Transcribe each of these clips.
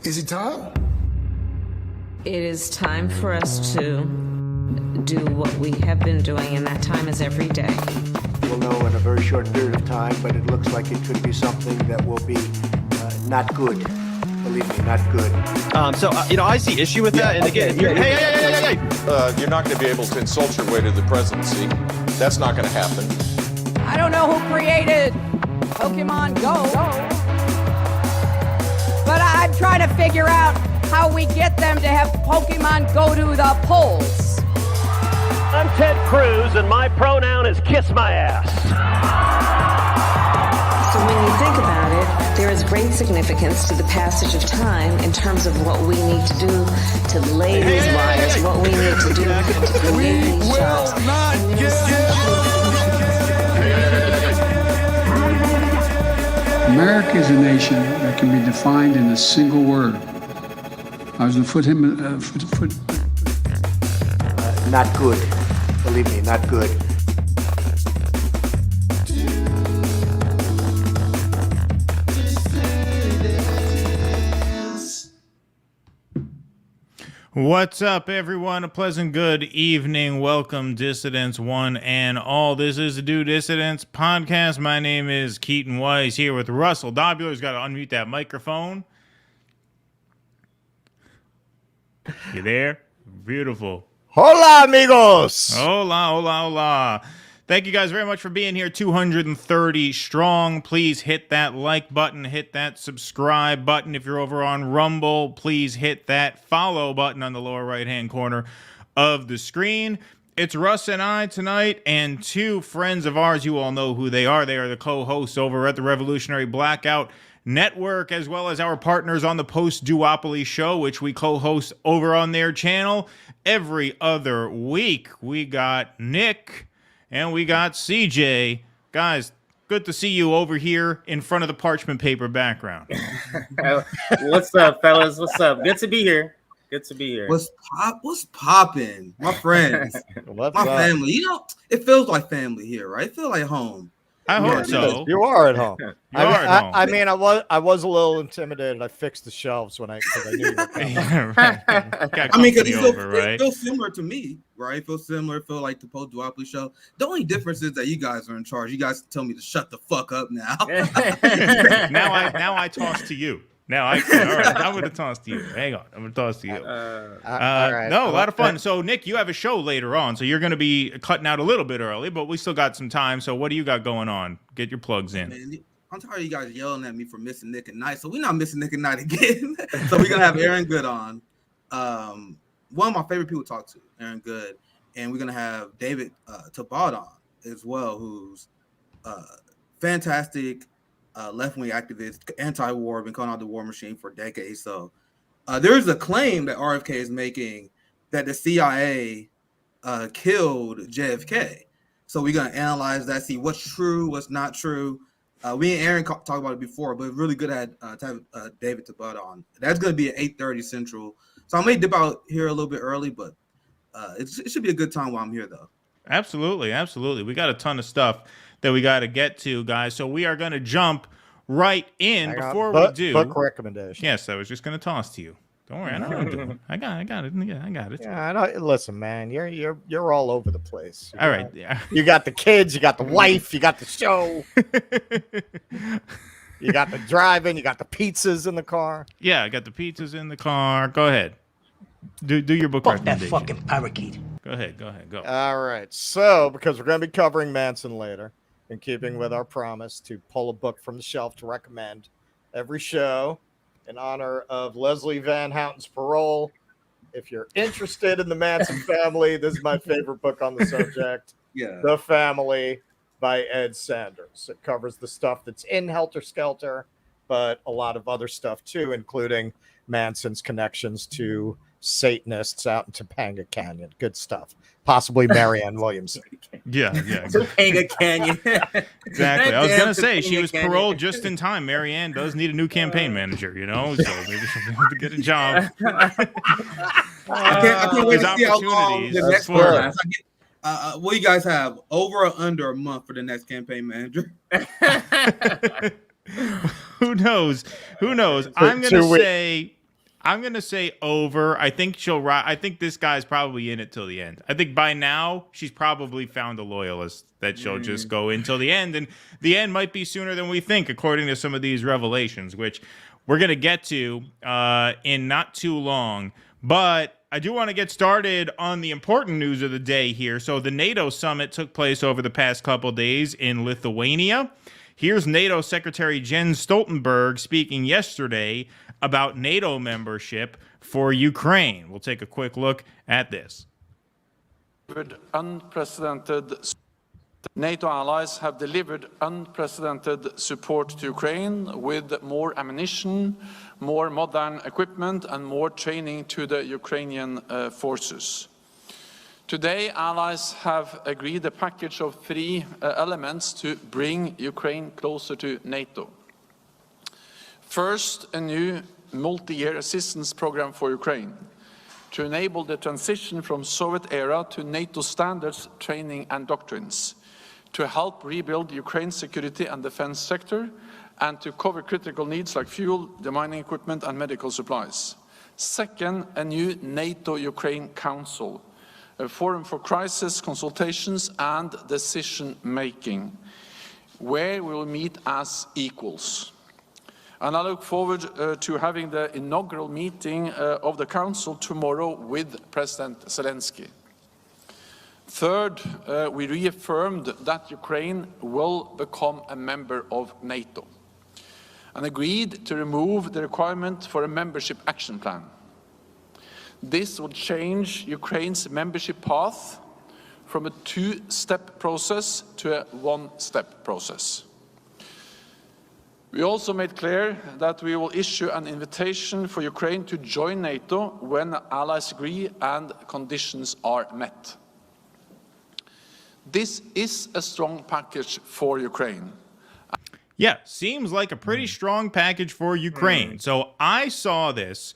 Is it time? It is time for us to do what we have been doing, and that time is every day. We'll know in a very short period of time, but it looks like it could be something that will be not good. Believe me, not good. I see issue with that. And again, hey. You're not going to be able to insult your way to the presidency. That's not going to happen. I don't know who created Pokemon Go, but I'm trying to figure out how we get them to have Pokemon go to the polls. I'm Ted Cruz, and my pronoun is kiss my ass. So when you think about it, there is great significance to the passage of time in terms of what we need to do to lay these wires, what we need to do to create these jobs. America is a nation that can be defined in a single word. I was going to put Not good. Believe me, not good. What's up, everyone? A pleasant good evening. Welcome, dissidents one and all. This is the Do Dissidents podcast. My name is Keaton Weiss, here with Russell Dobular. He's got to unmute that microphone. You there? Beautiful. Hola, amigos. Hola. Thank you guys very much for being here. 230 strong. Please hit that like button. Hit that subscribe button. If you're over on Rumble, please hit that follow button on the lower right-hand corner of the screen. It's Russ and I tonight, and two friends of ours. You all know who they are. They are the co-hosts over at the Revolutionary Blackout Network, as well as our partners on the Post-Duopoly Show, which we co-host over on their channel every other week. We got Nick and we got CJ. Guys, good to see you over here in front of the parchment paper background. What's up, fellas? What's up? Good to be here. Good to be here. What's popping? My friends, my family. You know, it feels like family here, right? It feels like home. I hope so. You are at home. I mean, I was a little intimidated. I fixed the shelves because I knew you were coming. I mean, because it feels similar to me, right? It feels similar. It feels like the Post-Duopoly Show. The only difference is that you guys are in charge. You guys tell me to shut the fuck up now. now I toss to you. Now all right, I'm going to toss to you. Hang on, I'm going to toss to you. All right. No, a lot of fun. So, Nick, you have a show later on, so you're going to be cutting out a little bit early, but we still got some time. So, what do you got going on? Get your plugs in. Man, I'm tired of you guys yelling at me for missing Nick at Night, so we're not missing Nick at Night again. So, we're going to have Aaron Good on. One of my favorite people to talk to, Aaron Good, and we're going to have David Tabad on as well, who's fantastic. Left-wing activist, anti-war, been calling out the war machine for decades. So there's a claim that RFK is making that the CIA killed JFK. So we're going to analyze that, see what's true, what's not true. We and Aaron talked about it before, but it's really good to have David Tabad on. That's going to be at 8:30 Central. So I may dip out here a little bit early, but it should be a good time while I'm here, though. Absolutely, absolutely. We got a ton of stuff that we got to get to, guys. So we are going to jump right in. Before we do, book recommendation. Yes, I was just going to toss to you. Don't worry, I know what I'm doing. I got it. Yeah, I got it. Yeah, I know. Listen, man, you're all over the place. All right, yeah. You got the kids, you got the wife, you got the show, you got the driving, you got the pizzas in the car. Yeah, I got the pizzas in the car. Go ahead. Do your book recommendation. That fucking parakeet. Go ahead. Go. All right. So, because we're going to be covering Manson later, in keeping with our promise to pull a book from the shelf to recommend every show in honor of Leslie Van Houten's Parole. If you're interested in the Manson family, this is my favorite book on the subject. Yeah. The Family by Ed Sanders. It covers the stuff that's in Helter Skelter, but a lot of other stuff too, including Manson's connections to Satanists out in Topanga Canyon. Good stuff. Possibly Marianne Williamson. Yeah. Topanga Canyon. Exactly. I was going to say, she was paroled just in time. Marianne does need a new campaign manager, you know? So maybe she'll be able to get a job. I can't wait to see how long the next one lasts. What do you guys have? Over or under a month for the next campaign manager? Who knows? I'm gonna say over. I think I think this guy's probably in it till the end. I think by now she's probably found a loyalist that she'll just go in till the end, and the end might be sooner than we think, according to some of these revelations, which we're gonna get to in not too long. But I do want to get started on the important news of the day here. So the NATO summit took place over the past couple days in Lithuania. Here's NATO Secretary Jens Stoltenberg speaking yesterday about NATO membership for Ukraine. We'll take a quick look at this. NATO allies have delivered unprecedented support to Ukraine with more ammunition, more modern equipment, and more training to the Ukrainian forces. Today, allies have agreed a package of 3 elements to bring Ukraine closer to NATO. First, a new multi-year assistance program for Ukraine to enable the transition from Soviet era to NATO standards, training and doctrines, to help rebuild Ukraine's security and defense sector, and to cover critical needs like fuel, demining equipment and medical supplies. Second, a new NATO-Ukraine Council, a forum for crisis consultations and decision-making, where we will meet as equals. And I look forward to having the inaugural meeting of the Council tomorrow with President Zelensky. Third, we reaffirmed that Ukraine will become a member of NATO and agreed to remove the requirement for a membership action plan. This would change Ukraine's membership path from a two-step process to a one-step process. We also made clear that we will issue an invitation for Ukraine to join NATO when allies agree and conditions are met. This is a strong package for Ukraine. Yeah, seems like a pretty strong package for Ukraine. So I saw this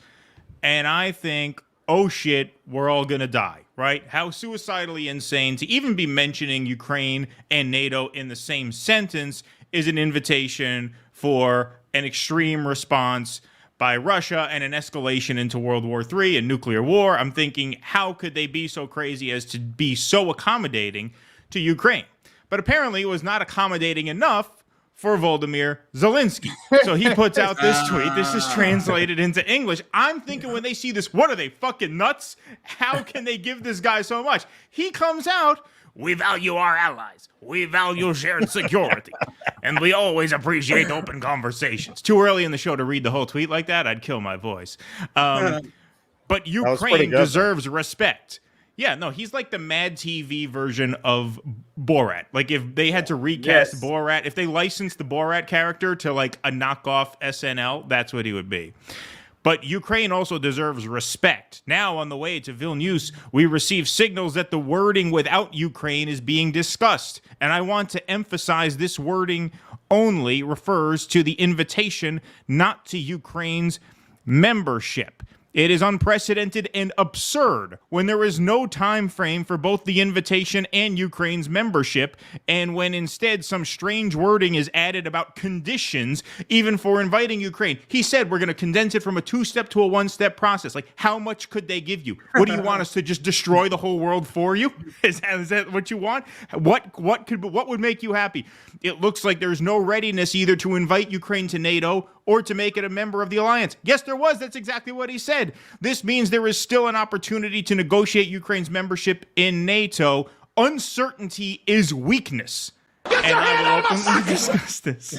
and I think, oh shit, we're all going to die, right? How suicidally insane to even be mentioning Ukraine and NATO in the same sentence is an invitation for an extreme response by Russia and an escalation into World War III and nuclear war. I'm thinking, how could they be so crazy as to be so accommodating to Ukraine? But apparently it was not accommodating enough for Volodymyr Zelensky. So he puts out this tweet. This is translated into English. I'm thinking when they see this, what are they, fucking nuts? How can they give this guy so much? He comes out, we value our allies. We value shared security. And we always appreciate open conversations. Too early in the show to read the whole tweet like that. I'd kill my voice. But Ukraine deserves respect. Yeah, no, he's like the Mad TV version of Borat. Like if they had to recast Borat, if they licensed the Borat character to like a knockoff SNL, that's what he would be. But Ukraine also deserves respect. Now, on the way to Vilnius, we receive signals that the wording without Ukraine is being discussed. And I want to emphasize this wording only refers to the invitation, not to Ukraine's membership. It is unprecedented and absurd when there is no time frame for both the invitation and Ukraine's membership, and when instead some strange wording is added about conditions even for inviting Ukraine. He said we're going to condense it from a two-step to a one-step process. Like, how much could they give you? What do you want us to just destroy the whole world for you? Is that what you want? What would make you happy? It looks like there's no readiness either to invite Ukraine to NATO or to make it a member of the alliance. Yes, there was. That's exactly what he said. This means there is still an opportunity to negotiate Ukraine's membership in NATO. Uncertainty is weakness. And I will openly discuss this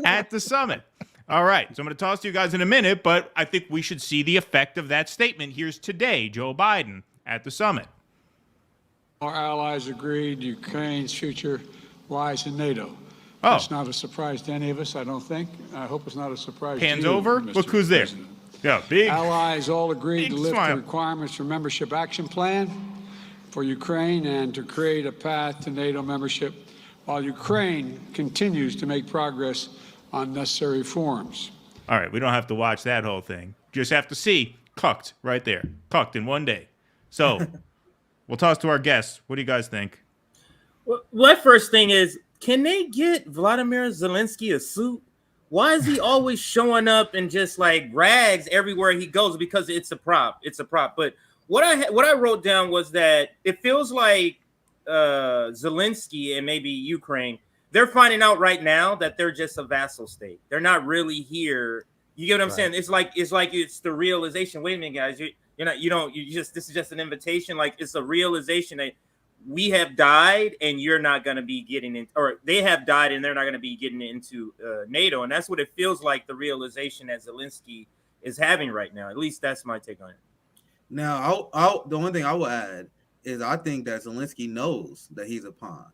at the summit. All right, so I'm going to toss to you guys in a minute, but I think we should see the effect of that statement. Here's today, Joe Biden at the summit. Our allies agreed Ukraine's future lies in NATO. Oh. That's not a surprise to any of us, I don't think. I hope it's not a surprise Hands to you, over. Mr. Look who's there. President. Yeah, big. Allies all agreed to lift smile. the requirements for membership action plan for Ukraine and to create a path to NATO membership while Ukraine continues to make progress on necessary reforms. All right, we don't have to watch that whole thing. Just have to see cucked right there. Cucked in one day. So we'll toss to our guests. What do you guys think? Well, my first thing is, can they get Vladimir Zelensky a suit? Why is he always showing up in just like rags everywhere he goes? Because it's a prop. It's a prop. But what I wrote down was that it feels like Zelensky and maybe Ukraine, they're finding out right now that they're just a vassal state. They're not really here. You get what I'm saying? It's like it's the realization. Wait a minute, guys. This is just an invitation. Like, it's a realization that we have died and you're not going to be getting in, or they have died and they're not going to be getting into NATO. And that's what it feels like, the realization that Zelensky is having right now. At least that's my take on it. Now, the one thing I will add is I think that Zelensky knows that he's a pawn.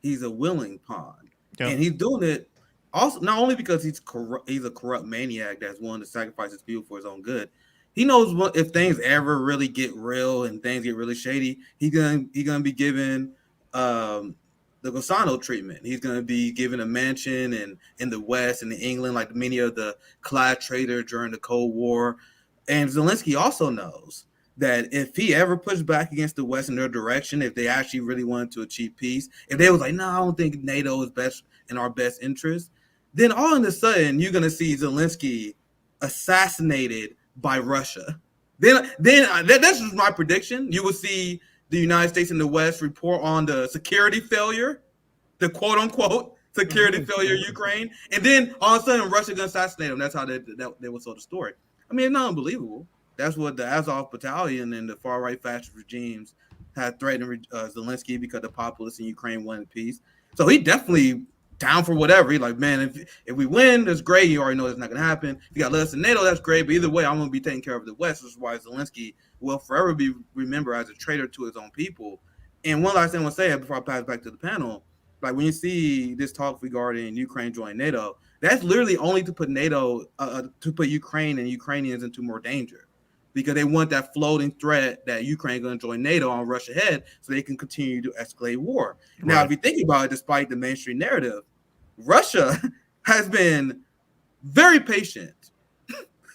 He's a willing pawn. Yeah. And he's doing it also not only because he's a corrupt maniac that's willing to sacrifice his people for his own good. He knows if things ever really get real and things get really shady, he's gonna be given the Gosano treatment. He's gonna be given a mansion in the West and in England, like many of the class traders during the Cold War. And Zelensky also knows that if he ever pushed back against the West in their direction, if they actually really wanted to achieve peace, if they was like, no, I don't think NATO is best in our best interest, then all of a sudden you're gonna see Zelensky assassinated by Russia. Then that's just my prediction. You will see the United States and the West report on the security failure, the quote unquote security failure of Ukraine, and then all of a sudden Russia gonna assassinate them. That's how they will tell the story. I mean, it's not unbelievable. That's what the Azov Battalion and the far right fascist regimes had threatened Zelensky because the populace in Ukraine wanted peace. So he definitely down for whatever. He's like, man, if we win, that's great. You already know that's not going to happen. If you got less than NATO, that's great. But either way, I'm going to be taking care of the West. This is why Zelensky will forever be remembered as a traitor to his own people. And one last thing I want to say before I pass back to the panel, like when you see this talk regarding Ukraine joining NATO, that's literally only to put NATO, to put Ukraine and Ukrainians into more danger, because they want that floating threat that Ukraine is going to join NATO on Russia head so they can continue to escalate war. Right. Now, if you think about it, despite the mainstream narrative, Russia has been very patient,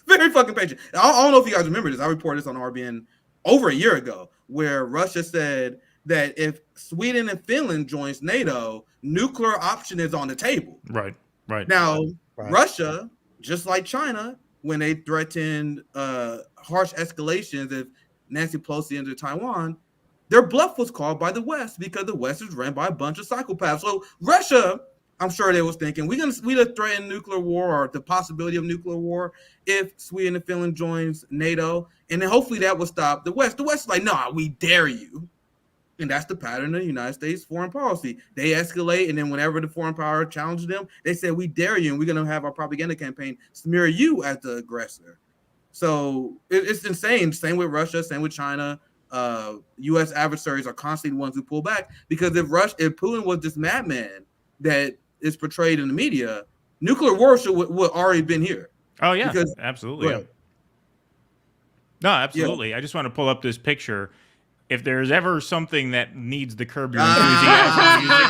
very fucking patient. I don't know if you guys remember this. I reported this on RBN over a year ago, where Russia said that if Sweden and Finland joins NATO, nuclear option is on the table. Right. Now, Russia, just like China, when they threatened harsh escalations if Nancy Pelosi entered Taiwan, their bluff was called by the West because the West is ran by a bunch of psychopaths. So Russia, I'm sure they was thinking, we're gonna threaten nuclear war or the possibility of nuclear war if Sweden and Finland joins NATO, and then hopefully that will stop the West. The West is like, nah, we dare you. And that's the pattern of the United States foreign policy. They escalate, and then whenever the foreign power challenges them, they say, we dare you, and we're going to have our propaganda campaign smear you as the aggressor. So it's insane. Same with Russia, same with China. U.S. adversaries are constantly the ones who pull back, because if Putin was this madman that is portrayed in the media, nuclear war would already been here. Oh, yeah, absolutely. Right. No, absolutely. Yeah. I just want to pull up this picture. If there's ever something that needs the Curb Your Enthusiasm music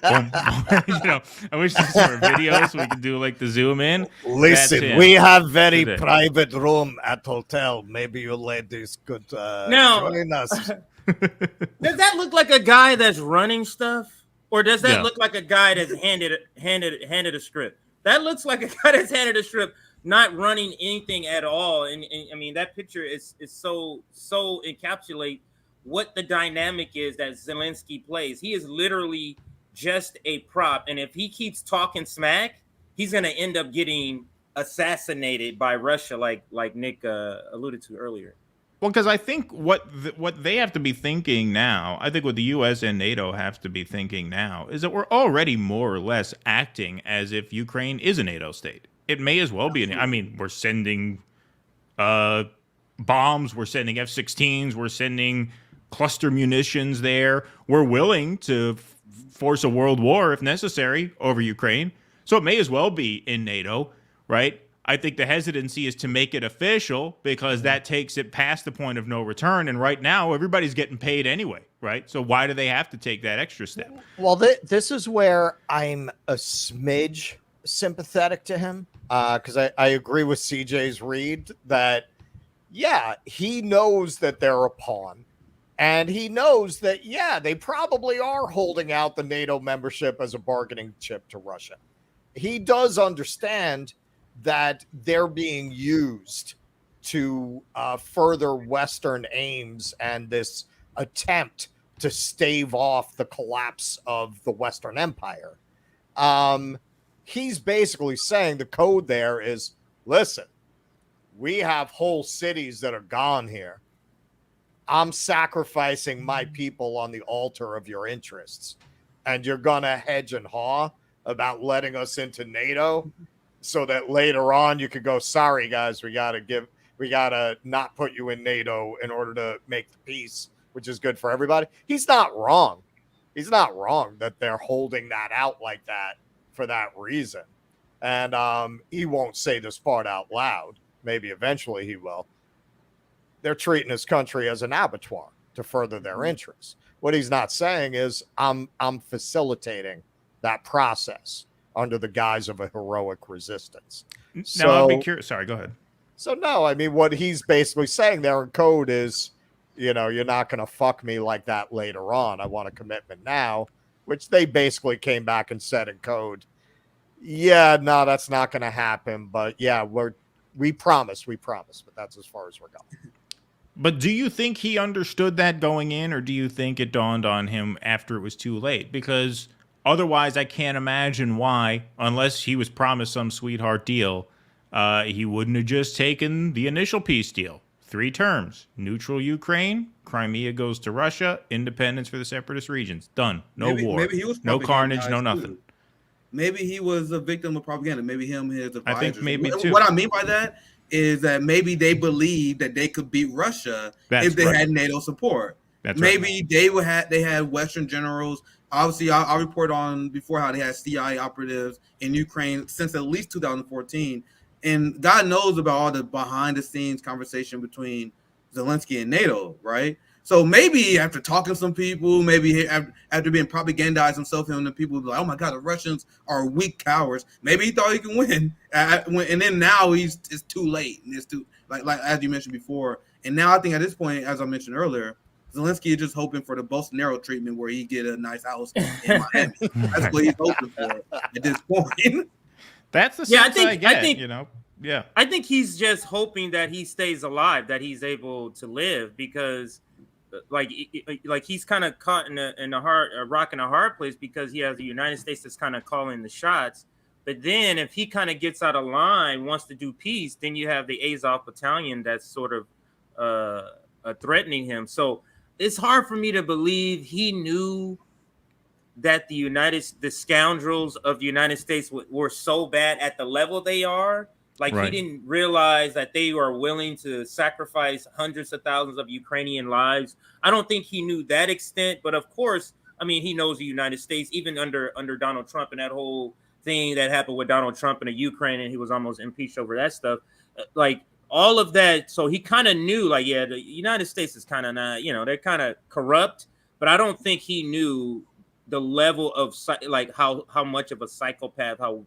under it, I wish this were video so we could do like the zoom in. Listen, we have very private room at hotel. Maybe you ladies could join us. Does that look like a guy that's running stuff, or does that look like a guy that's handed a script? That looks like a guy that's handed a script, not running anything at all. And I mean, that picture is so encapsulate what the dynamic is that Zelensky plays. He is literally just a prop. And if he keeps talking smack, he's going to end up getting assassinated by Russia, like Nick alluded to earlier. Well, because I think what they have to be thinking now, I think what the U.S. and NATO have to be thinking now is that we're already more or less acting as if Ukraine is a NATO state. It may as well be. I mean, we're sending bombs. We're sending F-16s. We're sending cluster munitions there. We're willing to force a world war if necessary over Ukraine. So it may as well be in NATO, right? I think the hesitancy is to make it official because that takes it past the point of no return. And right now, everybody's getting paid anyway, right? So why do they have to take that extra step? Well, this is where I'm a smidge sympathetic to him, because I agree with CJ's read that, yeah, he knows that they're a pawn, and he knows that, yeah, they probably are holding out the NATO membership as a bargaining chip to Russia. He does understand that they're being used to further Western aims and this attempt to stave off the collapse of the Western Empire. He's basically saying the code there is, listen, we have whole cities that are gone here. I'm sacrificing my people on the altar of your interests. And you're going to hedge and haw about letting us into NATO so that later on you could go, sorry, guys, we got to not put you in NATO in order to make the peace, which is good for everybody. He's not wrong. He's not wrong that they're holding that out like that for that reason. And he won't say this part out loud. Maybe eventually he will. They're treating his country as an abattoir to further their interests. What he's not saying is I'm facilitating that process under the guise of a heroic resistance. Now, I'll be curious. Sorry, go ahead. So, no, I mean, what he's basically saying there in code is, you're not going to fuck me like that later on. I want a commitment now, which they basically came back and said in code, yeah, no, that's not going to happen. But, yeah, we promise, but that's as far as we're going. But do you think he understood that going in, or do you think it dawned on him after it was too late? Because otherwise, I can't imagine why, unless he was promised some sweetheart deal, he wouldn't have just taken the initial peace deal. 3 terms: neutral Ukraine, Crimea goes to Russia, independence for the separatist regions. Done. No war. Maybe he was no carnage. No propagandized, nothing. too. Maybe he was a victim of propaganda. Maybe him and his advisors. I think maybe too. What I mean by that is that maybe they believed that they could beat Russia if they had NATO support. Maybe they had Western generals. Obviously, I report on before how they had CIA operatives in Ukraine since at least 2014. And God knows about all the behind-the-scenes conversation between Zelensky and NATO, right? So maybe after talking to some people, maybe after being propagandized himself, and the people would be like, "Oh my God, the Russians are weak cowards." Maybe he thought he could win, and then now it's too late, and it's too like as you mentioned before. And now I think at this point, as I mentioned earlier, Zelensky is just hoping for the Bolsonaro treatment, where he get a nice house in Miami. That's what he's hoping for at this point. That's the sense I get, you know. Yeah, I think he's just hoping that he stays alive, that he's able to live, because like he's kind of caught in a rock and a hard place, because he has the United States that's kind of calling the shots. But then if he kind of gets out of line, wants to do peace, then you have the Azov battalion that's sort of threatening him. So it's hard for me to believe he knew that the scoundrels of the United States were so bad at the level they are. Like, he didn't realize that they are willing to sacrifice hundreds of thousands of Ukrainian lives. I don't think he knew that extent, but of course, I mean, he knows the United States, even under Donald Trump, and that whole thing that happened with Donald Trump and the Ukraine, and he was almost impeached over that stuff. Like, all of that. So he kind of knew, like, yeah, the United States is kind of not, you know, they're kind of corrupt, but I don't think he knew the level of, like, how much of a psychopath, how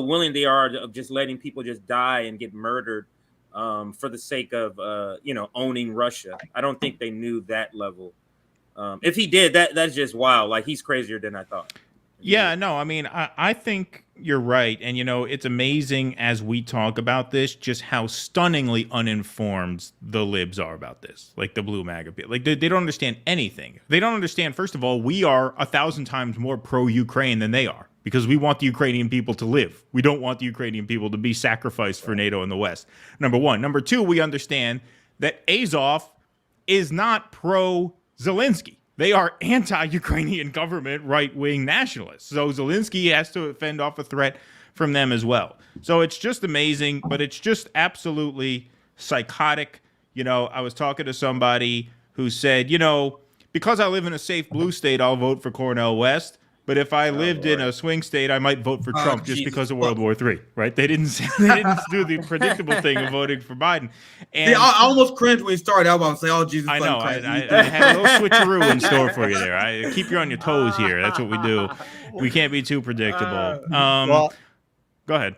willing they are of just letting people just die and get murdered for the sake of, owning Russia. I don't think they knew that level. If he did, that's just wild. Like, he's crazier than I thought. Yeah, no, I mean, I think you're right. And, it's amazing as we talk about this, just how stunningly uninformed the libs are about this. Like, the blue MAGA people. Like, they don't understand anything. They don't understand, first of all, we are 1,000 times more pro-Ukraine than they are, because we want the Ukrainian people to live. We don't want the Ukrainian people to be sacrificed for NATO in the West. Number one. Number two, we understand that Azov is not pro-Zelensky. They are anti-Ukrainian government right-wing nationalists. So Zelensky has to fend off a threat from them as well. So it's just amazing, but it's just absolutely psychotic. I was talking to somebody who said, because I live in a safe blue state, I'll vote for Cornel West. But if I lived in a swing state, I might vote for Trump just because of World War III, right? They didn't do the predictable thing of voting for Biden. And I almost cringed when he started. I was about to say, "Oh, Jesus!" I know. I had a little switcheroo in store for you there. I keep you on your toes here. That's what we do. We can't be too predictable. Go ahead.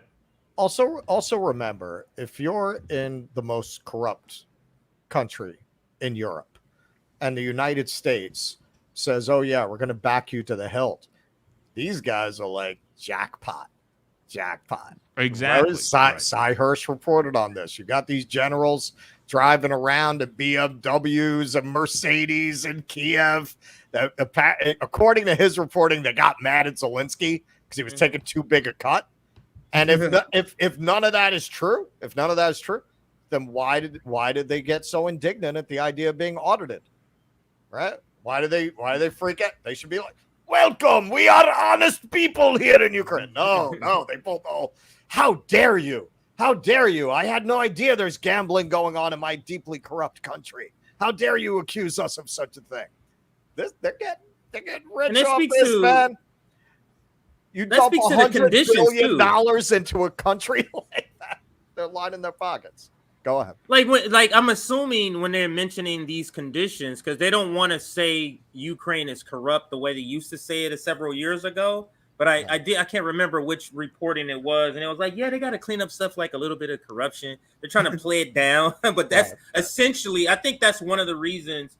Also remember, if you're in the most corrupt country in Europe, and the United States says, "Oh yeah, we're going to back you to the hilt," these guys are like, jackpot. Exactly. Cy Hirsch reported on this. You got these generals driving around in BMWs and Mercedes in Kiev. According to his reporting, they got mad at Zelensky because he was taking too big a cut. And if none of that is true, then why did they get so indignant at the idea of being audited? Right? Why do they freak out? They should be like, "Welcome, we are honest people here in Ukraine." No, they both, how dare you? How dare you? I had no idea there's gambling going on in my deeply corrupt country. How dare you accuse us of such a thing? They're getting rich off this, man. You dump $100 billion into a country like that, they're lining their pockets. Go ahead. Like I'm assuming when they're mentioning these conditions, because they don't want to say Ukraine is corrupt the way they used to say it several years ago. But I can't remember which reporting it was, and it was like, yeah, they got to clean up stuff like a little bit of corruption. They're trying to play it down, but that's essentially, I think that's one of the reasons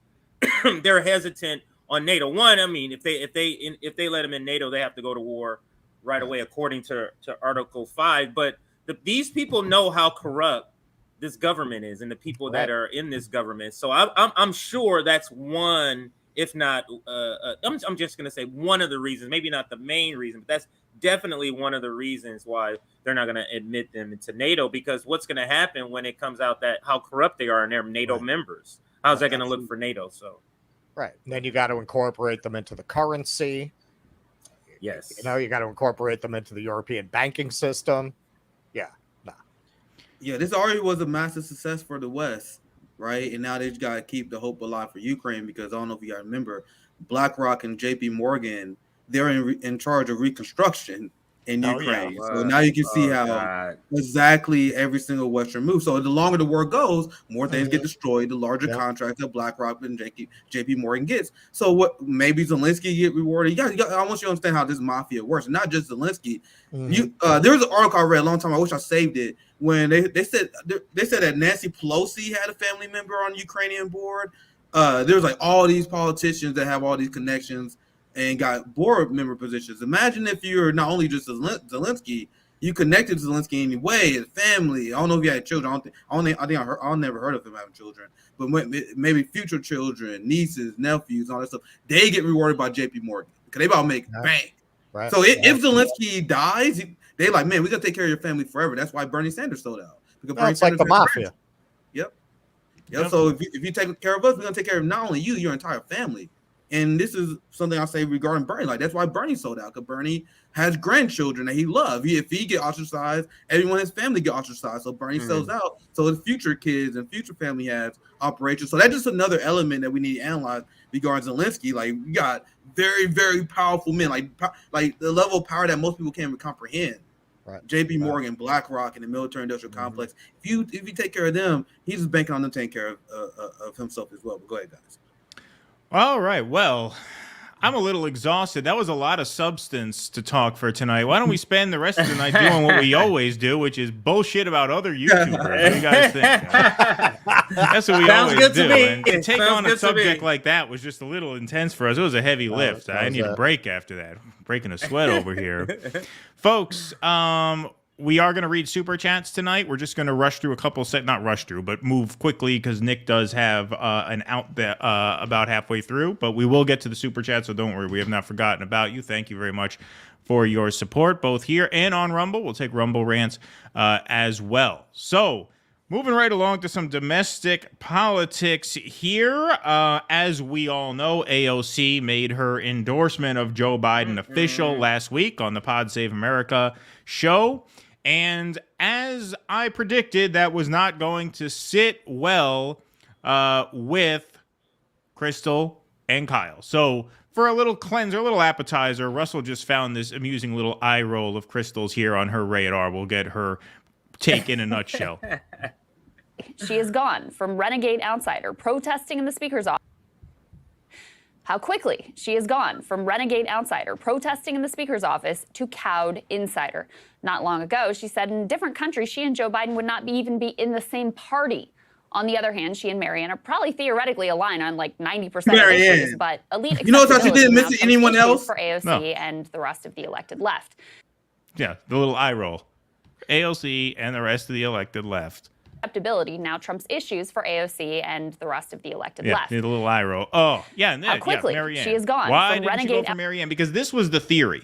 they're hesitant on NATO. One, I mean, if they let them in NATO, they have to go to war right away, according to Article 5. But these people know how corrupt this government is, and the people that are in this government. So I'm sure that's one, if not, I'm just gonna say one of the reasons, maybe not the main reason, but that's definitely one of the reasons why they're not going to admit them into NATO, because what's going to happen when it comes out that how corrupt they are and they're NATO members? How's that going to look for NATO? So, right. And then you got to incorporate them into the currency. Yes. You know, you got to incorporate them into the European banking system. Yeah. Nah. Yeah, this already was a massive success for the West, right? And now they just got to keep the hope alive for Ukraine, because I don't know if you guys remember, BlackRock and JP Morgan, they're in charge of reconstruction in Ukraine. Yeah. So now you can see how exactly every single Western move. So the longer the war goes, more things get destroyed, the larger contracts that BlackRock and JP Morgan gets. So what? Maybe Zelensky get rewarded. I want you to understand how this mafia works. And not just Zelensky. There was an article I read a long time. I wish I saved it. When they said that Nancy Pelosi had a family member on the Ukrainian board. There's like all these politicians that have all these connections and got board member positions. Imagine if you're not only just Zelensky, you connected to Zelensky in any way, his family. I don't know if you had children. I never heard of him having children, but maybe future children, nieces, nephews, all that stuff. They get rewarded by JP Morgan because they about to make bank. Right. So if Zelensky dies, they like, man, we're gonna take care of your family forever. That's why Bernie Sanders sold out. Because it's like the mafia. Yep. So if you take care of us, we're gonna take care of not only you, your entire family. And this is something I say regarding Bernie. Like, that's why Bernie sold out, because Bernie has grandchildren that he loves. If he get ostracized, everyone in his family get ostracized. So Bernie sells out. So his future kids and future family has operations. So that's just another element that we need to analyze regarding Zelensky. Like, we got very, very powerful men, like the level of power that most people can't even comprehend. Right. JP Morgan, BlackRock, and the military-industrial complex. If you take care of them, he's just banking on them taking care of himself as well. But go ahead, guys. All right. Well, I'm a little exhausted. That was a lot of substance to talk for tonight. Why don't we spend the rest of the night doing what we always do, which is bullshit about other YouTubers? What do you guys think? That's what we always do. And to take on a subject like that was just a little intense for us. It was a heavy lift. I need a break after that. Breaking a sweat over here. Folks, we are going to read super chats tonight. We're just going to rush through a couple not rush through, but move quickly because Nick does have an out there about halfway through. But we will get to the super chat, so don't worry. We have not forgotten about you. Thank you very much for your support, both here and on Rumble. We'll take Rumble rants as well. So moving right along to some domestic politics here. As we all know, AOC made her endorsement of Joe Biden official last week on the Pod Save America show. And as I predicted, that was not going to sit well with Krystal and Kyle. So for a little cleanser, a little appetizer, Russell just found this amusing little eye roll of Krystal's here on her radar. We'll get her take in a nutshell. She is gone from renegade outsider protesting in the speaker's office. How quickly she is gone from renegade outsider protesting in the speaker's office to cowed insider. Not long ago, she said in different countries, she and Joe Biden would not even be in the same party. On the other hand, she and Marianne are probably theoretically aligned on like 90% of issues, but elite you notice how she didn't mention anyone else for AOC and the rest of the elected left. Yeah, the little eye roll. AOC and the rest of the elected left. Acceptability now trumps issues for AOC and the rest of the elected left. Yeah, the little eye roll. Oh, yeah. And how quickly Marianne. She is gone. Why from didn't renegade you go for Marianne? Because this was the theory.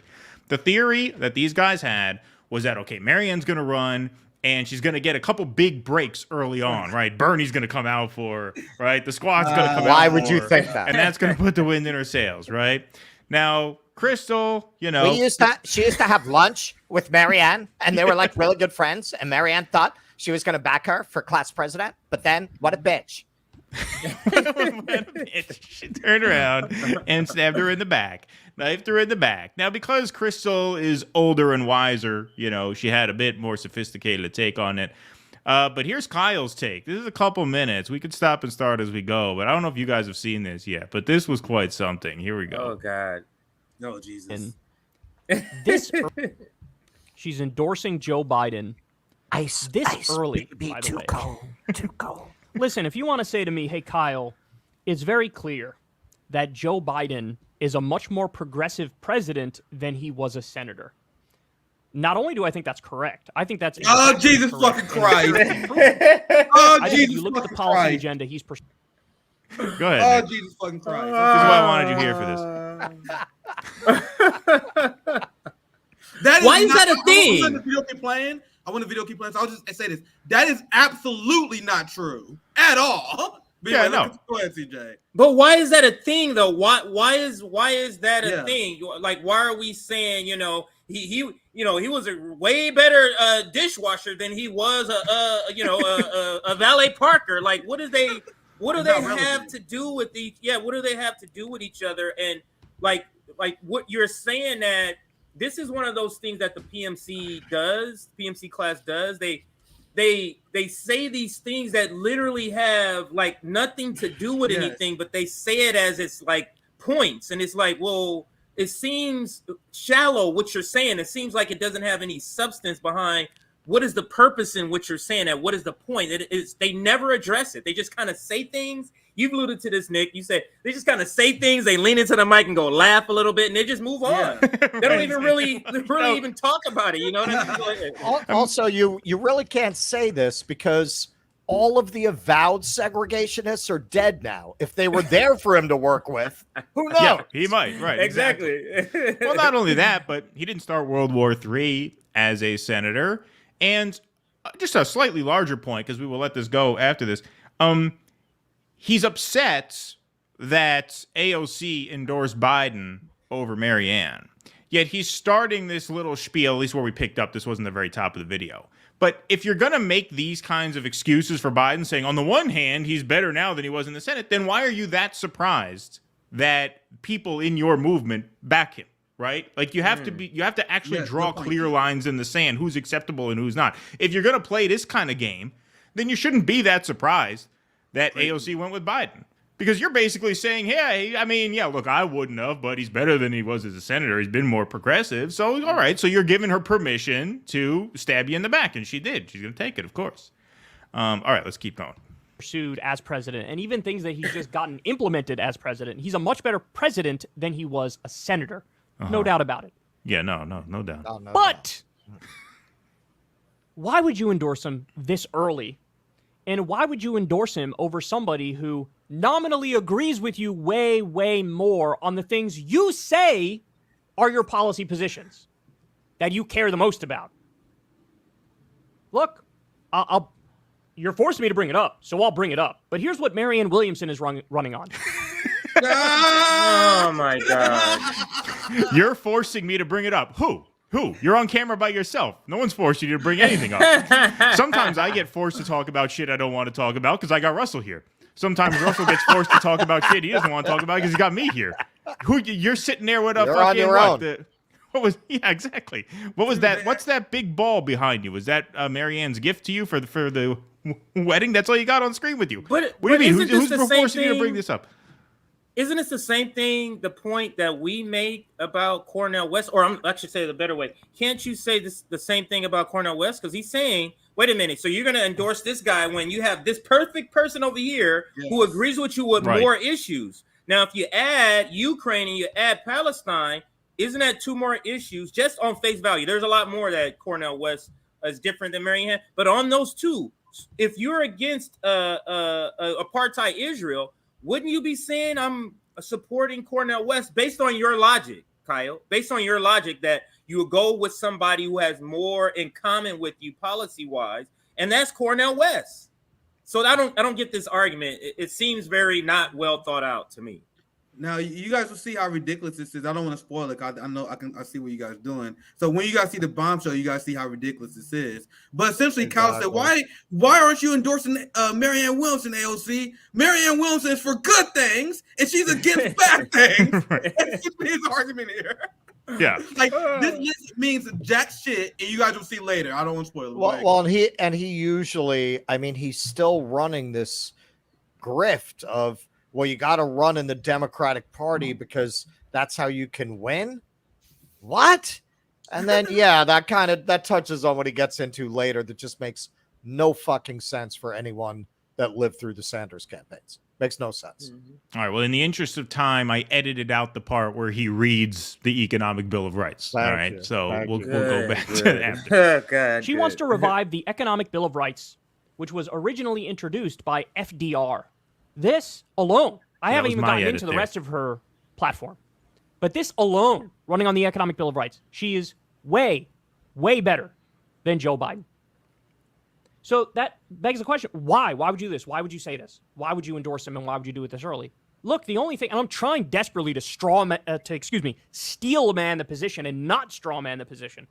The theory that these guys had was that, okay, Marianne's going to run, and she's going to get a couple big breaks early on, right? Bernie's going to come out for, right? The squad's going to come out. Why would you think that? And that's going to put the wind in her sails, right? Now, Krystal, you know. She used to have lunch with Marianne, and they were like really good friends, and Marianne thought she was going to back her for class president, but then what a bitch. She turned around and stabbed her in the back, knifed her in the back. Now, because Krystal is older and wiser, you know, she had a bit more sophisticated take on it. But here's Kyle's take. This is a couple minutes. We could stop and start as we go, but I don't know if you guys have seen this yet, but this was quite something. Here we go. Oh, God. Oh, Jesus. She's endorsing Joe Biden. Ice early, by the way. Too cold. Listen, if you want to say to me, hey, Kyle, it's very clear that Joe Biden is a much more progressive president than he was a senator. Not only do I think that's correct, I think that's Jesus fucking Christ. I think if you look at the policy agenda, he's Go ahead. Nick. Jesus fucking Christ. This is why I wanted you here for this. Why is that a thing? I want the video keep playing. So I'll just say this. That is absolutely not true at all. Yeah, no. Go ahead, CJ. But why is that a thing though? Why is that a thing? Like, why are we saying, he was a way better dishwasher than he was a valet parker? Like, what do they have to do with what do they have to do with each other? And like what you're saying, that this is one of those things that the PMC class does. They say these things that literally have like nothing to do with anything, but they say it as it's like points, and it's like, well, it seems shallow what you're saying. It seems like it doesn't have any substance behind what is the purpose in what you're saying, and what is the point. They never address it. They just kind of say things. You've alluded to this, Nick. You said they just kind of say things. They lean into the mic and go laugh a little bit, and they just move on. They don't even really even talk about it. You know what I mean? Also, you really can't say this because all of the avowed segregationists are dead now. If they were there for him to work with, who knows? Yeah, he might. Right. Exactly. Well, not only that, but he didn't start World War III as a senator. And just a slightly larger point, because we will let this go after this. He's upset that AOC endorsed Biden over Marianne. Yet he's starting this little spiel, at least where we picked up. This wasn't the very top of the video. But if you're going to make these kinds of excuses for Biden, saying on the one hand, he's better now than he was in the Senate, then why are you that surprised that people in your movement back him? Right? Like you have to actually draw clear lines in the sand, who's acceptable and who's not. If you're going to play this kind of game, then you shouldn't be that surprised that AOC went with Biden. Because you're basically saying, hey, I mean, yeah, look, I wouldn't have, but he's better than he was as a senator. He's been more progressive. So, all right. So you're giving her permission to stab you in the back. And she did. She's going to take it, of course. All right, let's keep going. Pursued as president, and even things that he's just gotten implemented as president. He's a much better president than he was a senator. No doubt about it. Yeah, no doubt. But why would you endorse him this early? And why would you endorse him over somebody who nominally agrees with you way, way more on the things you say are your policy positions that you care the most about? Look, you're forcing me to bring it up, so I'll bring it up. But here's what Marianne Williamson is running on. Oh, my God. You're forcing me to bring it up. Who? You're on camera by yourself. No one's forced you to bring anything up. Sometimes I get forced to talk about shit I don't want to talk about because I got Russell here. Sometimes Russell gets forced to talk about shit he doesn't want to talk about because he's got me here. You're sitting there with a You're fucking on your own. What was? Yeah, exactly. What was that? What's that big ball behind you? Was that Marianne's gift to you for the wedding? That's all you got on screen with you. But what do you mean? Who's forcing you to bring this up? Isn't it the same thing, the point that we make about Cornel West? Or I should say it a better way. Can't you say the same thing about Cornel West? Because he's saying, wait a minute, so you're going to endorse this guy when you have this perfect person over here who agrees with you with more issues. Now, if you add Ukraine and you add Palestine, isn't that two more issues just on face value? There's a lot more that Cornel West is different than Marianne. But on those two, if you're against apartheid Israel, wouldn't you be saying I'm supporting Cornel West based on your logic, Kyle? Based on your logic that you would go with somebody who has more in common with you policy-wise, and that's Cornel West. So I don't get this argument. It seems very not well thought out to me. Now you guys will see how ridiculous this is. I don't want to spoil it. I know I see what you guys are doing. So when you guys see the bombshell, you guys see how ridiculous this is. But essentially, Kyle said, "Why aren't you endorsing Marianne Williamson, AOC? Marianne Williamson is for good things, and she's against bad things." That's his argument here. Yeah, like this list means jack shit, and you guys will see later. I don't want to spoil it. Well, and he usually, I mean, he's still running this grift of, well, you got to run in the Democratic Party because that's how you can win. What? And then, that touches on what he gets into later. That just makes no fucking sense for anyone that lived through the Sanders campaigns. Makes no sense. All right. Well, in the interest of time, I edited out the part where he reads the Economic Bill of Rights. All right. So we'll go back to that after. She wants to revive the Economic Bill of Rights, which was originally introduced by FDR. This alone, I haven't even gotten into the rest of her platform, but this alone, running on the Economic Bill of Rights, she is Way, way better than Joe Biden. So that begs the question, why? Why would you do this? Why would you say this? Why would you endorse him, and why would you do it this early? Look, the only thing, and I'm trying desperately to steal a man the position and not straw man the position.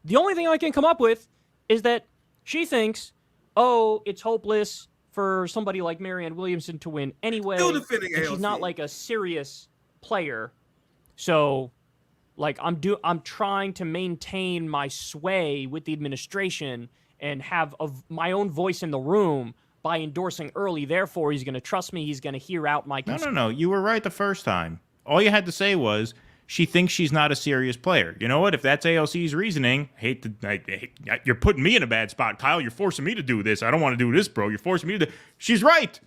The only thing I can come up with is that she thinks, oh, it's hopeless for somebody like Marianne Williamson to win anyway. Still defending AOC. She's not like a serious player. So, like, I'm trying to maintain my sway with the administration and have my own voice in the room by endorsing early. Therefore, he's going to trust me. He's going to hear out my... No. You were right the first time. All you had to say was, she thinks she's not a serious player. You know what? If that's AOC's reasoning, you're putting me in a bad spot, Kyle. You're forcing me to do this. I don't want to do this, bro. You're forcing me to. She's right.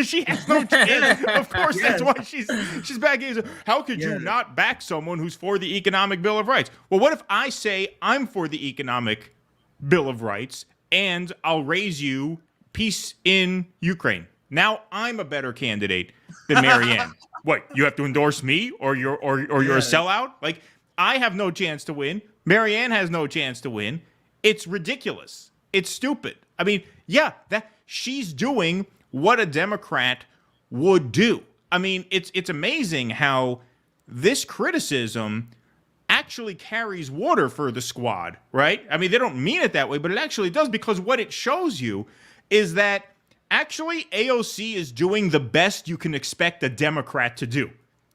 She has no chance. Of course, that's why she's backing. How could you not back someone who's for the Economic Bill of Rights? Well, what if I say I'm for the Economic Bill of Rights and I'll raise you peace in Ukraine? Now I'm a better candidate than Marianne. What, you have to endorse me or you're a sellout? Like, I have no chance to win. Marianne has no chance to win. It's ridiculous. It's stupid. I mean, that she's doing what a Democrat would do. I mean, it's amazing how this criticism actually carries water for the squad, right? I mean, they don't mean it that way, but it actually does, because what it shows you is that actually, AOC is doing the best you can expect a Democrat to do.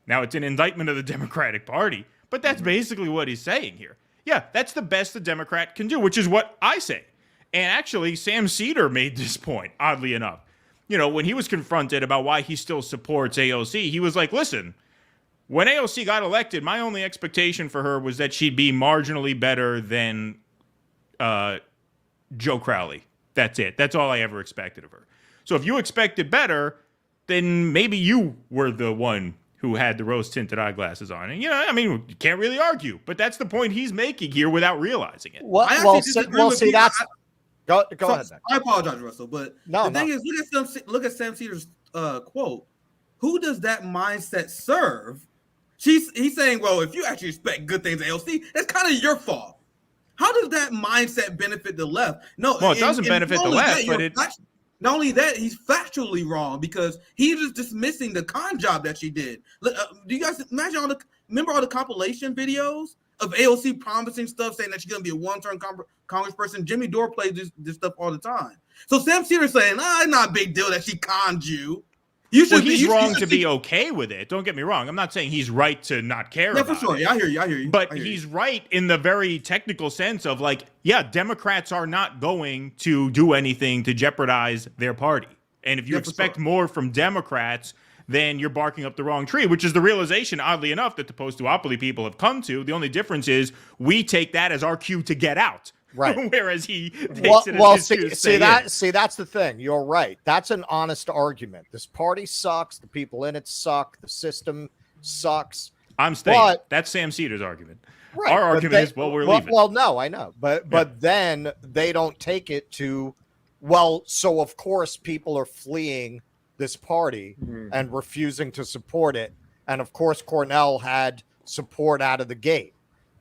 Now, it's an indictment of the Democratic Party, but that's basically what he's saying here. Yeah, that's the best a Democrat can do, which is what I say. And actually, Sam Cedar made this point, oddly enough. You know, when he was confronted about why he still supports AOC, he was like, listen, when AOC got elected, my only expectation for her was that she'd be marginally better than Joe Crowley. That's it. That's all I ever expected of her. So if you expected better, then maybe you were the one who had the rose-tinted eyeglasses on. And, you know, I mean, you can't really argue. But that's the point he's making here without realizing it. Well, see, that's... Go ahead, Nick. I apologize, Russell, but the thing is, look at Sam Cedar's quote. Who does that mindset serve? He's saying, well, if you actually expect good things of AOC, that's kind of your fault. How does that mindset benefit the left? No, well, it doesn't benefit the left, but it... Not only that, he's factually wrong because he's just dismissing the con job that she did. Do you guys imagine remember all the compilation videos of AOC promising stuff, saying that she's going to be a one-term congressperson? Jimmy Dore plays this stuff all the time. So Sam Cedar's saying, it's not a big deal that she conned you. He's wrong to be okay with it. Don't get me wrong. I'm not saying he's right to not care about it. Yeah, for sure. Yeah, I hear you. But he's right in the very technical sense of, like, Democrats are not going to do anything to jeopardize their party. And if you expect more from Democrats, then you're barking up the wrong tree, which is the realization, oddly enough, that the post-duopoly people have come to. The only difference is we take that as our cue to get out. Right. Whereas he takes it as his cue to stay in. See, that's the thing. You're right. That's an honest argument. This party sucks. The people in it suck. The system sucks. I'm staying. That's Sam Cedar's argument. Right. Our argument is, we're leaving. Well, no, I know. But then they don't take it to, so of course people are fleeing this party and refusing to support it. And of course, Cornell had support out of the gate.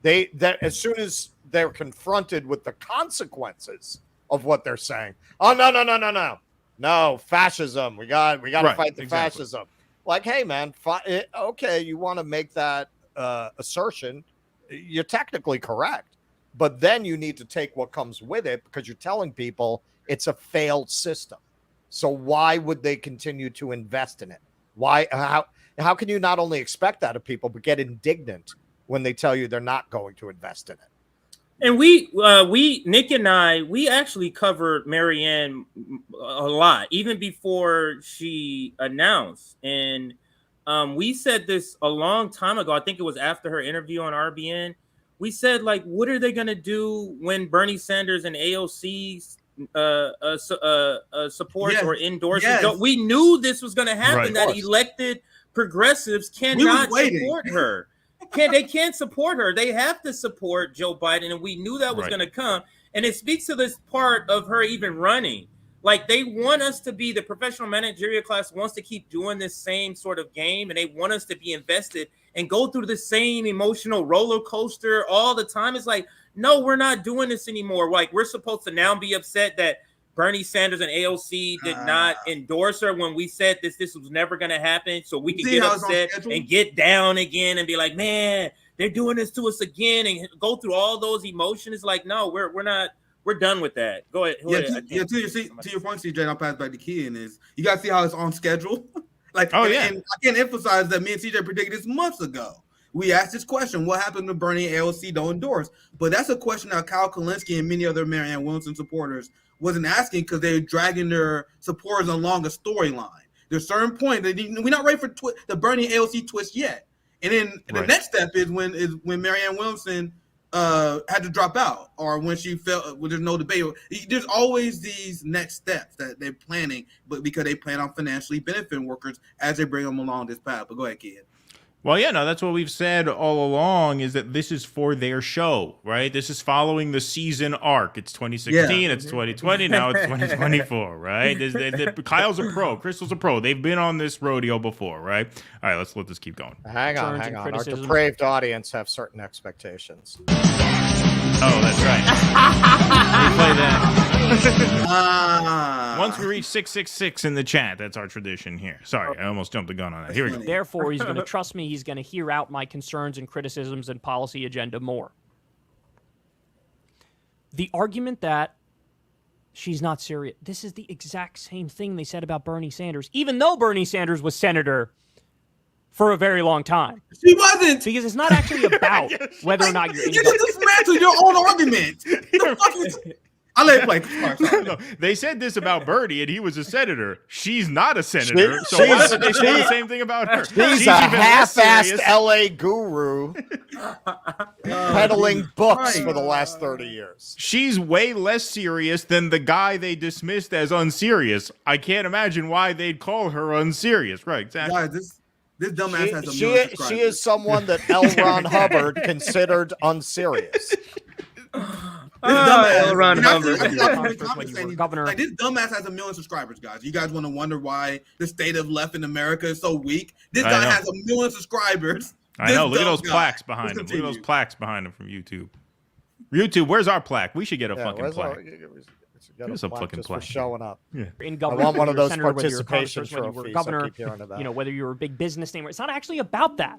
As soon as they're confronted with the consequences of what they're saying, no, fascism. We got to fight the fascism. Like, hey, man, okay, you want to make that assertion, you're technically correct, but then you need to take what comes with it, because you're telling people it's a failed system. So why would they continue to invest in it? How can you not only expect that of people, but get indignant when they tell you they're not going to invest in it? And Nick and I, we actually covered Marianne a lot, even before she announced. And we said this a long time ago. I think it was after her interview on RBN. We said, like, what are they going to do when Bernie Sanders and AOC support or endorse? We knew this was going to happen, that elected progressives cannot support her. They can't support her. They have to support Joe Biden, and we knew that was going to come. And it speaks to this part of her even running. Like, they want us to be, the professional managerial class wants to keep doing this same sort of game, and they want us to be invested and go through the same emotional roller coaster all the time. It's like, no, we're not doing this anymore. Like, we're supposed to now be upset that Bernie Sanders and AOC did not endorse her when we said this was never going to happen. So we can get upset and get down again and be like, man, they're doing this to us again, and go through all those emotions. Like, no, we're not. We're done with that. Go ahead. To your point, CJ, and I'll pass back to Kean, is you got to see how it's on schedule. And I can't emphasize that me and CJ predicted this months ago. We asked this question: what happened to Bernie and AOC don't endorse? But that's a question that Kyle Kalinske and many other Marianne Williamson supporters wasn't asking, because they're dragging their supporters along a storyline. There's a certain point that we're not ready for the Bernie and AOC twist yet. And then the next step is when Marianne Williamson had to drop out, or when she felt there's no debate. There's always these next steps that they're planning, but because they plan on financially benefiting workers as they bring them along this path. But go ahead, kid. Well, yeah, no, that's what we've said all along, is that this is for their show, right? This is following the season arc. It's 2016, it's 2020, now it's 2024, right? Kyle's a pro, Krystal's a pro. They've been on this rodeo before, right? All right, let's let this keep going. Hang on. Our depraved audience have certain expectations. Oh, that's right. Replay that. Once we reach 666 in the chat, that's our tradition here. Sorry, I almost jumped the gun on that. Here we go. Therefore, he's going to trust me. He's going to hear out my concerns and criticisms and policy agenda more. The argument that she's not serious, this is the exact same thing they said about Bernie Sanders, even though Bernie Sanders was senator for a very long time. She wasn't. Because it's not actually about whether or not you're in. You just dismantled your own argument. I'll let it play. Sorry. No, they said this about Bernie, and he was a senator. She's not a senator. So why did they say the same thing about her? She's a half-assed LA guru peddling books for the last 30 years. She's way less serious than the guy they dismissed as unserious. I can't imagine why they'd call her unserious. Right, exactly. Guys, this dumbass has a she is someone that L. Ron Hubbard considered unserious. L. Ron Hubbard. This dumbass has 1 million subscribers, guys. You guys want to wonder why the state of left in America is so weak? This guy has 1 million subscribers. I know. Look at those plaques behind him. Look at those plaques behind him from YouTube. YouTube, where's our plaque? We should get a fucking plaque. Here's a fucking plaque. For showing up. Yeah. In government, I want one of those senator, participation whether you were trophies. governor, I keep hearing about. whether you're a big business name. It's not actually about that.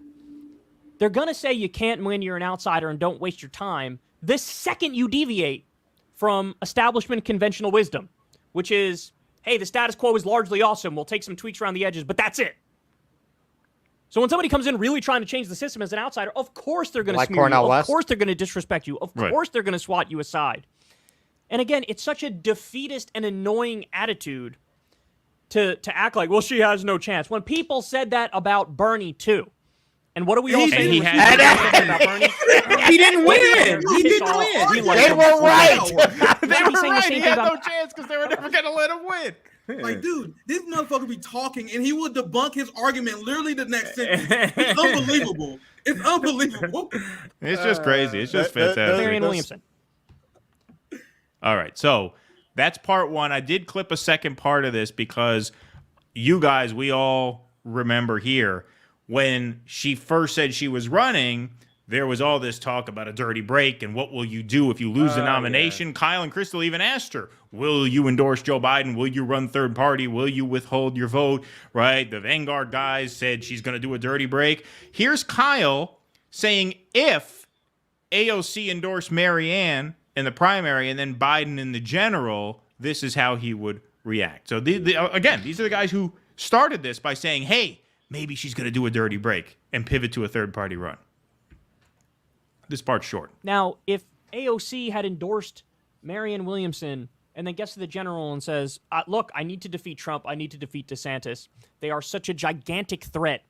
They're going to say you can't win, you're an outsider, and don't waste your time the second you deviate from establishment conventional wisdom, which is, hey, the status quo is largely awesome. We'll take some tweaks around the edges, but that's it. So when somebody comes in really trying to change the system as an outsider, of course they're going to smear you. Of course they're going to disrespect you. Of course they're going to swat you aside. And again, it's such a defeatist and annoying attitude to act like, well, she has no chance. When people said that about Bernie, too. And what are we all saying? He didn't win. He didn't win. They were right. They were right. He had no chance because they were never going to let him win. Like, dude, this motherfucker be talking and he will debunk his argument literally the next sentence. It's unbelievable. It's unbelievable. It's just crazy. It's just fantastic. Marianne Williamson. All right, so that's part one. I did clip a second part of this because you guys, we all remember here, when she first said she was running, there was all this talk about a dirty break and what will you do if you lose the nomination. Yeah. Kyle and Krystal even asked her, will you endorse Joe Biden? Will you run third party? Will you withhold your vote? Right? The Vanguard guys said she's going to do a dirty break. Here's Kyle saying if AOC endorsed Marianne in the primary and then Biden in the general, this is how he would react. So again, these are the guys who started this by saying, hey, maybe she's going to do a dirty break and pivot to a third-party run. This part's short. Now, if AOC had endorsed Marianne Williamson and then gets to the general and says, look, I need to defeat Trump, I need to defeat DeSantis. They are such a gigantic threat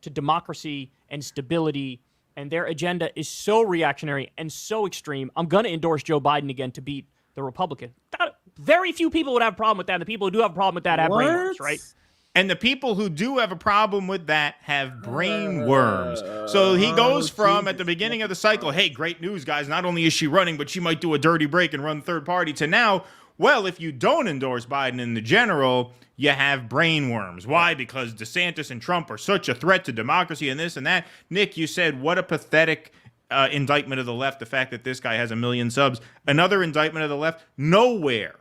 to democracy and stability, and their agenda is so reactionary and so extreme, I'm going to endorse Joe Biden again to beat the Republican. Very few people would have a problem with that. And the people who do have a problem with that have brain worms, right? And the people who do have a problem with that have brain worms. So he goes from, at the beginning of the cycle, hey, great news, guys. Not only is she running, but she might do a dirty break and run third party, to now, well, if you don't endorse Biden in the general, you have brain worms. Why? Because DeSantis and Trump are such a threat to democracy and this and that. Nick, you said, what a pathetic indictment of the left, the fact that this guy has 1 million subs. Another indictment of the left, nowhere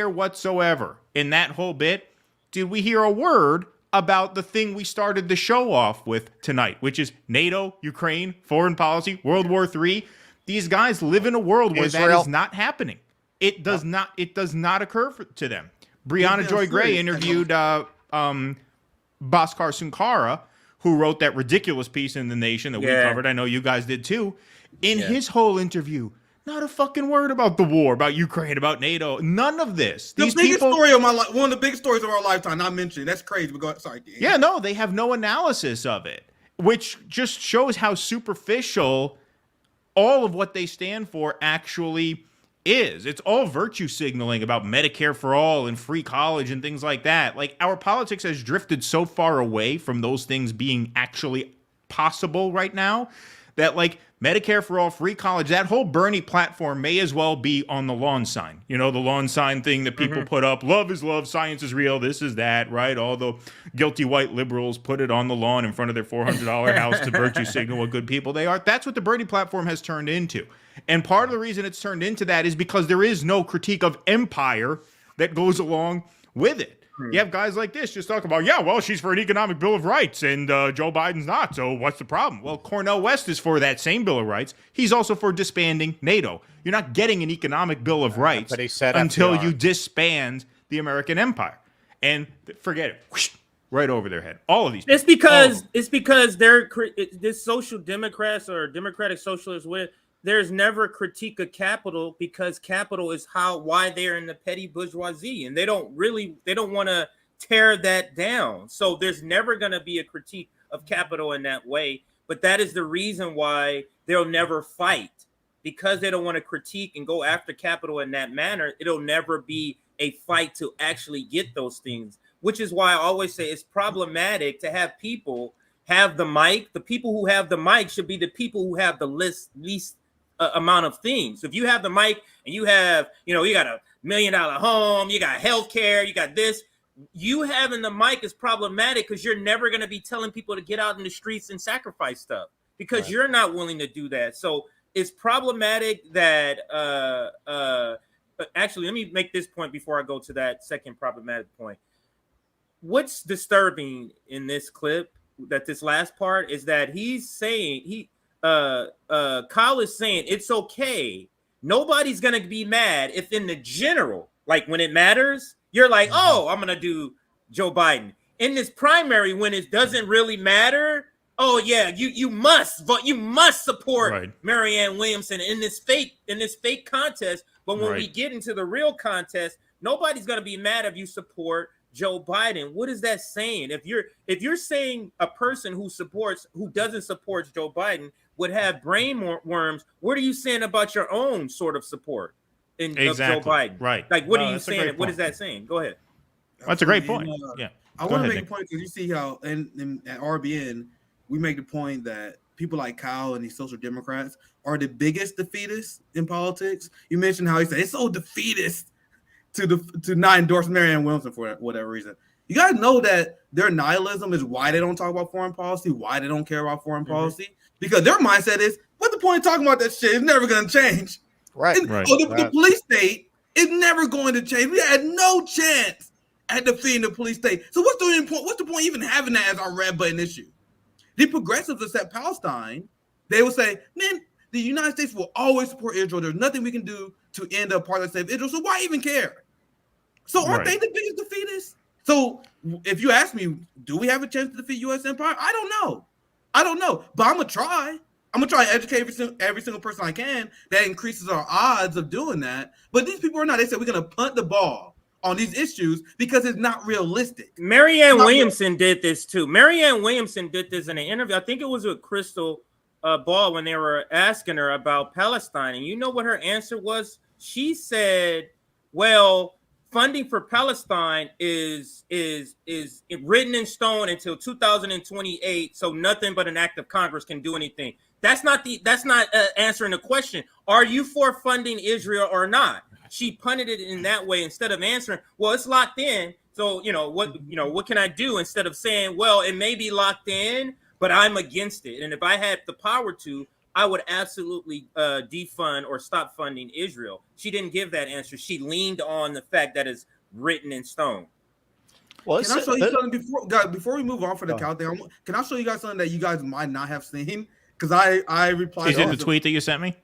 whatsoever in that whole bit did we hear a word about the thing we started the show off with tonight, which is NATO, Ukraine, foreign policy, World War III. These guys live in a world where that is not happening. It does not occur to them. Brianna Joy Gray interviewed Baskhar Sunkara, who wrote that ridiculous piece in The Nation that we covered. I know you guys did too. In his whole interview, not a fucking word about the war, about Ukraine, about NATO. None of this. The biggest story of my life, one of the biggest stories of our lifetime, not mentioned. That's crazy. But go ahead. Sorry. Yeah, no, they have no analysis of it, which just shows how superficial all of what they stand for actually is. It's all virtue signaling about Medicare for all and free college and things like that. Like, our politics has drifted so far away from those things being actually possible right now that, like, Medicare for all, free college, that whole Bernie platform may as well be on the lawn sign. You know, the lawn sign thing that people put up, love is love, science is real, this is that, right? All the guilty white liberals put it on the lawn in front of their $400 house to virtue signal what good people they are. That's what the Bernie platform has turned into. And part of the reason it's turned into that is because there is no critique of empire that goes along with it. You have guys like this just talk about, yeah, well, she's for an economic Bill of Rights and Joe Biden's not, so what's the problem? Well, Cornel West is for that same Bill of Rights. He's also for disbanding NATO. You're not getting an economic Bill of Rights until you disband the American empire. And forget it. Whoosh, right over their head. All of these people. It's because they're this social democrats or democratic socialists there's never a critique of capital, because capital is why they're in the petty bourgeoisie, and they don't want to tear that down. So there's never going to be a critique of capital in that way. But that is the reason why they'll never fight, because they don't want to critique and go after capital in that manner. It'll never be a fight to actually get those things, which is why I always say it's problematic to have people have the mic. The people who have the mic should be the people who have the least amount of things. So if you have the mic and you have, you got $1 million home, you got healthcare, you got this, you having the mic is problematic, because you're never going to be telling people to get out in the streets and sacrifice stuff, because you're not willing to do that. So it's problematic that actually, let me make this point before I go to that second problematic point. What's disturbing in this clip, that this last part, is that he's saying Kyle is saying it's okay. Nobody's gonna be mad if in the general, like when it matters, you're like, oh, I'm gonna do Joe Biden. In this primary, when it doesn't really matter, oh yeah, you must vote, you must support Marianne Williamson in this fake contest. But when we get into the real contest, nobody's gonna be mad if you support Joe Biden. What is that saying? If you're saying a person who doesn't support Joe Biden would have brain worms, what are you saying about your own sort of support of Joe Biden? Right. Like, what are you saying? What is that saying? Go ahead. That's a great point. I want to make a point, because you see how in at RBN we make the point that people like Kyle and these social democrats are the biggest defeatists in politics. You mentioned how he said it's so defeatist to not endorse Marianne Williamson for whatever reason. You guys know that their nihilism is why they don't talk about foreign policy, why they don't care about foreign policy, because their mindset is, what's the point of talking about that shit? It's never going to change. The police state is never going to change. We had no chance at defeating the police state. So what's the point even having that as our red button issue? The progressives that set Palestine, they will say, man, the United States will always support Israel. There's nothing we can do to end up apartheid state of Israel. So why even care? So aren't they the biggest defeatists? So if you ask me, do we have a chance to defeat U.S. empire? I don't know. But I'm going to try. I'm going to try to educate every single person I can. That increases our odds of doing that. But these people are not. They said we're going to punt the ball on these issues because it's not realistic. Marianne Williamson did this too. Marianne Williamson did this in an interview. I think it was with Krystal Ball when they were asking her about Palestine. And you know what her answer was? She said, well, funding for Palestine is written in stone until 2028. So nothing but an act of Congress can do anything. That's not answering the question. Are you for funding Israel or not? She punted it in that way instead of answering, well, it's locked in. So, what can I do, instead of saying, well, it may be locked in, but I'm against it. And if I had the power to, I would absolutely defund or stop funding Israel. She didn't give that answer. She leaned on the fact that it's written in stone. Well, can I show you something before we move on for the countdown? Can I show you guys something that you guys might not have seen? Because I replied. Is it the tweet that you sent me?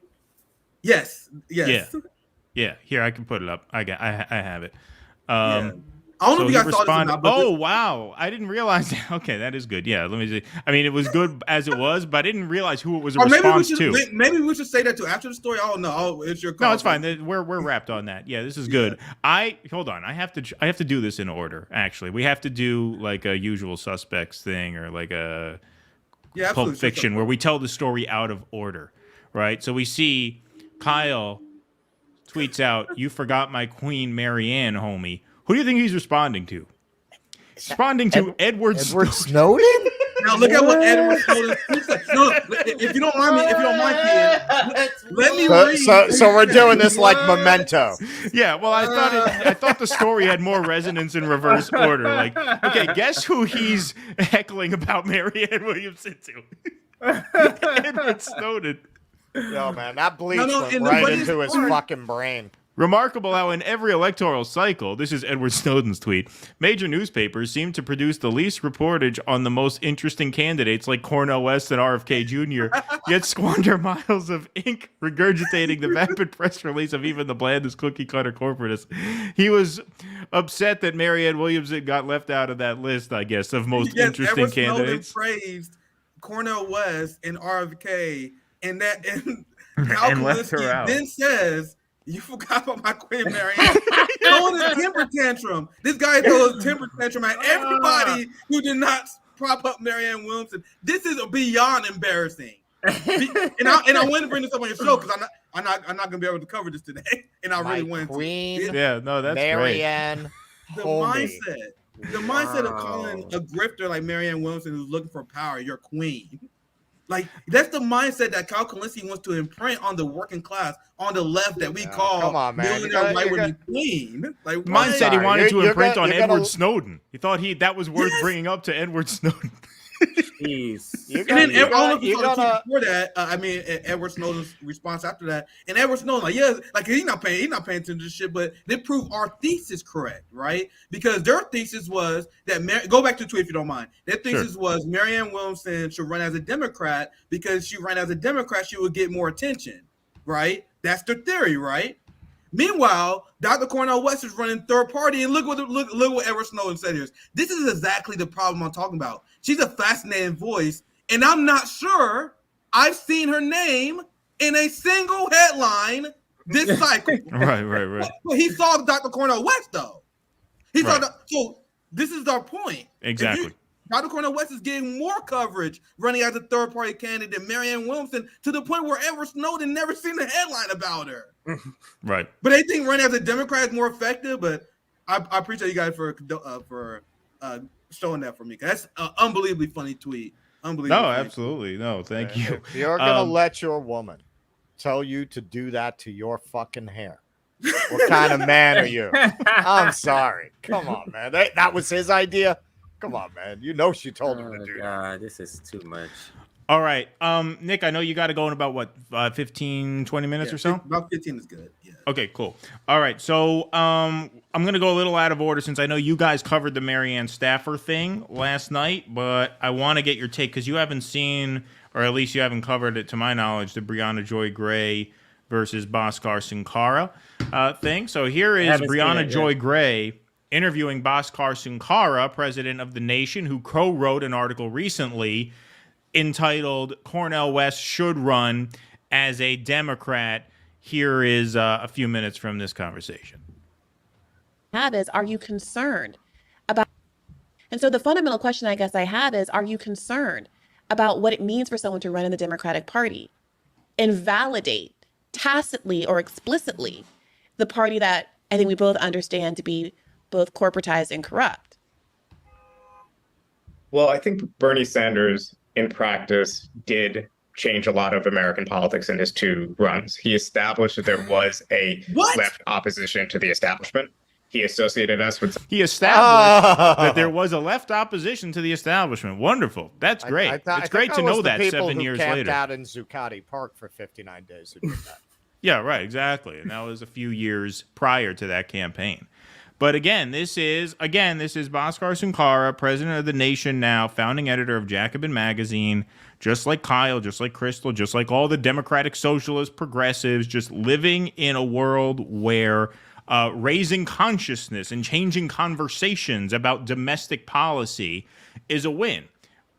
Yes. Yeah. Here, I can put it up. I have it. I don't know if you guys saw this or not, but wow. I didn't realize that. Okay, that is good. Yeah, let me see. I mean, it was good as it was, but I didn't realize who it was a response to. Maybe we should say that too after the story. Oh no, it's your call. No, it's fine. We're wrapped on that. Yeah, this is good. Hold on. I have to do this in order. Actually, we have to do like a usual suspects thing or like a Pulp Fiction where we tell the story out of order, right? So we see Kyle tweets out, "You forgot my queen, Marianne, homie." Who do you think he's responding to? Responding to Edward Snowden? Now look at what Edward Snowden said. No, if you don't mind, kid, let me read. So we're doing this like Memento. Yeah, well, I thought the story had more resonance in reverse order. Like, okay, guess who he's heckling about Marianne Williamson to? Edward Snowden. Yo, man, that bleach went right into his fucking brain. Remarkable how in every electoral cycle, this is Edward Snowden's tweet, major newspapers seem to produce the least reportage on the most interesting candidates like Cornel West and RFK Jr., yet squander miles of ink regurgitating the vapid press release of even the blandest cookie-cutter corporatists. He was upset that Marianne Williamson got left out of that list, I guess, of most interesting Edward candidates. Snowden praised Cornel West and RFK, and left her out. Then says, "You forgot about my queen, Marianne." Throwing a temper tantrum. This guy throws a temper tantrum at everybody who did not prop up Marianne Williamson. This is beyond embarrassing. And I want to bring this up on your show because I'm not gonna be able to cover this today. And I really want to. Yeah, no, that's Marianne. Great. The mindset of calling a grifter like Marianne Williamson who's looking for power your queen. Like, that's the mindset that Kyle Kalinske wants to imprint on the working class, on the left that we call millionaire right-wing queen. Like, mindset he wanted to imprint on Edward Snowden. He thought that was worth bringing up to Edward Snowden. Jeez. Edward Snowden's response after that, and Edward Snowden, he's not paying attention to this shit, but they prove our thesis correct, right? Because their thesis was that go back to the tweet if you don't mind. Their thesis was Marianne Williamson should run as a Democrat because she ran as a Democrat, she would get more attention, right? That's their theory, right? Meanwhile, Dr. Cornel West is running third party, and look what Edward Snowden said here. This is exactly the problem I'm talking about. She's a fascinating voice, and I'm not sure I've seen her name in a single headline this cycle. Right. But he saw Dr. Cornel West, though. So this is our point. Exactly. Dr. Cornel West is getting more coverage running as a third-party candidate than Marianne Williamson, to the point where Edward Snowden never seen a headline about her. Right. But they think running as a Democrat is more effective. But I appreciate you guys for showing that for me. That's an unbelievably funny tweet. Absolutely. No, thank you. If you're gonna let your woman tell you to do that to your fucking hair, what kind of man are you? I'm sorry. Come on, man. That was his idea. Come on, man. You know she told him to do that. This is too much. All right. Nick, I know you got to go in about 15, 20 minutes or so? About 15 is good. Yeah. Okay, cool. All right. So I'm going to go a little out of order since I know you guys covered the Marianne Staffer thing last night, but I want to get your take because you haven't seen, or at least you haven't covered it to my knowledge, the Brianna Joy Gray versus Baskhar Sunkara thing. So here is Brianna Joy Gray interviewing Baskhar Sunkara, president of the nation, who co-wrote an article recently entitled Cornel West Should Run as a Democrat. Here is a few minutes from this conversation. Are you concerned about, and so the fundamental question I guess I have is, are you concerned about what it means for someone to run in the Democratic Party and validate tacitly or explicitly the party that I think we both understand to be both corporatized and corrupt? Well, I think Bernie Sanders in practice did change a lot of American politics in his two runs. He established that there was a left opposition to the establishment. he associated us with. He established that there was a left opposition to the establishment. Wonderful. That's great. It's great to know that 7 years later. Camped out in Zuccotti Park for 59 days who did that. Yeah, right, exactly. And that was a few years prior to that campaign. But again, this is Baskhar Sunkara, president of the Nation now, founding editor of Jacobin magazine, just like Kyle, just like Krystal, just like all the democratic socialists, progressives, just living in a world where raising consciousness and changing conversations about domestic policy is a win.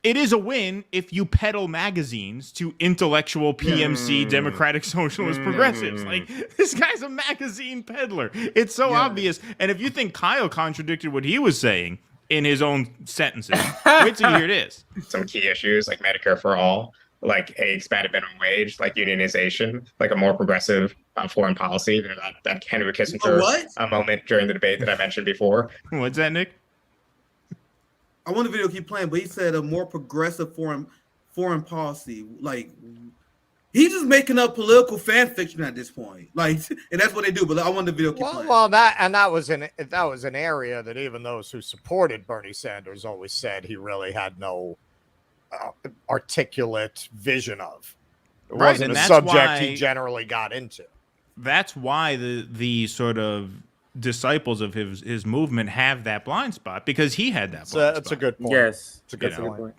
It is a win if you peddle magazines to intellectual PMC democratic socialist progressives. Like, this guy's a magazine peddler. It's so obvious. And if you think Kyle contradicted what he was saying in his own sentences, wait till you hear this. Some key issues like Medicare for all, like a expanded minimum wage, like unionization, like a more progressive foreign policy. That Henry Kissinger moment during the debate that I mentioned before. What's that, Nick? I want the video to keep playing, but he said a more progressive foreign policy. Like, he's just making up political fan fiction at this point. Like, and that's what they do. But I want the video to keep playing. Well, that was an area that even those who supported Bernie Sanders always said he really had no articulate vision of. It wasn't a subject he generally got into. That's why the sort of disciples of his movement have that blind spot, because he had that blind spot. That's a good point. Yes, it's a good point.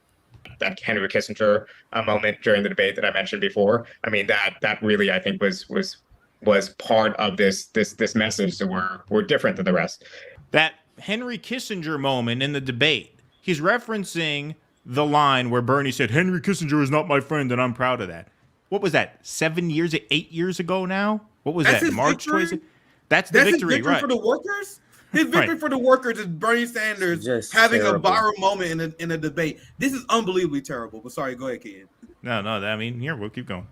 That Henry Kissinger moment during the debate that I mentioned before. I mean, that really, I think, was part of this message that we're different than the rest. That Henry Kissinger moment in the debate, he's referencing the line where Bernie said, "Henry Kissinger is not my friend, and I'm proud of that." What was that? 8 years ago now? What was that? March 20? That's the victory, his victory right? For the workers? His victory for the workers is Bernie Sanders just having a viral moment in a debate. This is unbelievably terrible. But sorry, go ahead, Ken. No, I mean, here, we'll keep going.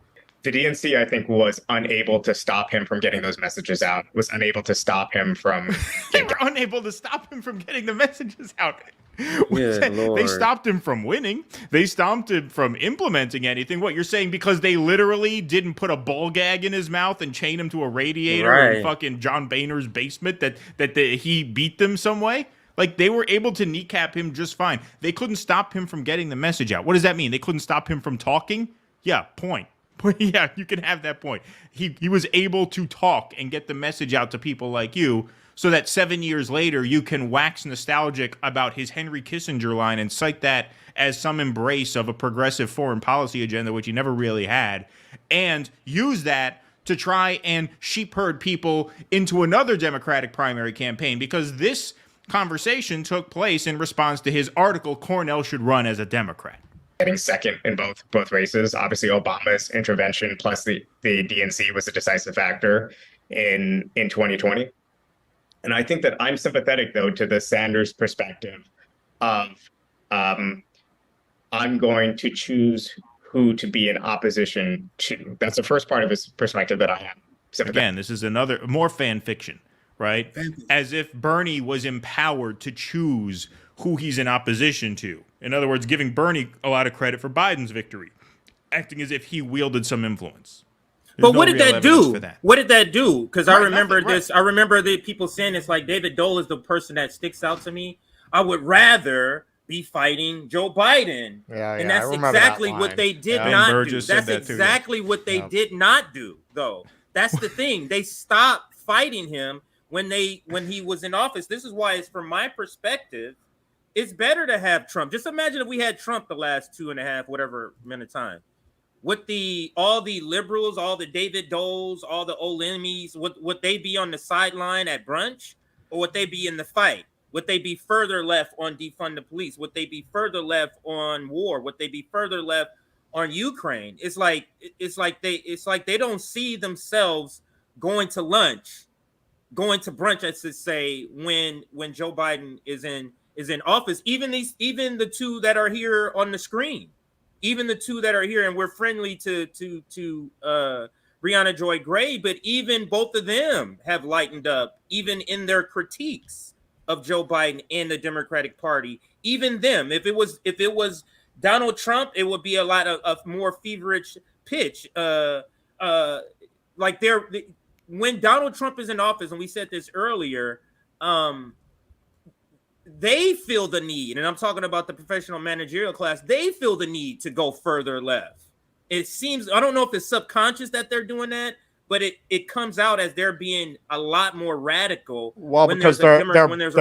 The DNC, I think, was unable to stop him from getting those messages out, was unable to stop him from... They were unable to stop him from getting the messages out. They stopped him from winning. They stopped him from implementing anything. What, you're saying because they literally didn't put a ball gag in his mouth and chain him to a radiator in fucking John Boehner's basement that he beat them some way? Like, they were able to kneecap him just fine. They couldn't stop him from getting the message out. What does that mean? They couldn't stop him from talking? Yeah, point. Yeah, you can have that point. He was able to talk and get the message out to people like you, so that 7 years later you can wax nostalgic about his Henry Kissinger line and cite that as some embrace of a progressive foreign policy agenda, which he never really had, and use that to try and sheep herd people into another Democratic primary campaign, because this conversation took place in response to his article, "Cornell Should Run as a Democrat." Getting second in both races. Obviously, Obama's intervention plus the DNC was a decisive factor in 2020. And I think that I'm sympathetic, though, to the Sanders perspective of I'm going to choose who to be in opposition to. That's the first part of his perspective that I have. Again, this is another more fan fiction, right? As if Bernie was empowered to choose who he's in opposition to. In other words, giving Bernie a lot of credit for Biden's victory, acting as if he wielded some influence. But what did that do? What did that do? Because I remember this. I remember the people saying it's like David Dole is the person that sticks out to me. I would rather be fighting Joe Biden. And that's exactly what they did not do. That's exactly what they did not do, though. That's the thing. They stopped fighting him when he was in office. This is why it's, from my perspective, it's better to have Trump. Just imagine if we had Trump the last 2.5 whatever minute time. With all the liberals, all the David Doles, all the old enemies, would they be on the sideline at brunch, or would they be in the fight? Would they be further left on defund the police? Would they be further left on war? Would they be further left on Ukraine? It's like they don't see themselves going to lunch, going to brunch, as to say, when Joe Biden is in office. Even the two that are here on the screen. Even the two that are here, and we're friendly to Brianna Joy Gray, but even both of them have lightened up, even in their critiques of Joe Biden and the Democratic Party. Even them, if it was Donald Trump, it would be a lot of more feverish pitch. When Donald Trump is in office, and we said this earlier, they feel the need, and I'm talking about the professional managerial class, they feel the need to go further left. It seems, I don't know if it's subconscious that they're doing that, but it comes out as they're being a lot more radical. Well, when because their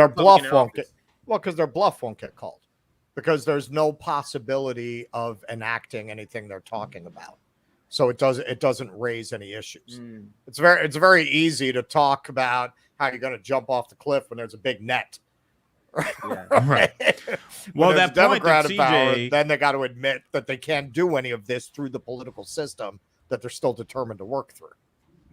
bluff won't get, because their bluff won't get called, because there's no possibility of enacting anything they're talking about. So it doesn't raise any issues. It's very easy to talk about how you're going to jump off the cliff when there's a big net. Yeah. Right. Well, that Democrat point power, CJ, then they got to admit that they can't do any of this through the political system that they're still determined to work through.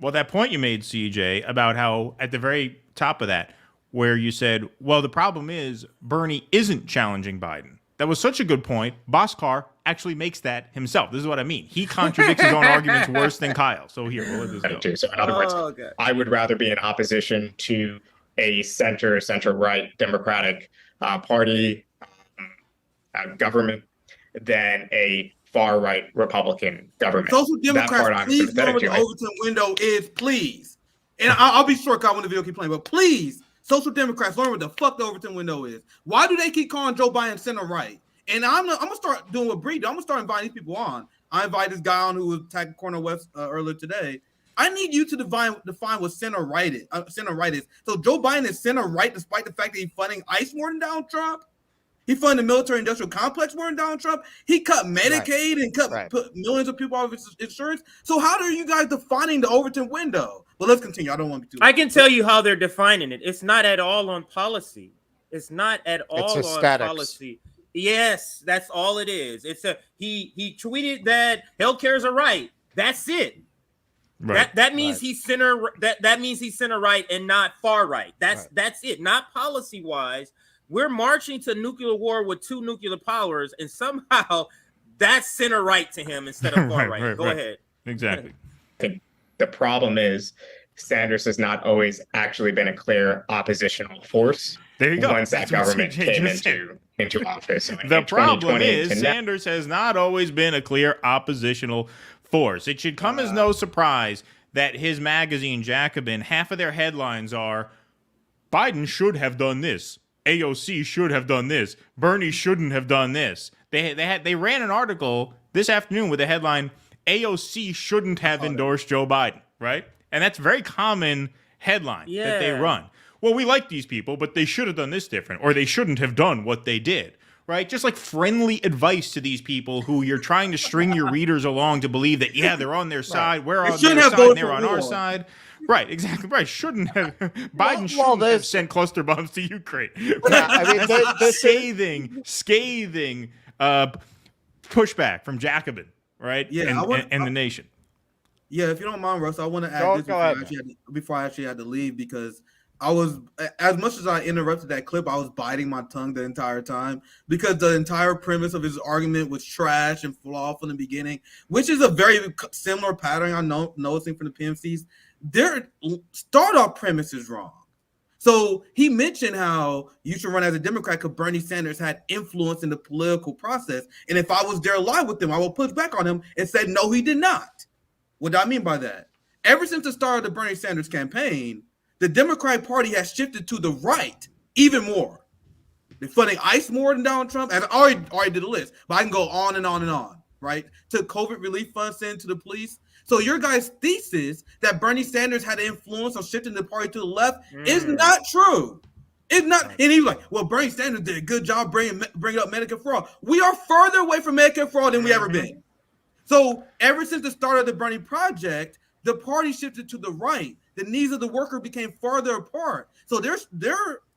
well, that point you made, CJ, about how at the very top of that, where you said, well, the problem is Bernie isn't challenging Biden. That was such a good point. Baskhar actually makes that himself. This is what I mean. He contradicts his own arguments worse than Kyle. So here, we'll let this go. So in other words, I would rather be in opposition to a center-right Democratic Party government than a far-right Republican government. Social That part Democrats, I'm please learn sympathetic what the to. Overton window is, please. And I'll be short because I want the video keep playing, but please, Social Democrats, learn what the fuck the Overton window is. Why do they keep calling Joe Biden center-right? And I'm gonna start doing what Brie did. I'm gonna start inviting these people on. I invited this guy on who was attacking Cornel West earlier today. I need you to define what center-right is. Center-right is. So Joe Biden is center-right despite the fact that he's funding ICE more than Donald Trump. He funded the military-industrial complex more than Donald Trump. He cut Medicaid and put millions of people out of his insurance. So how are you guys defining the Overton window? But let's continue. I don't want to be too. I can tell you how they're defining it. It's not at all on policy. It's not at all on policy. Yes, that's all it is. It's he tweeted that healthcare is a right. That's it. Right. That means he's center. That means he's center right and not far right. That's it. Not policy wise. We're marching to nuclear war with two nuclear powers, and somehow that's center right to him instead of far right. Go ahead. Exactly. The problem is Sanders has not always actually been a clear oppositional force. There you go. Once that government came into office. The problem is Sanders has not always been a clear oppositional force. It should come as no surprise that his magazine, Jacobin, half of their headlines are Biden should have done this. AOC should have done this. Bernie shouldn't have done this. They ran an article this afternoon with the headline, AOC shouldn't have endorsed Joe Biden, right? And that's a very common headline that they run. Well, we like these people, but they should have done this different, or they shouldn't have done what they did, right? Just like friendly advice to these people who you're trying to string your readers along to believe that, yeah, they're on their side, we're on their side, and they're on our side. Right, exactly right. Shouldn't have Biden shouldn't have sent cluster bombs to Ukraine. Yeah, I mean, the scathing pushback from Jacobin, right? Yeah, and the nation. Yeah, if you don't mind, Russ, I want to add this before I actually had to leave, because I was, as much as I interrupted that clip, I was biting my tongue the entire time because the entire premise of his argument was trash and flawed from the beginning, which is a very similar pattern I'm noticing from the PMCs. Their startup premise is wrong. So he mentioned how you should run as a Democrat because Bernie Sanders had influence in the political process. And if I was there live with him, I will push back on him and say, no, he did not. What do I mean by that? Ever since the start of the Bernie Sanders campaign, the Democratic Party has shifted to the right even more. They're funding ICE more than Donald Trump. And I already did a list, but I can go on and on and on, right? To COVID relief funds sent to the police. So your guys' thesis that Bernie Sanders had influence on shifting the party to the left is not true. It's not. And he's like, well, Bernie Sanders did a good job bringing up Medicare fraud. We are further away from Medicare fraud than we ever been. So ever since the start of the Bernie Project, the party shifted to the right. The needs of the worker became farther apart. So their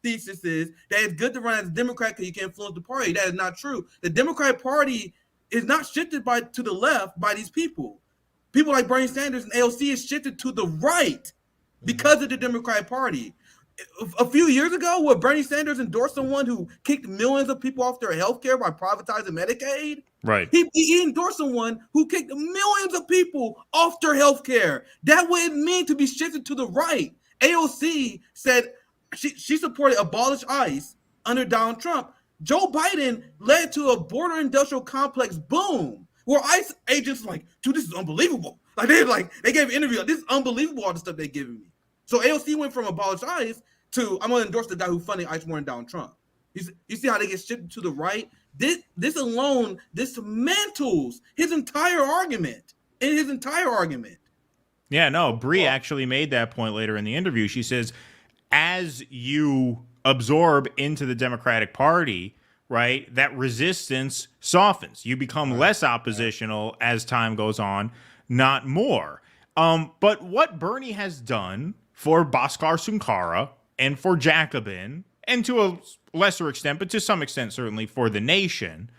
thesis is that it's good to run as a Democrat because you can influence the party. That is not true. The Democratic Party is not shifted to the left by these people. People like Bernie Sanders and AOC is shifted to the right because of the Democratic Party. A few years ago, would Bernie Sanders endorse someone who kicked millions of people off their health care by privatizing Medicaid? Right. He endorsed someone who kicked millions of people off their health care. That would mean to be shifted to the right. AOC said she supported abolish ICE under Donald Trump. Joe Biden led to a border industrial complex boom where ICE agents like, dude, this is unbelievable. They gave an interview. This is unbelievable, all the stuff they're giving me. So AOC went from abolish ICE to I'm gonna endorse the guy who funding ICE more than Donald Trump. You see how they get shifted to the right? This alone dismantles his entire argument. Yeah, no, Brie actually made that point later in the interview. She says, as you absorb into the Democratic Party, right, that resistance softens. You become less oppositional as time goes on, not more. But what Bernie has done for Baskhar Sunkara and for Jacobin, and to a lesser extent, but to some extent certainly for the nation,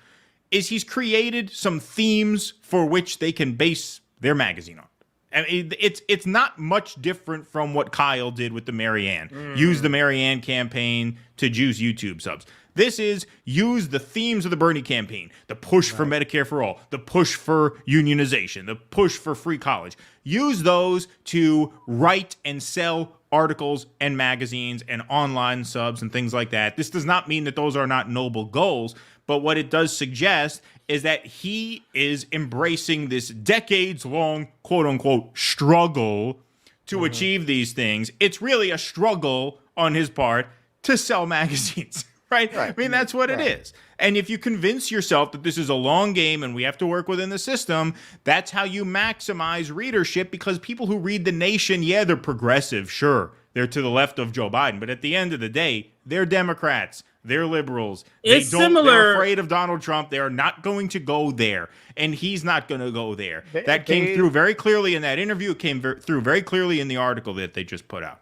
is he's created some themes for which they can base their magazine on. I mean, it's not much different from what Kyle did with the Marianne. Use the Marianne campaign to juice YouTube subs. This is use the themes of the Bernie campaign, the push for Medicare for all, the push for unionization, the push for free college. Use those to write and sell articles and magazines and online subs and things like that. This does not mean that those are not noble goals, but what it does suggest is that he is embracing this decades-long, quote-unquote, struggle to achieve these things. It's really a struggle on his part to sell magazines, right? I mean, that's what it is. And if you convince yourself that this is a long game and we have to work within the system, that's how you maximize readership, because people who read The Nation, yeah, they're progressive, sure. They're to the left of Joe Biden. But at the end of the day, they're Democrats. They're liberals. They're afraid of Donald Trump. They are not going to go there. And he's not going to go there. That came through very clearly in that interview. It came through very clearly in the article that they just put out.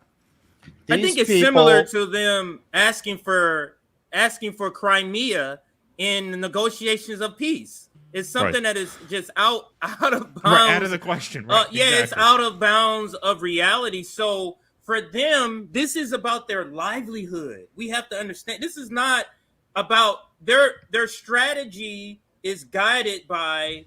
I think it's similar to them asking for Crimea in the negotiations of peace. It's something that is just out of bounds. Out of the question. Right. It's out of bounds of reality. So for them, this is about their livelihood. We have to understand this is not about their strategy is guided by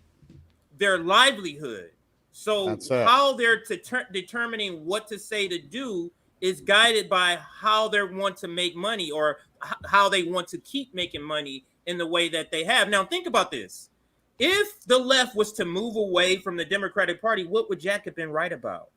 their livelihood. So how they're determining what to say to do is guided by how they want to make money or how they want to keep making money in the way that they have. Now, think about this. If the left was to move away from the Democratic Party, what would Jacobin write about?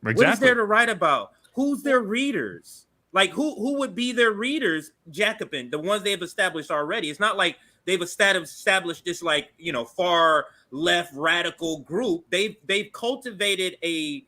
Exactly. What is there to write about? Who's their readers? Like, who would be their readers, Jacobin, the ones they've established already? It's not like they've established this, like, far left radical group. They've cultivated a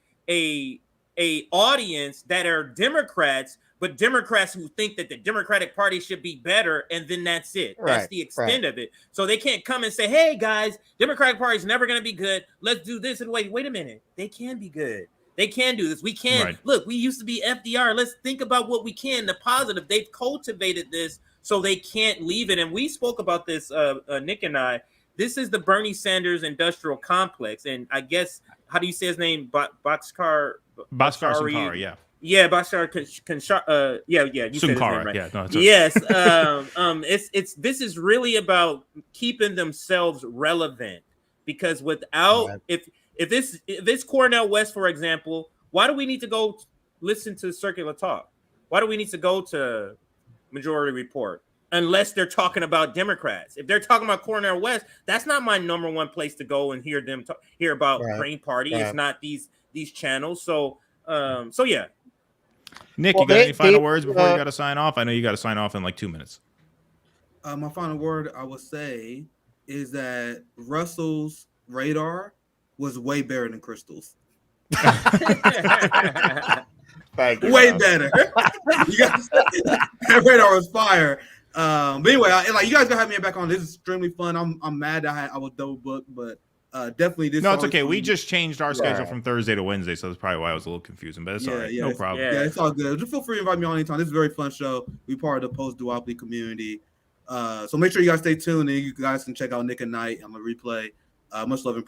audience that are Democrats, but Democrats who think that the Democratic Party should be better, and then that's it. That's the extent of it. So they can't come and say, hey, guys, Democratic Party is never going to be good. Let's do this. And wait a minute. They can be good. They can do this. We can. Look, we used to be FDR. Let's think about what we can, the positive. They've cultivated this so they can't leave it. And we spoke about this, Nick and I. This is the Bernie Sanders industrial complex. And I guess, how do you say his name? Baskhar Sunkara, yeah. Yeah, Baskhar Sunkara, you said his name right. Yeah, no, yes. This is really about keeping themselves relevant, because without if this Cornel West, for example, why do we need to go listen to Circular Talk? Why do we need to go to Majority Report unless they're talking about Democrats? If they're talking about Cornel West, that's not my number one place to go and hear them hear about Green Party. It's not these channels. So yeah. Nick, you got any final words before you got to sign off? I know you got to sign off in like 2 minutes. My final word I would say is that Russell's radar was way better than Krystal's. Thank you, way better. That radar was fire. But anyway, you guys gotta have me back on. This is extremely fun. I'm mad that I was double booked, but definitely this. No, it's okay. We just changed our schedule from Thursday to Wednesday, so that's probably why I was a little confusing. But it's all right. No problem. Yeah, it's all good. Just feel free to invite me on anytime. This is a very fun show. We part of the post-duopoly community. So make sure you guys stay tuned, and you guys can check out Nick and Knight on the replay. Much love and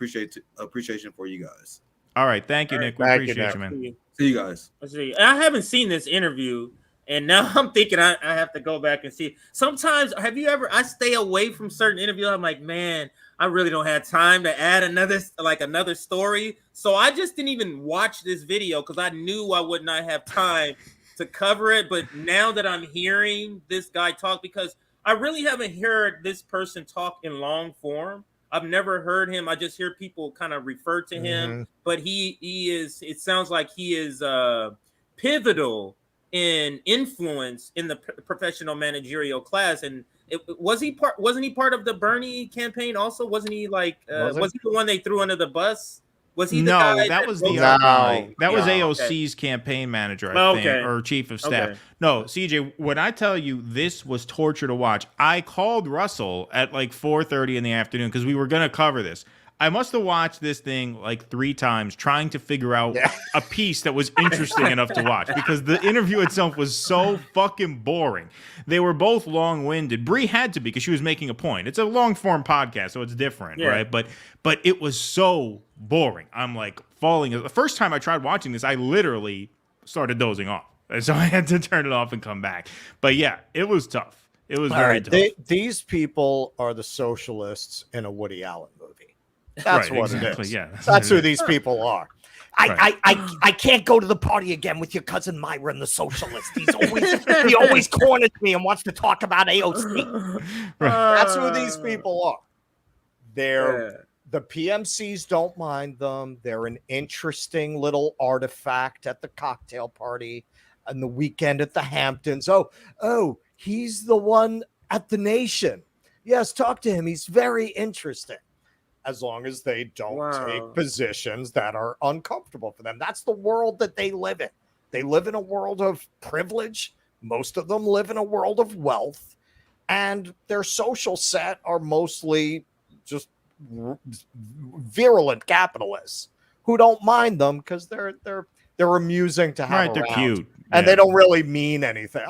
appreciation for you guys. All right, thank you, Nick. We appreciate you, man. See you guys. I haven't seen this interview, and now I'm thinking I have to go back and see. Sometimes, I stay away from certain interviews. I'm like, man, I really don't have time to add another story. So I just didn't even watch this video because I knew I would not have time to cover it. But now that I'm hearing this guy talk, because I really haven't heard this person talk in long form. I've never heard him. I just hear people kind of refer to him, but he is. It sounds like he is pivotal in influence in the professional managerial class. And wasn't he part of the Bernie campaign also? Wasn't he like was he the one they threw under the bus? Was he the guy that was the guy? That was AOC's campaign manager, I think, or chief of staff. Okay. No, CJ, when I tell you this was torture to watch, I called Russell at like 4:30 in the afternoon because we were going to cover this. I must have watched this thing like 3 times trying to figure out a piece that was interesting enough to watch because the interview itself was so fucking boring. They were both long-winded. Brie had to be because she was making a point. It's a long-form podcast, so it's different, right? But it was so boring. I'm like falling. The first time I tried watching this, I literally started dozing off. And so I had to turn it off and come back. But yeah, it was tough. It was very tough. These people are the socialists in a Woody Allen movie. That's what it is. Yeah, that's who these people are. I can't go to the party again with your cousin Myra and the socialist. He always corners me and wants to talk about AOC. That's who these people are. The PMCs don't mind them. They're an interesting little artifact at the cocktail party and the weekend at the Hamptons. Oh, he's the one at the Nation. Yes, talk to him. He's very interesting. As long as they don't take positions that are uncomfortable for them. That's the world that they live in. They live in a world of privilege. Most of them live in a world of wealth. And their social set are mostly just virulent capitalists who don't mind them because they're amusing to have around. They're cute. And they don't really mean anything.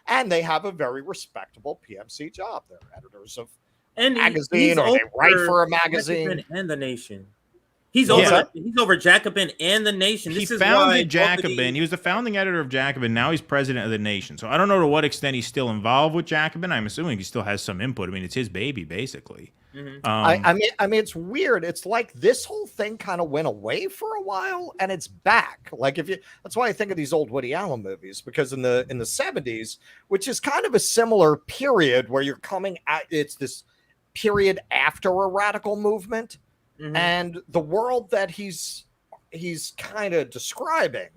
And they have a very respectable PMC job. They're editors of magazine, or they write for a magazine. Jacobin and the Nation. He's over Jacobin and the Nation. He founded Jacobin. He was the founding editor of Jacobin. Now he's president of the Nation. So I don't know to what extent he's still involved with Jacobin. I'm assuming he still has some input. I mean, it's his baby, basically. Mm-hmm. I mean, it's weird. It's like this whole thing kind of went away for a while, and it's back. Like that's why I think of these old Woody Allen movies, because in the 70s, which is kind of a similar period where you're coming at, it's this period after a radical movement, and the world that he's kind of describing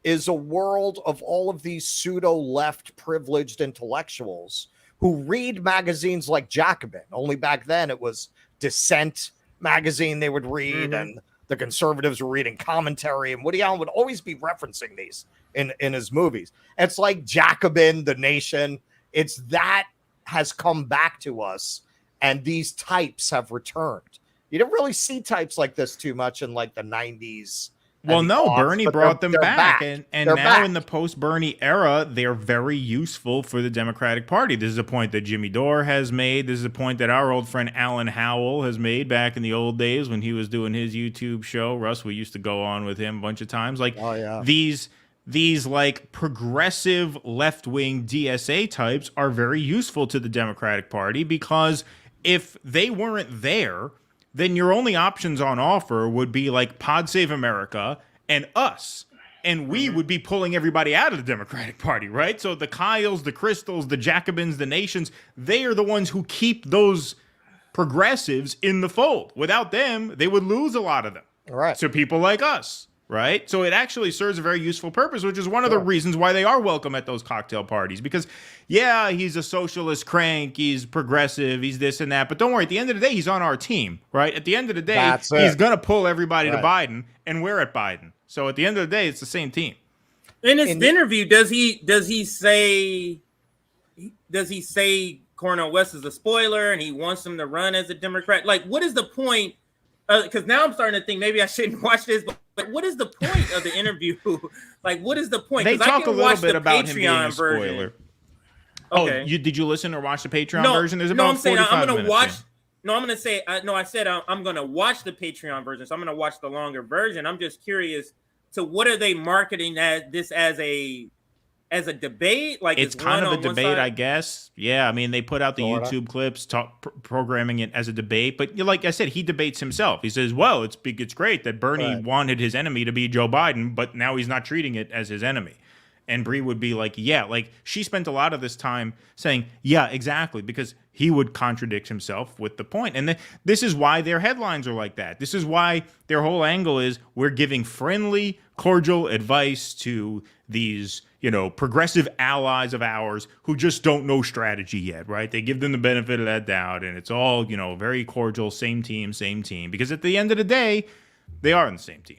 is a world of all of these pseudo left privileged intellectuals who read magazines like Jacobin. Only back then it was Dissent magazine they would read, and the conservatives were reading Commentary, and Woody Allen would always be referencing these in his movies. It's like Jacobin, the Nation. It's that has come back to us. And these types have returned. You didn't really see types like this too much in like the 90s. Well, no, Bernie brought them back. And now in the post-Bernie era, they're very useful for the Democratic Party. This is a point that Jimmy Dore has made. This is a point that our old friend Alan Howell has made back in the old days when he was doing his YouTube show. Russ, we used to go on with him a bunch of times. Like, these like progressive left-wing DSA types are very useful to the Democratic Party because if they weren't there, then your only options on offer would be like Pod Save America and us. And we would be pulling everybody out of the Democratic Party, right? So the Kyles, the Krystals, the Jacobins, the Nations, they are the ones who keep those progressives in the fold. Without them, they would lose a lot of them. Right. So people like us. Right. So it actually serves a very useful purpose, which is one of the reasons why they are welcome at those cocktail parties. Because, yeah, he's a socialist crank. He's progressive. He's this and that. But don't worry. At the end of the day, he's on our team. Right. At the end of the day, he's going to pull everybody to Biden, and we're at Biden. So at the end of the day, it's the same team. In his interview, does he say Cornel West is a spoiler and he wants him to run as a Democrat? Like, what is the point? Because now I'm starting to think maybe I shouldn't watch this, but what is the point of the interview? Like, what is the point? They talk a little bit about Patreon him being a spoiler. Version. Okay. Oh, did you listen or watch the Patreon version? There's about I'm saying 45 I'm going to watch. in. No, I'm going to say no. I said I'm going to watch the Patreon version, so I'm going to watch the longer version. I'm just curious to what are they marketing this as a debate? Like it's kind of a debate, I guess. Yeah, I mean they put out the YouTube clips programming it as a debate, but like I said, he debates himself. He says, "Well, it's great that Bernie wanted his enemy to be Joe Biden, but now he's not treating it as his enemy." And Brie would be like, "Yeah," like she spent a lot of this time saying, "Yeah, exactly," because he would contradict himself with the point. And this is why their headlines are like that. This is why their whole angle is we're giving friendly, cordial advice to these, progressive allies of ours who just don't know strategy yet, right? They give them the benefit of that doubt, and it's all, very cordial, same team, because at the end of the day, they are on the same team.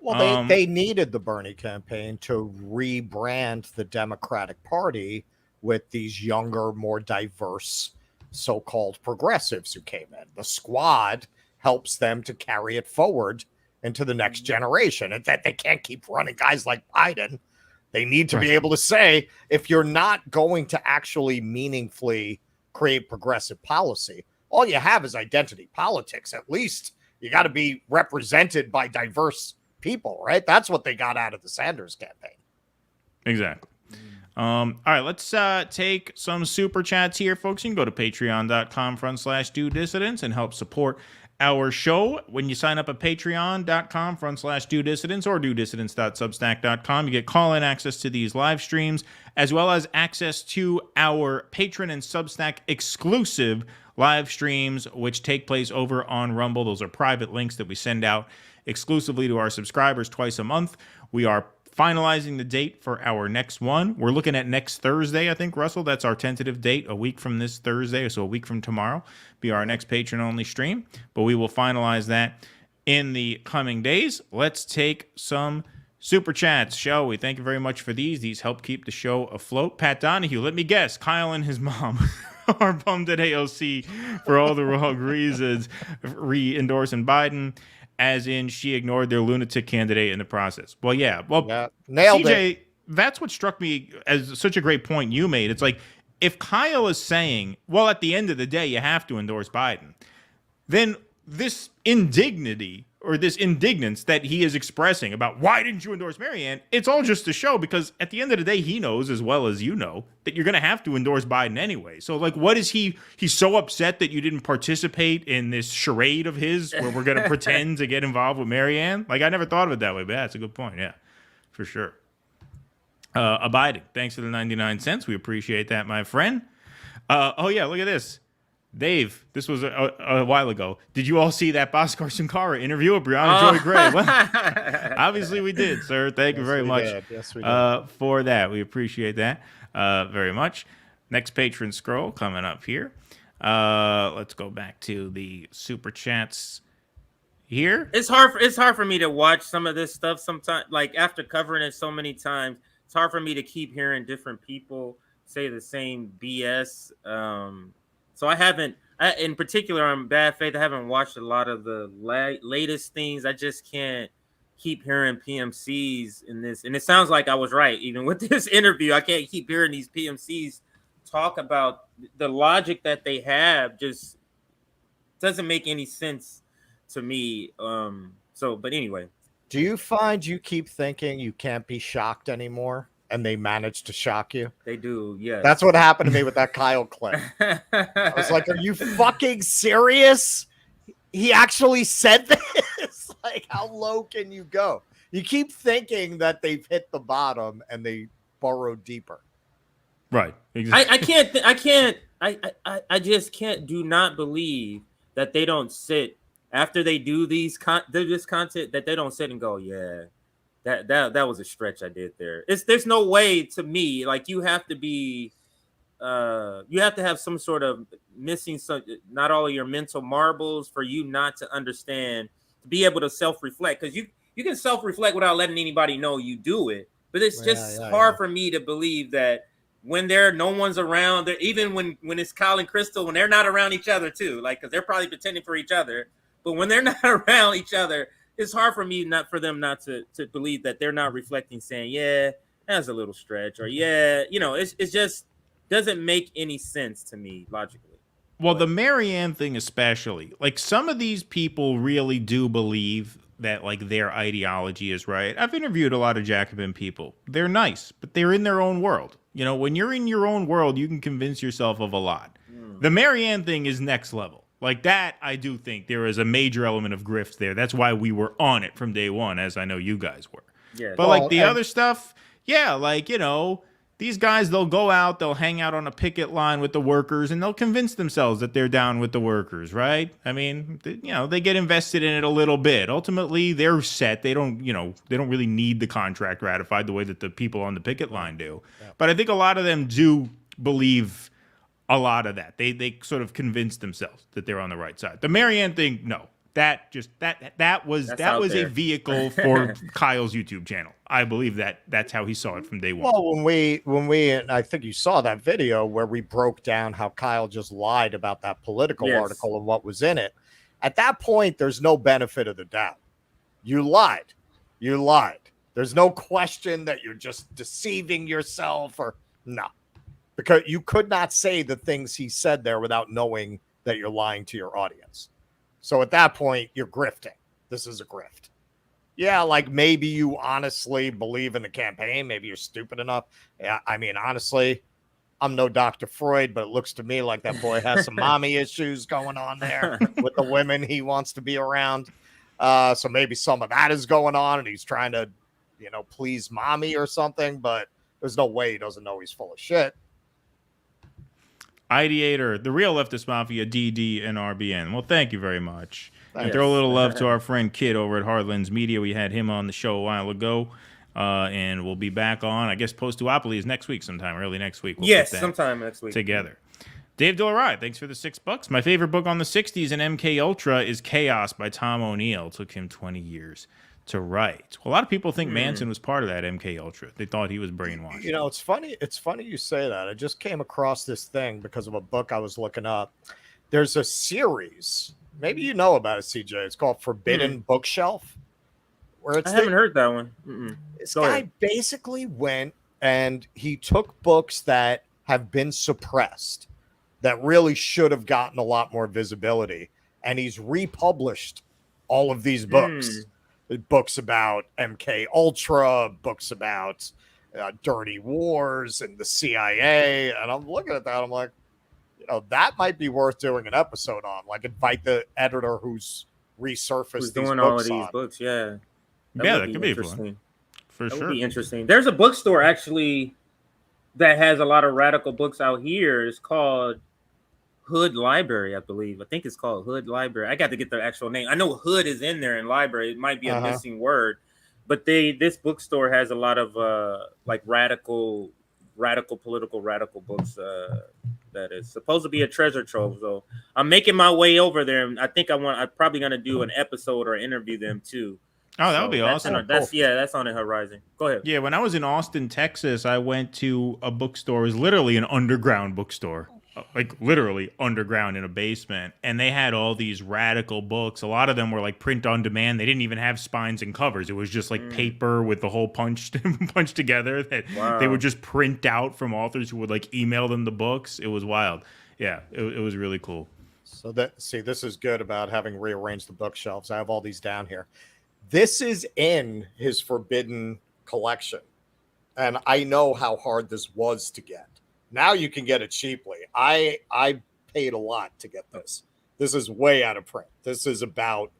Well, they needed the Bernie campaign to rebrand the Democratic Party with these younger, more diverse so-called progressives who came in. The squad helps them to carry it forward into the next generation. And that they can't keep running guys like Biden. They need to be able to say, if you're not going to actually meaningfully create progressive policy, all you have is identity politics. At least you got to be represented by diverse people, right? That's what they got out of the Sanders campaign. Exactly. All right, let's take some super chats here, folks. You can go to patreon.com/DoDissidents and help support our show. When you sign up at patreon.com/DoDissidents or DoDissidents.substack.com, you get call-in access to these live streams, as well as access to our Patreon and Substack exclusive live streams, which take place over on Rumble. Those are private links that we send out exclusively to our subscribers twice a month. We are finalizing the date for our next one. We're looking at next Thursday, I think, Russell. That's our tentative date, a week from this Thursday, so a week from tomorrow, be our next patron-only stream. But we will finalize that in the coming days. Let's take some super chats, shall we? Thank you very much for these. These help keep the show afloat. Pat Donahue, let me guess, Kyle and his mom are bummed at AOC for all the wrong reasons, re-endorsing Biden, as in she ignored their lunatic candidate in the process. Well, yeah. Well, nailed CJ, that's what struck me as such a great point you made. It's like, if Kyle is saying, well, at the end of the day, you have to endorse Biden, then this indignity or this indignance that he is expressing about why didn't you endorse Marianne, it's all just a show, because at the end of the day, he knows as well as you know that you're going to have to endorse Biden anyway. So, like, what is he's so upset that you didn't participate in this charade of his where we're going to pretend to get involved with Marianne? Like, I never thought of it that way, but that's a good point. Yeah, for sure. Abiding, thanks for the 99 cents. We appreciate that, my friend. Oh, yeah, look at this. Dave, this was a while ago. Did you all see that Baskhar Sunkara interview with Brianna Joy Gray? Well, obviously we did, sir. Thank you very much for that. We appreciate that very much. Next patron scroll coming up here. Let's go back to the super chats here. It's hard for me to watch some of this stuff sometimes. Like, after covering it so many times, it's hard for me to keep hearing different people say the same BS. So I haven't, in particular, on bad faith, I haven't watched a lot of the latest things. I just can't keep hearing PMCs in this. And it sounds like I was right. Even with this interview, I can't keep hearing these PMCs talk about the logic that they have. Just doesn't make any sense to me. But anyway. Do you find you keep thinking you can't be shocked anymore? And they managed to shock you? They do, yes. That's what happened to me with that Kyle clip. I was like, are you fucking serious? He actually said this? Like, how low can you go? You keep thinking that they've hit the bottom and they burrow deeper. Right. Exactly. I just can't do not believe that they don't sit after they do this content, that they don't sit and go, yeah, that was a stretch I did there. There's no way, to me, like, you have to be you have to have some sort of not all of your mental marbles for you not to understand, to be able to self-reflect, because you can self-reflect without letting anybody know you do it. But it's just hard for me to believe that when no one's around, even when it's Kyle and Krystal, when they're not around each other too, like, because they're probably pretending for each other, but when they're not around each other, it's hard for me not to believe that they're not reflecting, saying, yeah, that's a little stretch, or yeah, it just doesn't make any sense to me logically. Well, the Marianne thing especially, like, some of these people really do believe that, like, their ideology is right. I've interviewed a lot of Jacobin people. They're nice, but they're in their own world. When you're in your own world, you can convince yourself of a lot. The Marianne thing is next level. Like, that, I do think there is a major element of grift there. That's why we were on it from day one, as I know you guys were. Yeah. But, like, the other stuff, yeah, like, these guys, they'll go out, they'll hang out on a picket line with the workers, and they'll convince themselves that they're down with the workers, right? I mean, they get invested in it a little bit. Ultimately, they're set. They don't really need the contract ratified the way that the people on the picket line do. Yeah. But I think a lot of them do believe a lot of that. They sort of convince themselves that they're on the right side. The Marianne thing, no. That was a vehicle for Kyle's YouTube channel. I believe that's how he saw it from day one. Well, when we and I think you saw that video where we broke down how Kyle just lied about that political article and what was in it. At that point, there's no benefit of the doubt. You lied. There's no question that you're just deceiving yourself or no. Because you could not say the things he said there without knowing that you're lying to your audience. So at that point, you're grifting. This is a grift. Yeah, like maybe you honestly believe in the campaign. Maybe you're stupid enough. Yeah, I mean, honestly, I'm no Dr. Freud, but it looks to me like that boy has some mommy issues going on there with the women he wants to be around. So maybe some of that is going on, and he's trying to, please mommy or something. But there's no way he doesn't know he's full of shit. Ideator, the real leftist mafia, DD and RBN. Well, thank you very much. And throw a little love to our friend Kid over at Heartlands Media. We had him on the show a while ago, and we'll be back on, I guess, Post-Duopoly is next week sometime, early next week. We'll sometime next week. Together. Dave Dillery, thanks for the $6. My favorite book on the 60s and MK Ultra is Chaos by Tom O'Neill. It took him 20 years to write. Well, a lot of people think Manson was part of that MK Ultra. They thought he was brainwashed. It's funny. It's funny you say that. I just came across this thing because of a book I was looking up. There's a series. Maybe you know about it, CJ. It's called Forbidden Bookshelf. I haven't heard that one. This guy basically went and he took books that have been suppressed that really should have gotten a lot more visibility, and he's republished all of these books. Books about MK Ultra, books about dirty wars and the CIA. And I'm looking at that. I'm like, that might be worth doing an episode on. Like, invite the editor who's resurfaced doing all of these books. Yeah. That could be fun. For sure. That would be interesting. There's a bookstore actually that has a lot of radical books out here. It's called Hood Library, I believe. I think it's called Hood Library. I got to get the actual name. I know Hood is in there in library. It might be a missing word, but this bookstore has a lot of like radical political books that is supposed to be a treasure trove. So I'm making my way over there, and I think I'm probably gonna do an episode or interview them too. Oh, that would be awesome. That's on the horizon. Go ahead. Yeah, when I was in Austin, Texas, I went to a bookstore. It was literally an underground bookstore. Like literally underground in a basement, and they had all these radical books. A lot of them were like print on demand. They didn't even have spines and covers. It was just like paper with the whole punched together that they would just print out from authors who would like email them the books. It was wild. Yeah, it was really cool. So this is good about having rearranged the bookshelves. I have all these down here. This is in his Forbidden collection, and I know how hard this was to get. Now you can get it cheaply. I paid a lot to get this. This is way out of print. This is about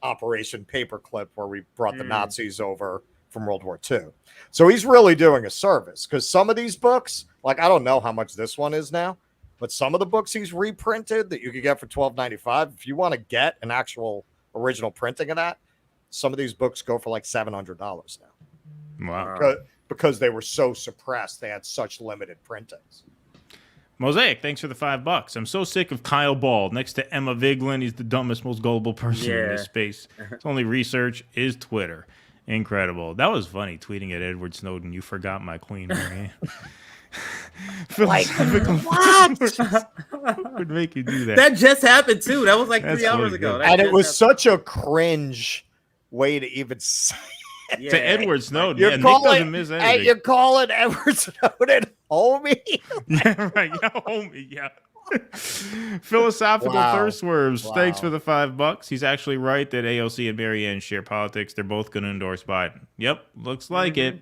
Operation Paperclip, where we brought the Nazis over from World War II. So he's really doing a service, because some of these books, like I don't know how much this one is now, but some of the books he's reprinted that you could get for $12.95, if you want to get an actual original printing of that, some of these books go for like $700 now. Wow. Because they were so suppressed. They had such limited printings. Mosaic, thanks for the $5. I'm so sick of Kyle Ball. Next to Emma Vigeland, he's the dumbest, most gullible person in this space. His only research is Twitter. Incredible. That was funny, tweeting at Edward Snowden. You forgot my queen, Marianne. Like, what would make you do that? That just happened too. That was like 3 hours ago. And it was such a cringe way to even say it. To Edward Snowden. Nick doesn't miss anything. You're calling Edward Snowden homie? Yeah, right. Yeah, homie. Yeah. Philosophical Thirstworms. Thanks for the $5. He's actually right that AOC and Marianne share politics. They're both going to endorse Biden. Yep. Looks like it.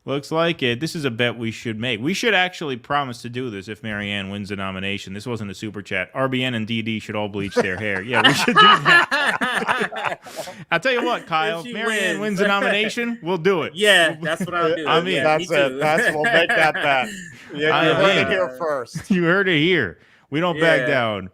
Looks like it. This is a bet we should make. We should actually promise to do this if Marianne wins the nomination. This wasn't a super chat. RBN and DD should all bleach their hair. Yeah, we should do that. I'll tell you what, Kyle. If Marianne wins the nomination, we'll do it. Yeah, that's what I'll do. I mean, that's it. We'll make that bet. You heard it here first. You heard it here. We don't back Yeah. down.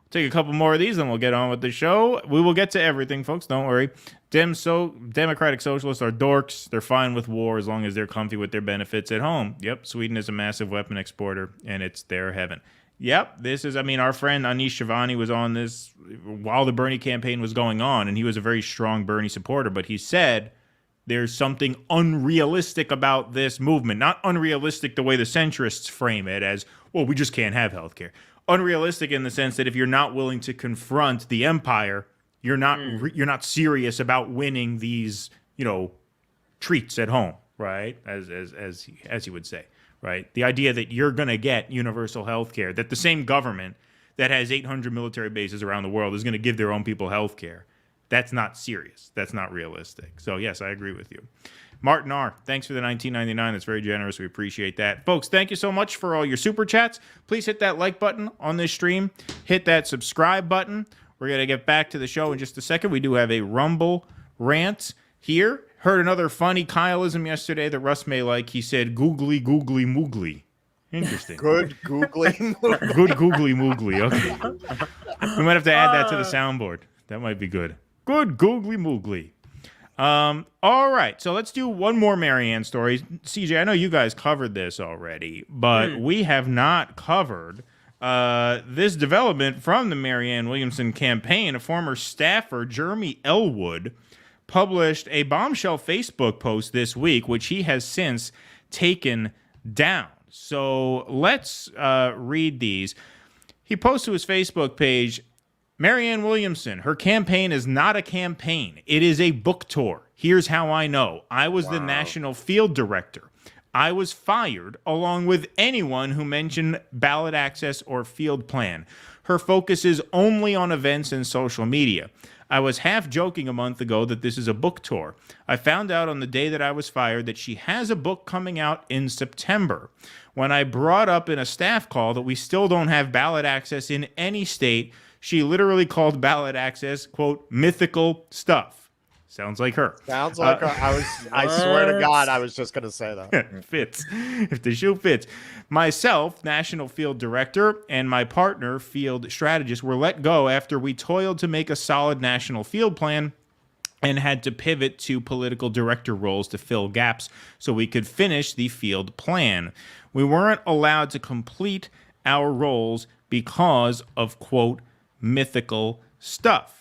Take a couple more of these and we'll get on with the show. We will get to everything, folks. Don't worry. Democratic socialists are dorks. They're fine with war as long as they're comfy with their benefits at home. Yep, Sweden is a massive weapon exporter, and it's their heaven. Yep, this is, our friend Anish Shivani was on this while the Bernie campaign was going on, and he was a very strong Bernie supporter, but he said there's something unrealistic about this movement. Not unrealistic the way the centrists frame it as, well, we just can't have healthcare. Unrealistic in the sense that if you're not willing to confront the empire, you're not serious about winning these, treats at home, right? As he would say, right? The idea that you're going to get universal health care, that the same government that has 800 military bases around the world is going to give their own people health care. That's not serious. That's not realistic. So, yes, I agree with you. Martin R., thanks for the $19.99. That's very generous. We appreciate that. Folks, thank you so much for all your super chats. Please hit that like button on this stream. Hit that subscribe button. We're going to get back to the show in just a second. We do have a Rumble rant here. Heard another funny Kyleism yesterday that Russ may like. He said, googly, googly, moogly. Interesting. Good googly moogly. Good googly moogly. Okay. We might have to add that to the soundboard. That might be good. Good googly moogly. All right, so let's do one more Marianne story. CJ, I know you guys covered this already, but we have not covered this development from the Marianne Williamson campaign. A former staffer, Jeremy Elwood, published a bombshell Facebook post this week, which he has since taken down. So let's read these. He posted to his Facebook page, Marianne Williamson, her campaign is not a campaign. It is a book tour. Here's how I know. I was the national field director. I was fired along with anyone who mentioned ballot access or field plan. Her focus is only on events and social media. I was half joking a month ago that this is a book tour. I found out on the day that I was fired that she has a book coming out in September. When I brought up in a staff call that we still don't have ballot access in any state, she literally called ballot access, quote, mythical stuff. Sounds like her. Sounds like her. I swear to God, I was just going to say that. Fits. If the shoe fits. Myself, national field director, and my partner, field strategist, were let go after we toiled to make a solid national field plan and had to pivot to political director roles to fill gaps so we could finish the field plan. We weren't allowed to complete our roles because of, quote, mythical stuff.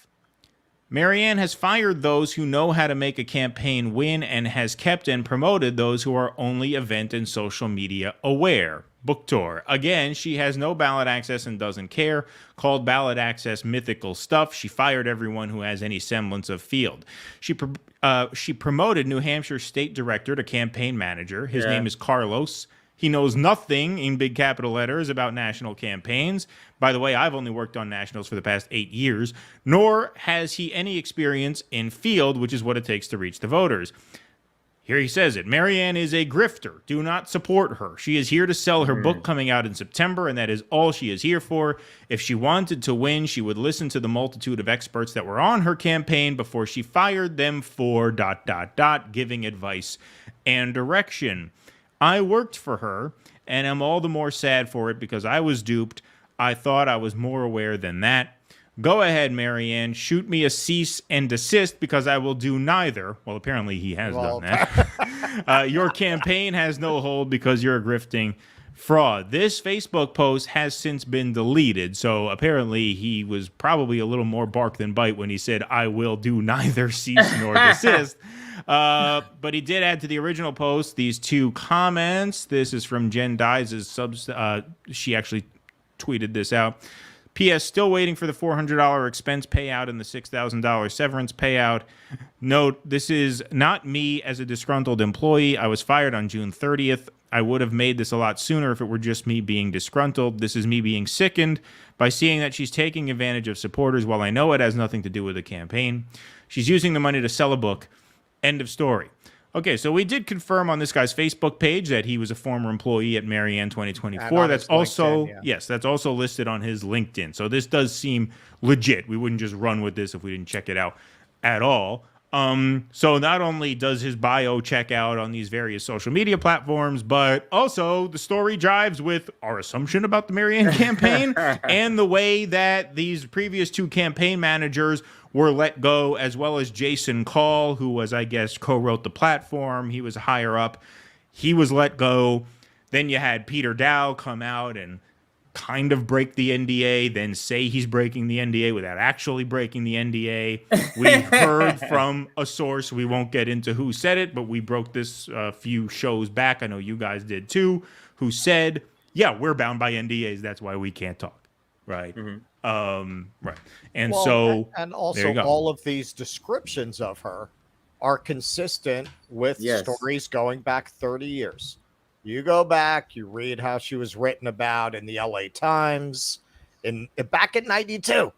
Marianne has fired those who know how to make a campaign win and has kept and promoted those who are only event and social media aware. Book tour. Again, she has no ballot access and doesn't care. Called ballot access mythical stuff. She fired everyone who has any semblance of field. She promoted New Hampshire state director to campaign manager. His name is Carlos. He knows nothing, in big capital letters, about national campaigns. By the way, I've only worked on nationals for the past 8 years, nor has he any experience in field, which is what it takes to reach the voters. Here he says it. Marianne is a grifter. Do not support her. She is here to sell her book coming out in September, and that is all she is here for. If she wanted to win, she would listen to the multitude of experts that were on her campaign before she fired them for ... giving advice and direction. I worked for her, and am all the more sad for it because I was duped. I thought I was more aware than that. Go ahead, Marianne. Shoot me a cease and desist because I will do neither. Well, apparently he has done that. Your campaign has no hold because you're a grifting fraud. This Facebook post has since been deleted, so apparently he was probably a little more bark than bite when he said, I will do neither cease nor desist. But he did add to the original post these two comments. This is from Jen Dyes' she actually tweeted this out. P.S. Still waiting for the $400 expense payout and the $6,000 severance payout. Note, this is not me as a disgruntled employee. I was fired on June 30th. I would have made this a lot sooner if it were just me being disgruntled. This is me being sickened by seeing that she's taking advantage of supporters while I know it has nothing to do with the campaign. She's using the money to sell a book. End of story. Okay, so we did confirm on this guy's Facebook page that he was a former employee at Marianne 2024. That's also, yes, that's also listed on his LinkedIn. So this does seem legit. We wouldn't just run with this if we didn't check it out at all. So not only does his bio check out on these various social media platforms, but also the story jives with our assumption about the Marianne campaign and the way that these previous two campaign managers were let go, as well as Jason Call, who was, I guess, co-wrote the platform. He was higher up. He was let go. Then you had Peter Dow come out and kind of break the NDA, then say he's breaking the NDA without actually breaking the NDA. We heard from a source, we won't get into who said it, but we broke this a few shows back, I know you guys did too, who said, yeah, we're bound by NDAs, that's why we can't talk, right? Right. And and also all of these descriptions of her are consistent with stories going back 30 years. You go back, you read how she was written about in the LA Times back in 92.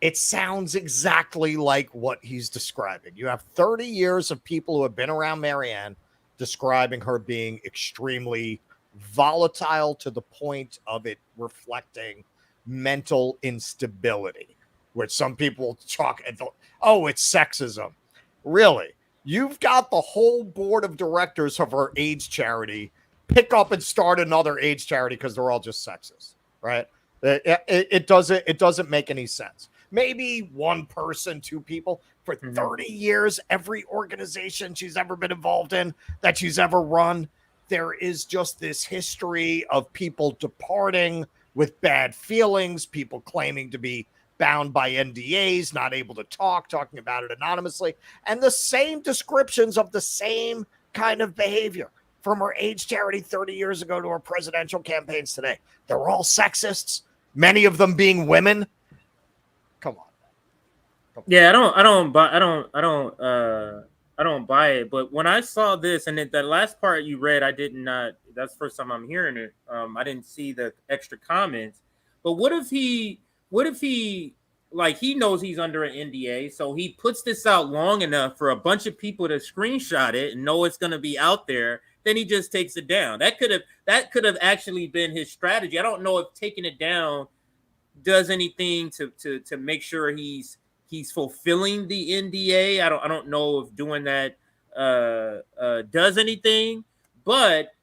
It sounds exactly like what he's describing. You have 30 years of people who have been around Marianne describing her being extremely volatile to the point of it reflecting mental instability, which some people talk, oh, it's sexism. Really? You've got the whole board of directors of her AIDS charity pick up and start another AIDS charity because they're all just sexist, right? It doesn't make any sense. Maybe one person, two people for 30 years, every organization she's ever been involved in, that she's ever run, there is just this history of people departing with bad feelings, people claiming to be bound by NDAs, not able to talking about it anonymously, and the same descriptions of the same kind of behavior from her AIDS charity 30 years ago to her presidential campaigns today. They're all sexists, many of them being women. Come on. Yeah, I don't buy it. But when I saw this, and the last part you read, I did not. That's the first time I'm hearing it. I didn't see the extra comments. But what if he like, he knows he's under an NDA, so he puts this out long enough for a bunch of people to screenshot it and know it's going to be out there. Then he just takes it down. That could have actually been his strategy. I don't know if taking it down does anything to make sure he's fulfilling the NDA. I don't know if doing that does anything. But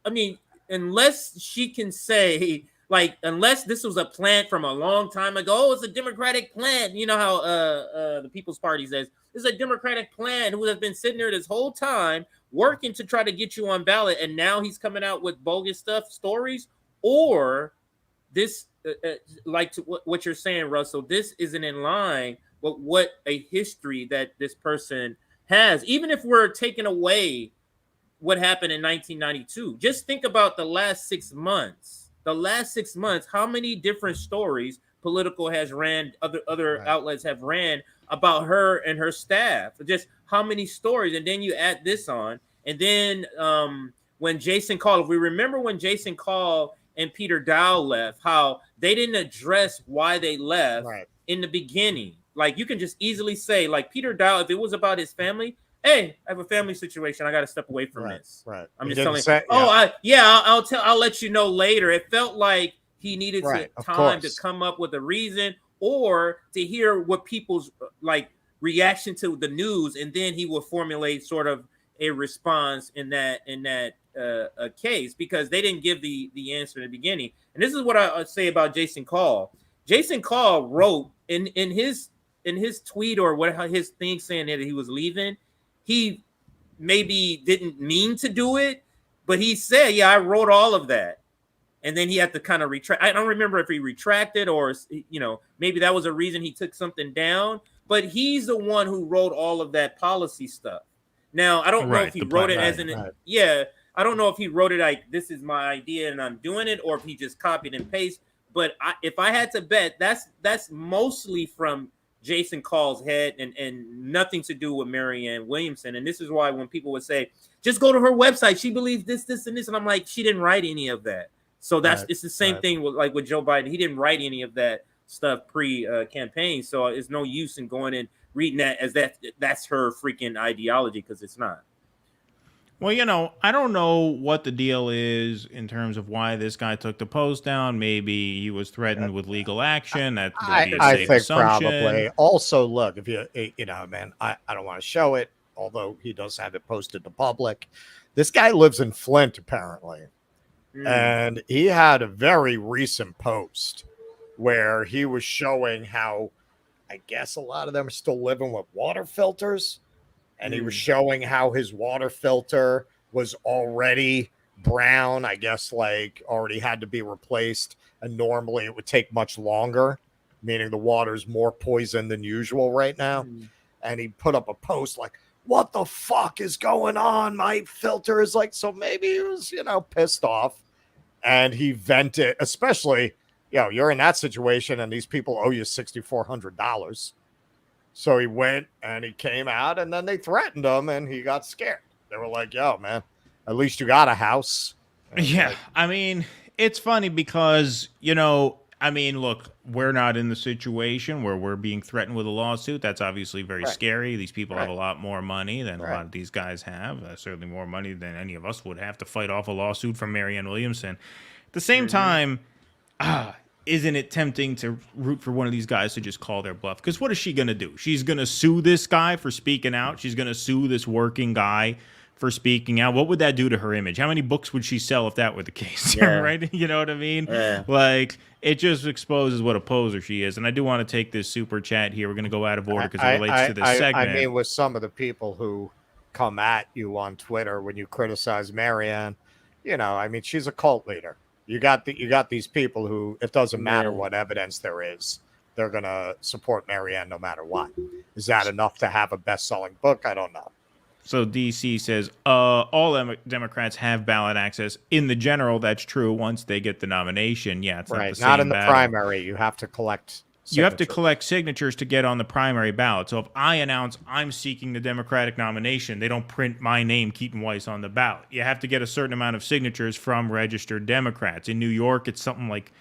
I mean, unless she can say, like, unless this was a plant from a long time ago, oh, it's a Democratic plant. You know how the People's Party says it's a Democratic plant who has been sitting there this whole time working to try to get you on ballot, and now he's coming out with bogus stories, or this, like to what you're saying, Russell, this isn't in line with what a history that this person has. Even if we're taking away what happened in 1992, just think about the last 6 months. How many different stories Politico has ran, other outlets have ran about her and her staff? Just how many stories? And then you add this on, and then when Jason Call, if we remember when Jason Call and Peter Dow left, how they didn't address why they left in the beginning. Like, you can just easily say, like, Peter Dow, if it was about his family, hey, I have a family situation, I got to step away from this. I'm just telling you. I'll let you know later. It felt like he needed time to come up with a reason, or to hear what people's like reaction to the news, and then he will formulate sort of a response in that case, because they didn't give the answer in the beginning. And this is what I say about Jason Call. Jason Call wrote in his tweet, or what his thing saying that he was leaving. He maybe didn't mean to do it, but he said, yeah, I wrote all of that. And then he had to kind of retract. I don't remember if he retracted, or, maybe that was a reason he took something down, but he's the one who wrote all of that policy stuff. Now, I don't know if he wrote it as I don't know if he wrote it like, this is my idea and I'm doing it, or if he just copied and pasted. But if I had to bet, that's mostly from Jason Call's head, and nothing to do with Marianne Williamson. And this is why when people would say, just go to her website, she believes this, and this. And I'm like, she didn't write any of that. So it's the same thing with Joe Biden. He didn't write any of that stuff pre-campaign. So it's no use in going and reading that as that's her freaking ideology, because it's not. Well, you know, I don't know what the deal is in terms of why this guy took the post down. Maybe he was threatened with legal action. That would be a I safe think assumption. probably. Also, look, if you know, man, I don't want to show it, although he does have it posted to public. This guy lives in Flint, apparently. And he had a very recent post where he was showing how I guess a lot of them are still living with water filters. And he was showing how his water filter was already brown, I guess, like already had to be replaced. And normally it would take much longer, meaning the water's more poison than usual right now. And he put up a post like, what the fuck is going on? My filter is like, so maybe he was, you know, pissed off. And he vented, especially, you know, you're in that situation and these people owe you $6,400. So he went and he came out and then they threatened him and he got scared. They were like, yo, man, at least you got a house. And yeah. I mean, it's funny because, you know, I mean, look, we're not in the situation where we're being threatened with a lawsuit. That's obviously very scary. These people have a lot more money than a lot of these guys have. Certainly more money than any of us would have to fight off a lawsuit from Marianne Williamson. At the same time, isn't it tempting to root for one of these guys to just call their bluff? Because what is she going to do? She's going to sue this guy for speaking out. She's going to sue this working guy for speaking out. What would that do to her image? How many books would she sell if that were the case? Right? You know what I mean? Like, it just exposes what a poser she is. And I do want to take this super chat here. We're going to go out of order because it relates to this segment. I mean, with some of the people who come at you on Twitter when you criticize Marianne, you know, I mean, she's a cult leader. You got these people who, it doesn't matter what evidence there is, they're going to support Marianne no matter what. Is that enough to have a best-selling book? I don't know. So DC says, all Democrats have ballot access. In the general, that's true once they get the nomination. Yeah, it's not the same Not in the battle. primary. You have to collect signatures. You have to collect signatures to get on the primary ballot. So if I announce I'm seeking the Democratic nomination, they don't print my name, Keaton Weiss, on the ballot. You have to get a certain amount of signatures from registered Democrats. In New York, it's something like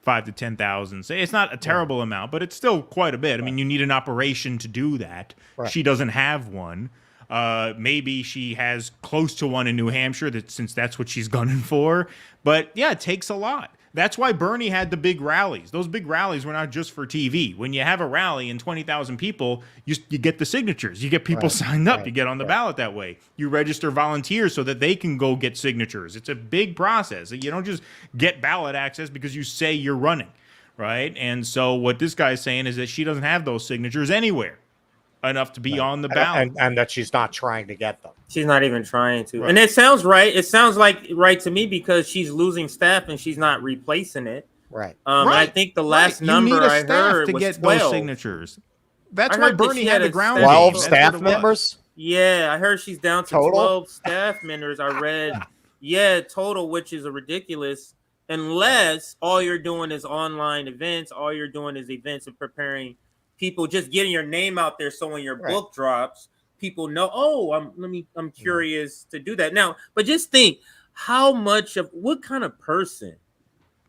5,000 to 10,000. So it's not a terrible amount, but it's still quite a bit. I mean, you need an operation to do that. She doesn't have one. Maybe she has close to one in New Hampshire, since that's what she's gunning for. But yeah, it takes a lot. That's why Bernie had the big rallies. Those big rallies were not just for TV. When you have a rally and 20,000 people, you get the signatures. You get people signed up. You get on the ballot that way. You register volunteers so that they can go get signatures. It's a big process. You don't just get ballot access because you say you're running, right? And so what this guy's saying is that she doesn't have those signatures anywhere enough to be on the ballot. And that she's not trying to get them. She's not even trying to. And it sounds right. It sounds like right to me because she's losing staff and she's not replacing it. And I think the last number I heard to was get 12 those signatures. That's why Bernie had the ground. 12 staff members? Yeah, I heard she's down to Total? 12 staff members. I read, total, which is ridiculous. Unless all you're doing is online events, all you're doing is events and preparing people, just getting your name out there so when your book drops, people know, I'm curious to do that. Now, but just think what kind of person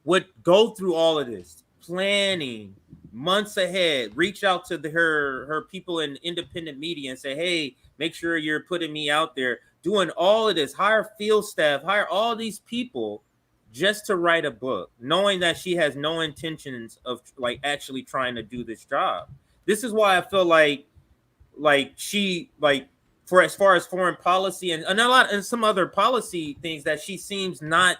would go through all of this planning months ahead, reach out to her people in independent media and say, hey, make sure you're putting me out there, doing all of this, hire field staff, hire all these people just to write a book, knowing that she has no intentions of like actually trying to do this job. This is why I feel like she, like, for as far as foreign policy and some other policy things that she seems not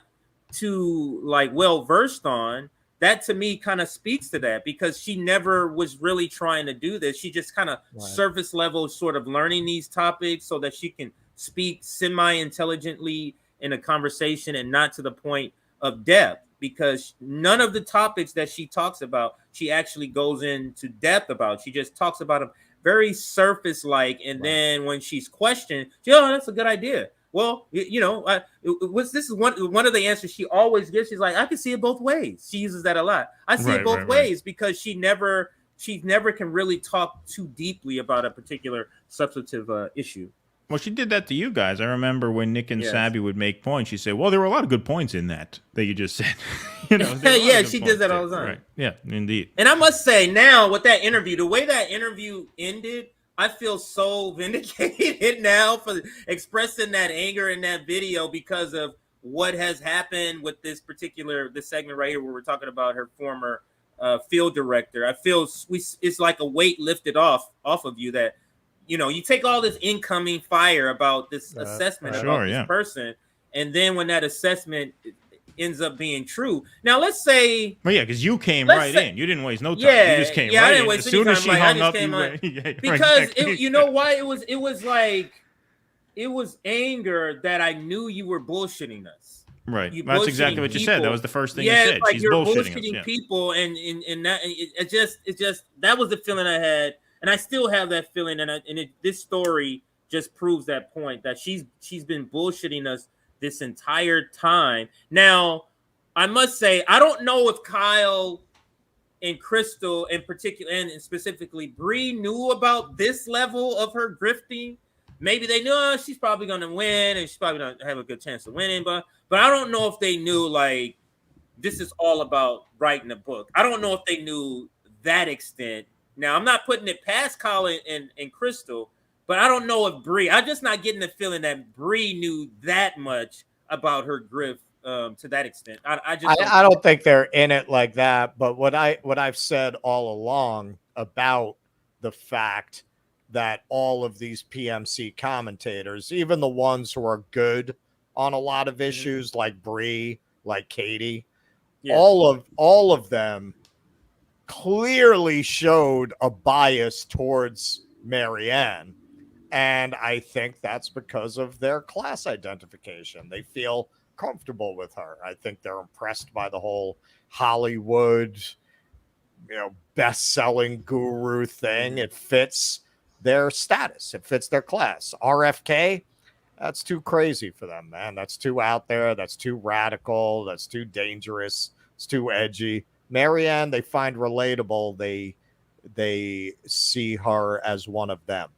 too like well versed on, that to me kind of speaks to that, because she never was really trying to do this. She just kind of surface level sort of learning these topics so that she can speak semi-intelligently in a conversation and not to the point of depth, because none of the topics that she talks about, she actually goes into depth about. She just talks about them very surface like, and then when she's questioned, that's a good idea. Well, this is one of the answers she always gives. She's like, I can see it both ways. She uses that a lot. I see it both ways because she never can really talk too deeply about a particular substantive issue. Well, she did that to you guys. I remember when Nick and Sabby would make points, she'd say, well, there were a lot of good points in that you just said. She does that all the time. Right. Yeah, indeed. And I must say now with that interview, the way that interview ended, so vindicated now for expressing that anger in that video because of what has happened with this segment right here where we're talking about her former field director. I feel it's like a weight lifted off of you that, you take all this incoming fire about this assessment about this person, and then when that assessment ends up being true. Now let's say, well, yeah, because you came right in. You didn't waste no time. You just came right in. As soon as she hung up, because you know why it was like it was anger that I knew you were bullshitting us. Right. That's exactly what you said. That was the first thing you said. Like she's you're bullshitting people, and that it just that was the feeling I had, and I still have that feeling. And this story just proves that point that she's been bullshitting us this entire time. Now, I must say, I don't know if Kyle and Krystal in particular, and specifically Brie, knew about this level of her grifting. Maybe they knew she's probably going to win, and she's probably going to have a good chance of winning. But I don't know if they knew, like, this is all about writing a book. I don't know if they knew that extent. Now, I'm not putting it past Kyle and Krystal, but I don't know if Brie. I'm just not getting the feeling that Brie knew that much about her grift to that extent. I don't think they're in it like that. But what I've said all along about the fact that all of these PMC commentators, even the ones who are good on a lot of issues, like Brie, like Katie, all of them clearly showed a bias towards Marianne. And I think that's because of their class identification. They feel comfortable with her. I think they're impressed by the whole Hollywood, best-selling guru thing. It fits their status. It fits their class. RFK, that's too crazy for them, man. That's too out there. That's too radical. That's too dangerous. It's too edgy. Marianne, they find relatable. They see her as one of them.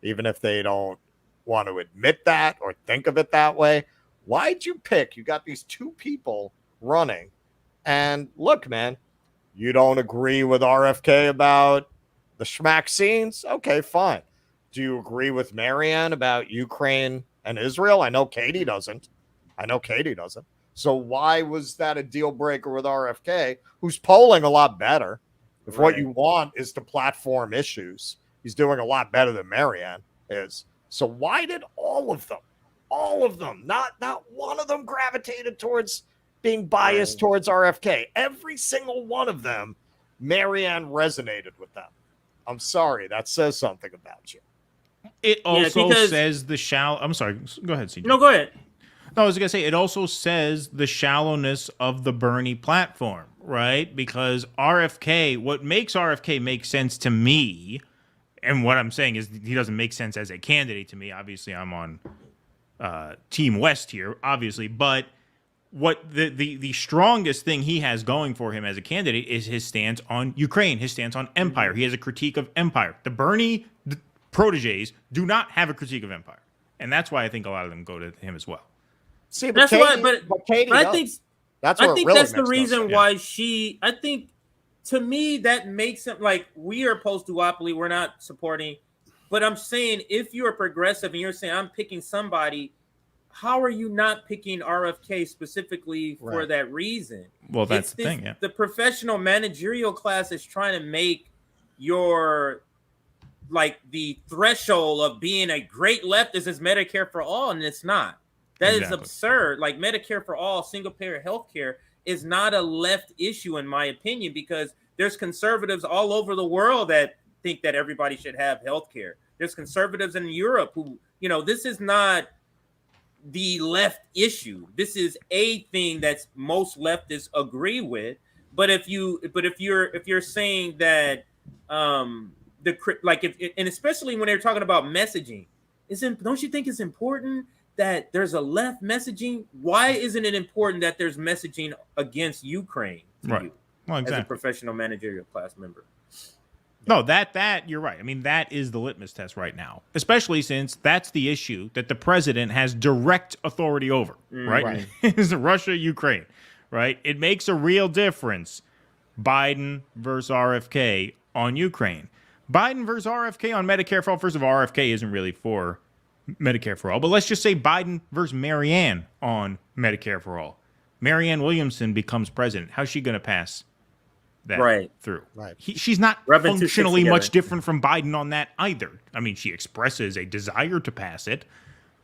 Even if they don't want to admit that or think of it that way. Why'd you pick? You got these two people running. And look, man, you don't agree with RFK about the schmack scenes? Okay, fine. Do you agree with Marianne about Ukraine and Israel? I know Katie doesn't. So why was that a deal breaker with RFK, who's polling a lot better? If what you want is to platform issues, he's doing a lot better than Marianne is. So why did all of them, not one of them gravitated towards being biased towards RFK? Every single one of them, Marianne resonated with them. I'm sorry, that says something about you. It also says the shallow. I'm sorry. Go ahead, CJ. No, go ahead. No, I was going to say, it also says the shallowness of the Bernie platform, right? Because RFK, what makes RFK make sense to me, and what I'm saying is he doesn't make sense as a candidate to me. Obviously, I'm on Team West here, obviously. But what the strongest thing he has going for him as a candidate is his stance on Ukraine, his stance on empire. He has a critique of empire. The Bernie proteges do not have a critique of empire. And that's why I think a lot of them go to him as well. See, but Katie, I think that's the reason why she. I think to me that makes it like we are post duopoly. We're not supporting, but I'm saying if you're a progressive and you're saying I'm picking somebody, how are you not picking RFK specifically for that reason? Well, that's the thing. Yeah, the professional managerial class is trying to make your like the threshold of being a great leftist is Medicare for all, and it's not. That is absurd. Like Medicare for all, single payer healthcare is not a left issue, in my opinion, because there's conservatives all over the world that think that everybody should have healthcare. There's conservatives in Europe who, this is not the left issue. This is a thing that most leftists agree with. But if you're saying that and especially when they're talking about messaging, don't you think it's important that there's a left messaging? Why isn't it important that there's messaging against Ukraine to you as a professional managerial class member? No, that you're right. I mean, that is the litmus test right now, especially since that's the issue that the president has direct authority over, right? Is Russia, Ukraine, right? It makes a real difference, Biden versus RFK on Ukraine. Biden versus RFK on Medicare for all. First of all, RFK isn't really for Medicare for all, but let's just say Biden versus Marianne on Medicare for all. Marianne Williamson becomes president. How's she going to pass that through? Right. She's not Rubbing two sticks functionally much together. different from Biden on that either. I mean, she expresses a desire to pass it,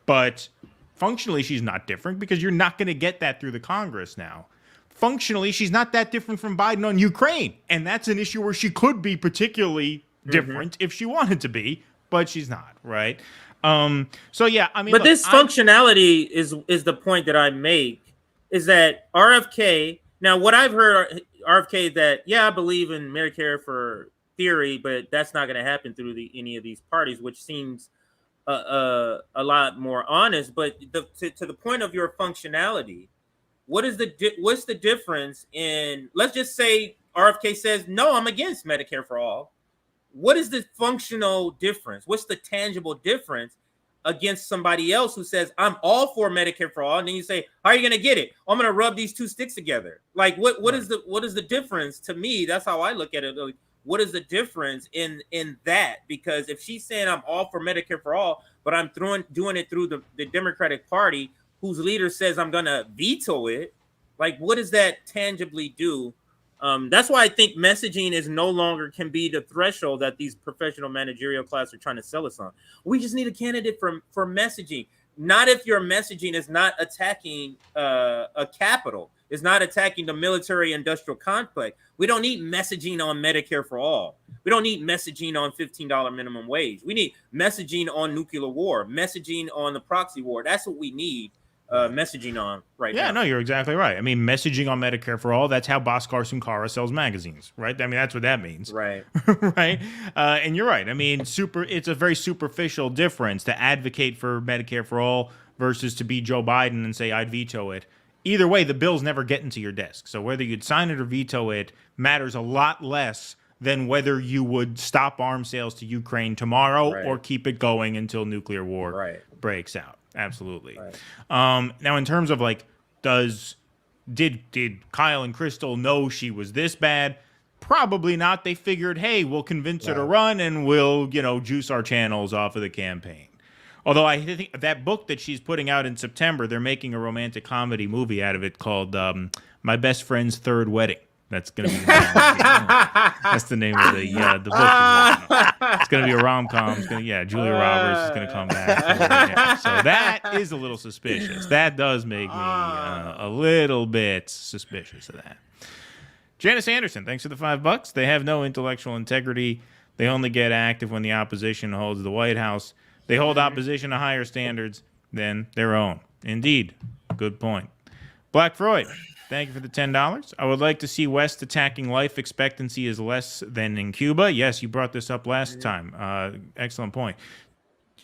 but functionally she's not different because you're not going to get that through the Congress now. Functionally, she's not that different from Biden on Ukraine, and that's an issue where she could be particularly different if she wanted to be, but she's not, right? So yeah, I mean, but look, this functionality is the point that I make, is that RFK. Now, what I've heard RFK that I believe in Medicare for theory, but that's not going to happen through any of these parties, which seems a lot more honest. But to the point of your functionality, what's the difference in? Let's just say RFK says no, I'm against Medicare for all. What is the functional difference? What's the tangible difference against somebody else who says, I'm all for Medicare for all? And then you say, how are you going to get it? I'm going to rub these two sticks together. Like, what is the difference? To me, that's how I look at it. Like, what is the difference in that? Because if she's saying I'm all for Medicare for all, but I'm doing it through the Democratic Party, whose leader says I'm going to veto it, like, what does that tangibly do? That's why I think messaging is no longer can be the threshold that these professional managerial class are trying to sell us on. We just need a candidate for messaging. Not if your messaging is not attacking a capital, is not attacking the military industrial complex. We don't need messaging on Medicare for all. We don't need messaging on $15 minimum wage. We need messaging on nuclear war, messaging on the proxy war. That's what we need. Messaging on now. Yeah, no, you're exactly right. I mean, messaging on Medicare for all, that's how Baskhar Sunkara sells magazines, right? I mean, that's what that means. Right. Right? And you're right. I mean, it's a very superficial difference to advocate for Medicare for all versus to be Joe Biden and say, I'd veto it. Either way, the bills never get into your desk. So whether you'd sign it or veto it matters a lot less than whether you would stop arms sales to Ukraine tomorrow or keep it going until nuclear war breaks out. Absolutely. Now, in terms of like, did Kyle and Krystal know she was this bad? Probably not. They figured, hey, we'll convince her to run and we'll, juice our channels off of the campaign. Although I think that book that she's putting out in September, they're making a romantic comedy movie out of it called My Best Friend's Third Wedding. That's going to be that's the name of the book. It's going to be a rom-com. Julia Roberts is going to come back. So that is a little suspicious. That does make me a little bit suspicious of that. Janice Anderson, thanks for the $5. They have no intellectual integrity. They only get active when the opposition holds the White House. They hold opposition to higher standards than their own. Indeed. Good point. Black Freud, thank you for the $10. I would like to see West attacking life expectancy is less than in Cuba. Yes, you brought this up last time. Excellent point.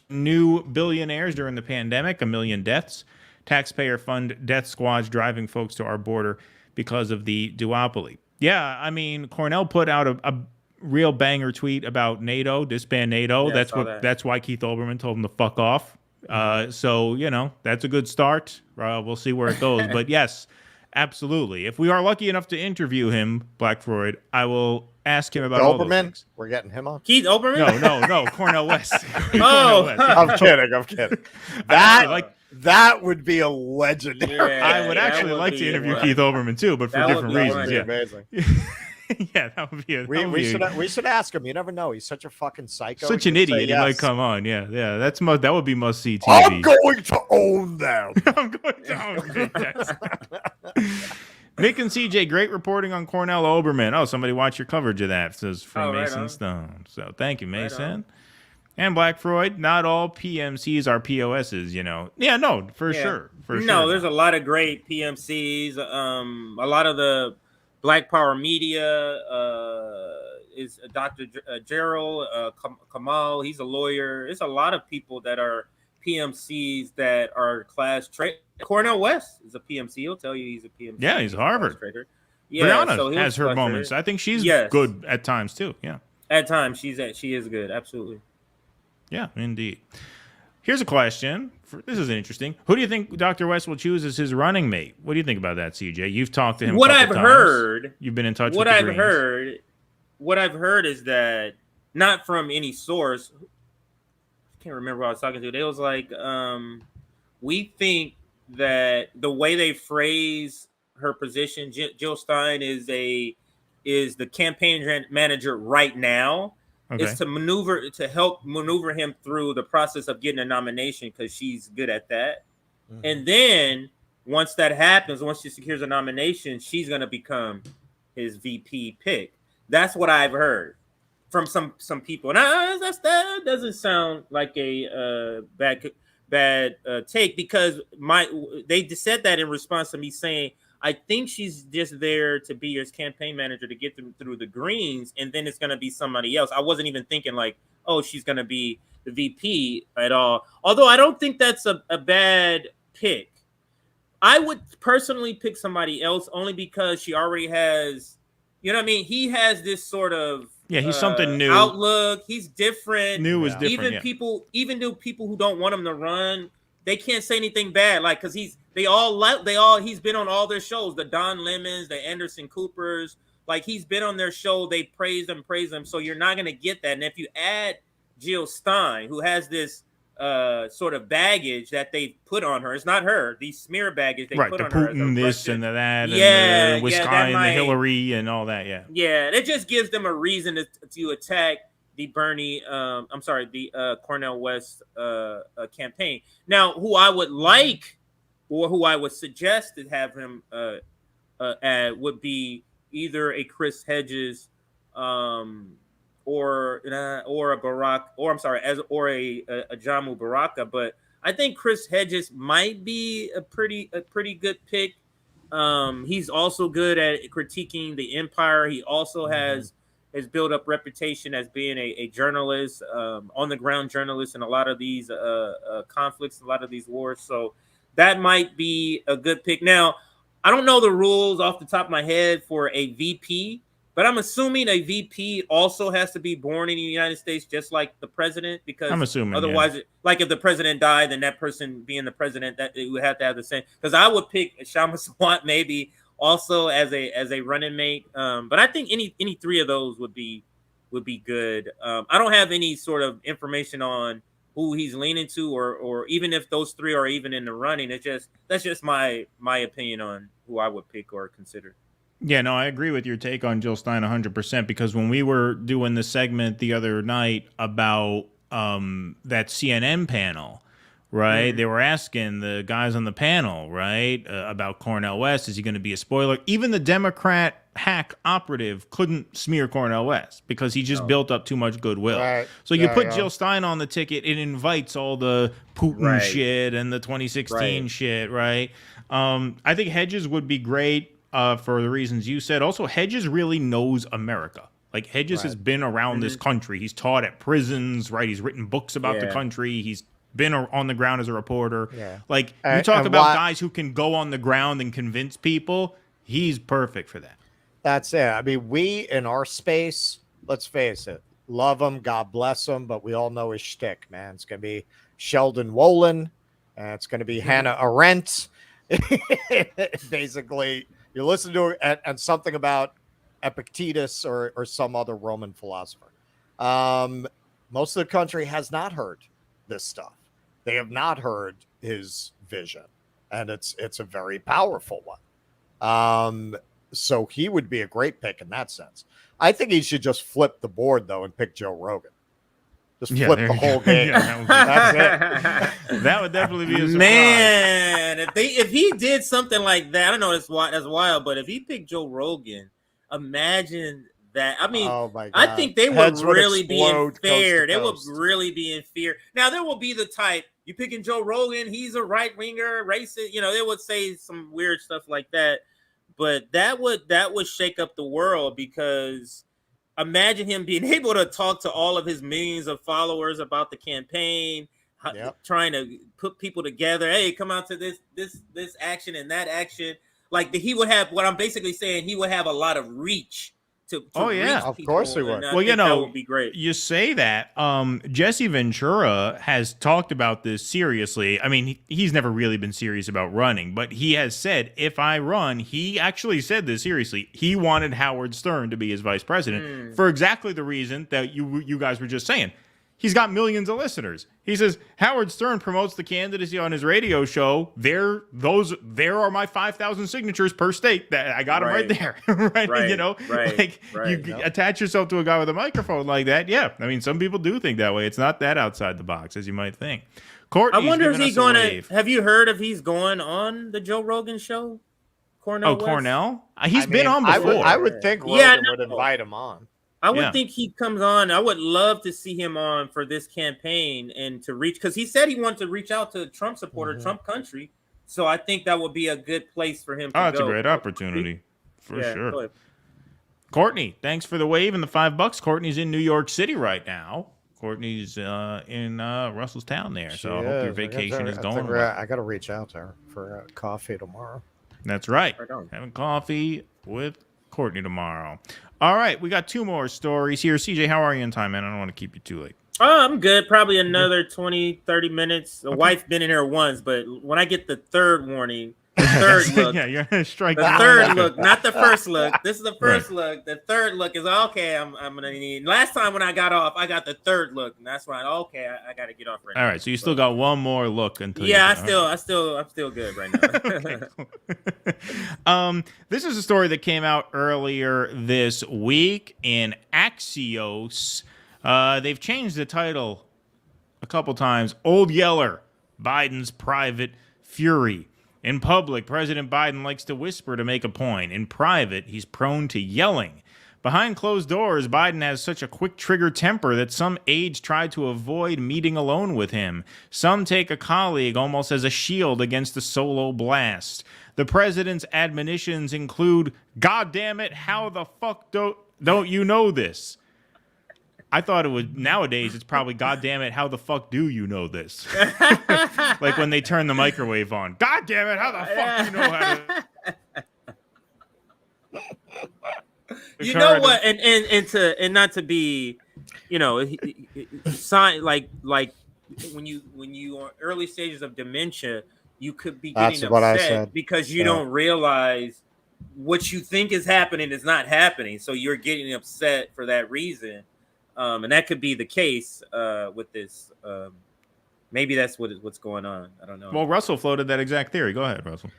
New billionaires during the pandemic, 1 million deaths. Taxpayer fund death squads driving folks to our border because of the duopoly. Yeah, I mean, Cornell put out a real banger tweet about NATO, disband NATO. Yeah, that's why Keith Olbermann told him to fuck off. So, that's a good start. We'll see where it goes. But yes, absolutely. If we are lucky enough to interview him, Black Freud, I will ask him about all those things. We're getting him on. Keith Olbermann? No, Cornell West. Oh, I'm kidding. That would be a legendary. I would actually like to interview Keith Olbermann too, but for different reasons. Yeah, amazing. Yeah, that would be. We should ask him. You never know. He's such a fucking psycho. Such an idiot. He might come on. Yeah. That would be must see TV. I'm going to own them. I'm going to own them. Nick and CJ, great reporting on Cornell Olbermann. Oh, somebody watch your coverage of that. Says from Mason Stone. So thank you, Mason. And Black Freud, not all PMCs are POSs, Yeah, no, for sure. No, there's a lot of great PMCs. A lot of the Black Power Media is Dr. Gerald Kamal. He's a lawyer. There's a lot of people that are PMCs that are class trade. Cornell West is a PMC. He'll tell you he's a PMC. Yeah, he's Harvard. Yeah, Brianna has her moments. I think she's good at times too. Yeah, at times she is good. Absolutely. Yeah, indeed. Here's a question. This is interesting. Who do you think Dr. West will choose as his running mate? What do you think about that, CJ? You've talked to him. What I've heard, you've been in touch. What I've heard is that not from any source. I can't remember who I was talking to. They was like, we think that the way they phrase her position, Jill Stein is the campaign manager right now, is to help maneuver him through the process of getting a nomination because she's good at that. Mm-hmm. And then once that happens, once she secures a nomination, she's going to become his VP pick. That's what I've heard from some people. And that doesn't sound like a bad take, because they just said that in response to me saying, I think she's just there to be his campaign manager to get them through the greens, and then it's going to be somebody else. I wasn't even thinking like, oh, she's going to be the VP at all. Although I don't think that's a bad pick. I would personally pick somebody else only because she already has, you know what I mean? He has this sort of he's something new outlook. He's different. New is different. Even people who don't want him to run, they can't say anything bad. Like, cause he's been on all their shows, the Don Lemons, the Anderson Coopers. Like, he's been on their show. They praise him. So you're not going to get that. And if you add Jill Stein, who has this sort of baggage that they put on her, it's not her, these smear baggage they put on her. Putin, this and that, and the Wisconsin, the Hillary, and all that. Yeah, it just gives them a reason to attack the Cornel West campaign. Now, who I would like, or who I would suggest to have him add would be either a Chris Hedges, or a Barack, or a Jamu Baraka. But I think Chris Hedges might be a pretty good pick. He's also good at critiquing the empire. He also has built up reputation as being a journalist, on the ground journalist in a lot of these conflicts, a lot of these wars. So that might be a good pick. Now, I don't know the rules off the top of my head for a VP, but I'm assuming a VP also has to be born in the United States, just like the president, because I'm assuming, otherwise, like if the president died, then that person being the president, that it would have to have the same. Because I would pick Shama Swat maybe also as a running mate, but I think any three of those would be good. I don't have any sort of information on who he's leaning to, or even if those three are even in the running. That's just my opinion on who I would pick or consider. Yeah, no, I agree with your take on Jill Stein 100%, because when we were doing the segment the other night about that CNN panel, right, they were asking the guys on the panel, right, about Cornel West. Is he going to be a spoiler? Even the Democrat hack operative couldn't smear Cornel West because he just built up too much goodwill. Right. So you put Jill Stein on the ticket, it invites all the Putin shit and the 2016 shit, right? I think Hedges would be great. For the reasons you said. Also, Hedges really knows America. Like, Hedges has been around this country. He's taught at prisons, right? He's written books about the country. He's been on the ground as a reporter. Yeah. Like, you talk about guys who can go on the ground and convince people. He's perfect for that. That's it. I mean, we in our space, let's face it, love him, God bless him, but we all know his shtick, man. It's going to be Sheldon Wolin, and it's going to be Hannah Arendt. Basically, you listen to it and something about Epictetus or some other Roman philosopher. Most of the country has not heard this stuff. They have not heard his vision, and it's a very powerful one. So he would be a great pick in that sense. I think he should just flip the board, though, and pick Joe Rogan. Just flip the whole game. That's it. That would definitely be a surprise. Man, if he did something like that, I don't know, that's wild, but if he picked Joe Rogan, imagine that. I mean, I think they would really be in fear. They would really be in fear. Now, there will be the type, you picking Joe Rogan, he's a right-winger, racist, they would say some weird stuff like that. But that would shake up the world, because imagine him being able to talk to all of his millions of followers about the campaign, trying to put people together. Hey, come out to this action and that action. Like, he would have, what I'm basically saying, he would have a lot of reach reach of people, course we would. and I Well, think that would be great. you say that. Jesse Ventura has talked about this seriously. I mean, he's never really been serious about running, but he has said, if I run, he actually said this seriously. He wanted Howard Stern to be his vice president for exactly the reason that you guys were just saying. He's got millions of listeners. He says Howard Stern promotes the candidacy on his radio show. There are my 5,000 signatures per state. That I got them right there. right? You know, you attach yourself to a guy with a microphone like that. Yeah, I mean, some people do think that way. It's not that outside the box as you might think. Courtney's I wonder if giving he's us a going wave. to. Have you heard if he's going on the Joe Rogan show? Cornell. West? Cornell. He's been on before. I would think Rogan would invite him on. I would think he comes on. I would love to see him on for this campaign and to reach, because he said he wanted to reach out to a Trump supporter, Trump country. So I think that would be a good place for him to go. That's a great opportunity for sure. Courtney, thanks for the wave and the $5. Courtney's in New York City right now. Courtney's in Russellstown there. So I hope your vacation is going well. I got to reach out to her for coffee tomorrow. That's right. Having coffee with Courtney tomorrow. All right, we got two more stories here. CJ, how are you in time, man? I don't want to keep you too late. Oh, I'm good. Probably another 20, 30 minutes. The wife's been in here once, but when I get the third warning, the third look. Yeah, you're going to strike. The third look, not the first look. This is the first look. The third look is okay. I'm gonna need. Last time when I got off, I got the third look, and that's why I got to get off right now. All right, so you still got one more look until. Yeah, I'm still good right now. Okay, this is a story that came out earlier this week in Axios. They've changed the title a couple times. Old Yeller, Biden's private fury. In public, President Biden likes to whisper to make a point. In private, he's prone to yelling. Behind closed doors, Biden has such a quick trigger temper that some aides try to avoid meeting alone with him. Some take a colleague almost as a shield against a solo blast. The president's admonitions include, "God damn it, how the fuck don't you know this?" I thought it was, nowadays it's probably, "God damn it, how the fuck do you know this?" Like when they turn the microwave on. "God damn it, how the fuck do you know how to..." You know what? And not to be, sign like when you are early stages of dementia, you could be getting upset because you don't realize what you think is happening is not happening. So you're getting upset for that reason. And that could be the case with this. Maybe that's what's going on. I don't know. Well, Russell floated that exact theory. Go ahead, Russell.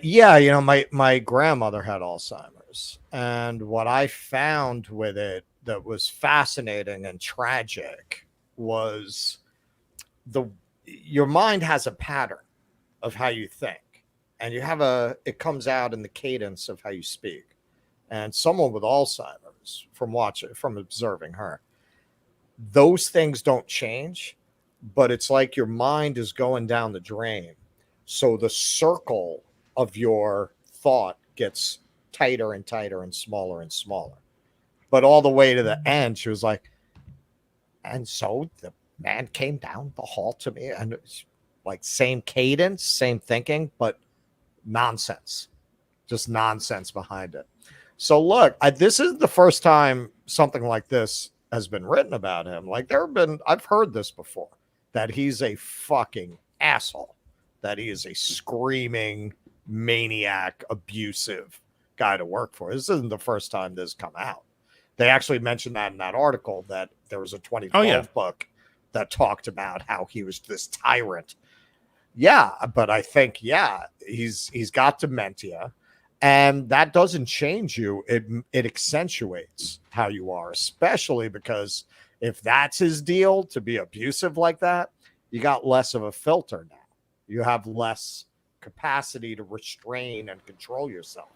Yeah, my grandmother had Alzheimer's, and what I found with it that was fascinating and tragic was your mind has a pattern of how you think, and it comes out in the cadence of how you speak. And someone with Alzheimer's, from observing her, those things don't change, but it's like your mind is going down the drain. So the circle of your thought gets tighter and tighter and smaller and smaller. But all the way to the end, she was like, "And so the man came down the hall to me," and it's like same cadence, same thinking, but nonsense, just nonsense behind it. So look, this is the first time something like this has been written about him. Like I've heard this before, that he's a fucking asshole, that he is a screaming maniac, abusive guy to work for. This isn't the first time this has come out. They actually mentioned that in that article, that there was a 2012 book that talked about how he was this tyrant. Yeah, but I think, he's got dementia. And that doesn't change you. It accentuates how you are, especially because if that's his deal, to be abusive like that, you got less of a filter now. You have less capacity to restrain and control yourself.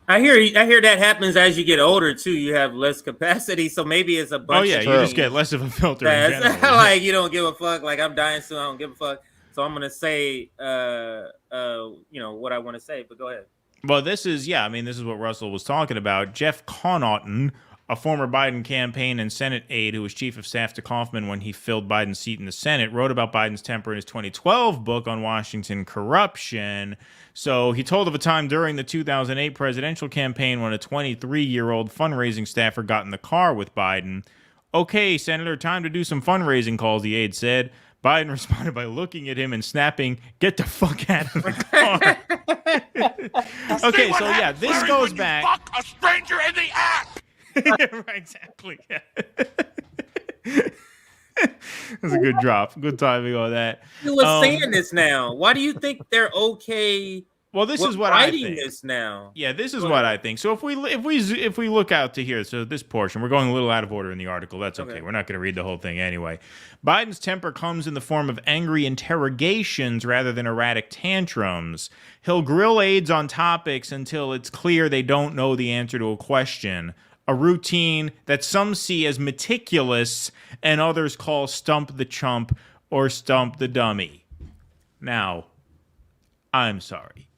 I hear that happens as you get older too. You have less capacity, so maybe it's a bunch. You just get less of a filter. Like you don't give a fuck. Like I'm dying soon. I don't give a fuck. So I'm gonna say, what I want to say. But go ahead. Well, this is what Russell was talking about. Jeff Connaughton, a former Biden campaign and Senate aide who was chief of staff to Kaufman when he filled Biden's seat in the Senate, wrote about Biden's temper in his 2012 book on Washington corruption. So he told of a time during the 2008 presidential campaign when a 23-year-old fundraising staffer got in the car with Biden. "Okay, Senator, time to do some fundraising calls," the aide said. Biden responded by looking at him and snapping, "Get the fuck out of the car." Okay, so yeah, this goes back. Fuck a stranger in the ass. Yeah, right, exactly. Yeah. That's a good drop. Good timing on that. You were saying this now. Why do you think they're okay? Well, this is what I writing think. This now. Yeah, this is what I think. So if we look out to here, so this portion, we're going a little out of order in the article. That's okay. We're not going to read the whole thing anyway. Biden's temper comes in the form of angry interrogations rather than erratic tantrums. He'll grill aides on topics until it's clear they don't know the answer to a question. A routine that some see as meticulous and others call stump the chump or stump the dummy. Now, I'm sorry.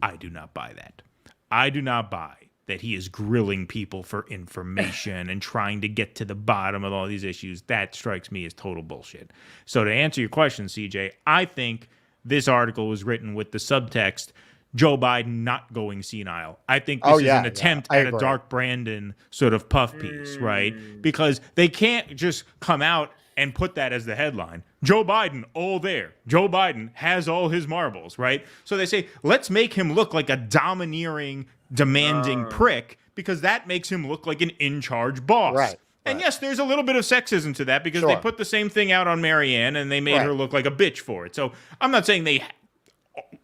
I do not buy that. I do not buy that he is grilling people for information and trying to get to the bottom of all these issues. That strikes me as total bullshit. So to answer your question, CJ, I think this article was written with the subtext, Joe Biden not going senile. I think this is an attempt at a Dark Brandon sort of puff piece, right? Because they can't just come out and put that as the headline. Joe Biden, all there. Joe Biden has all his marbles, right? So they say, let's make him look like a domineering, demanding prick, because that makes him look like an in-charge boss. Right. And yes, there's a little bit of sexism to that, because they put the same thing out on Marianne, and they made her look like a bitch for it. So I'm not saying they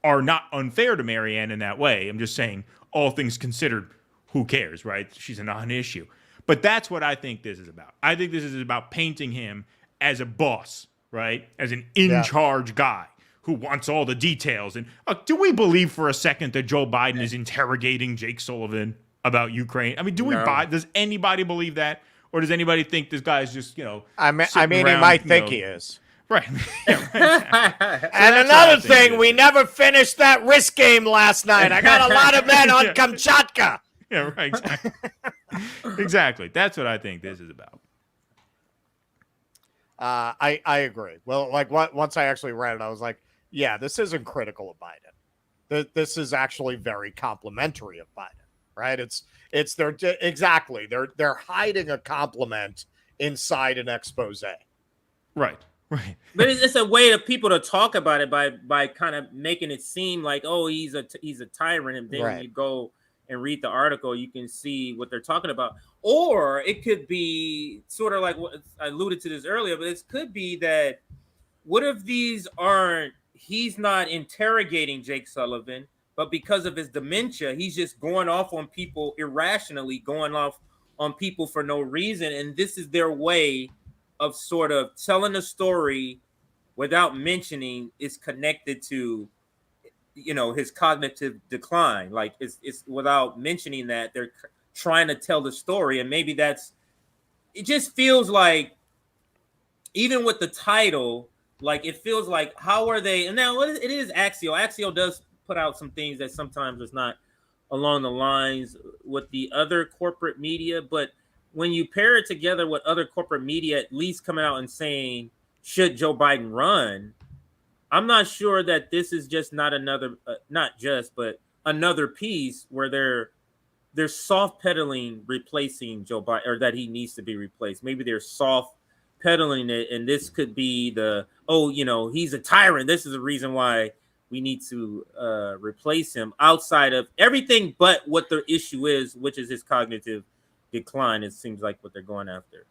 are not unfair to Marianne in that way. I'm just saying, all things considered, who cares, right? She's a non-issue. But that's what I think this is about. I think this is about painting him as a boss, right? As an in-charge guy who wants all the details. And do we believe for a second that Joe Biden is interrogating Jake Sullivan about Ukraine? I mean, does anybody believe that? Or does anybody think this guy's just, I mean, he around, might think he is. Right. Yeah, right. So and another thing, we never finished that risk game last night. I got a lot of men on Kamchatka. Yeah, right. Exactly. Exactly. That's what I think this is about. I agree. Well, once I actually read it, I was like, yeah, this isn't critical of Biden. This is actually very complimentary of Biden, right? They're hiding a compliment inside an expose. Right. Right. But it's a way of people to talk about it by kind of making it seem like, oh, he's a tyrant, and then when you go and read the article, you can see what they're talking about. Or it could be sort of like what I alluded to this earlier, but it could be that what if he's not interrogating Jake Sullivan, but because of his dementia, he's just going off on people irrationally, going off on people for no reason. And this is their way of sort of telling a story without mentioning it's connected to, his cognitive decline. Like it's without mentioning that they're trying to tell the story. And maybe it just feels like, even with the title, like it feels like, how are they? And now it is Axios. Axios does put out some things that sometimes is not along the lines with the other corporate media, but when you pair it together with other corporate media at least coming out and saying, should Joe Biden run? I'm not sure that this is just not another piece where they're soft pedaling replacing Joe Biden, or that he needs to be replaced. Maybe they're soft pedaling it, and this could be he's a tyrant. This is the reason why we need to replace him, outside of everything but what the issue is, which is his cognitive decline. It seems like what they're going after.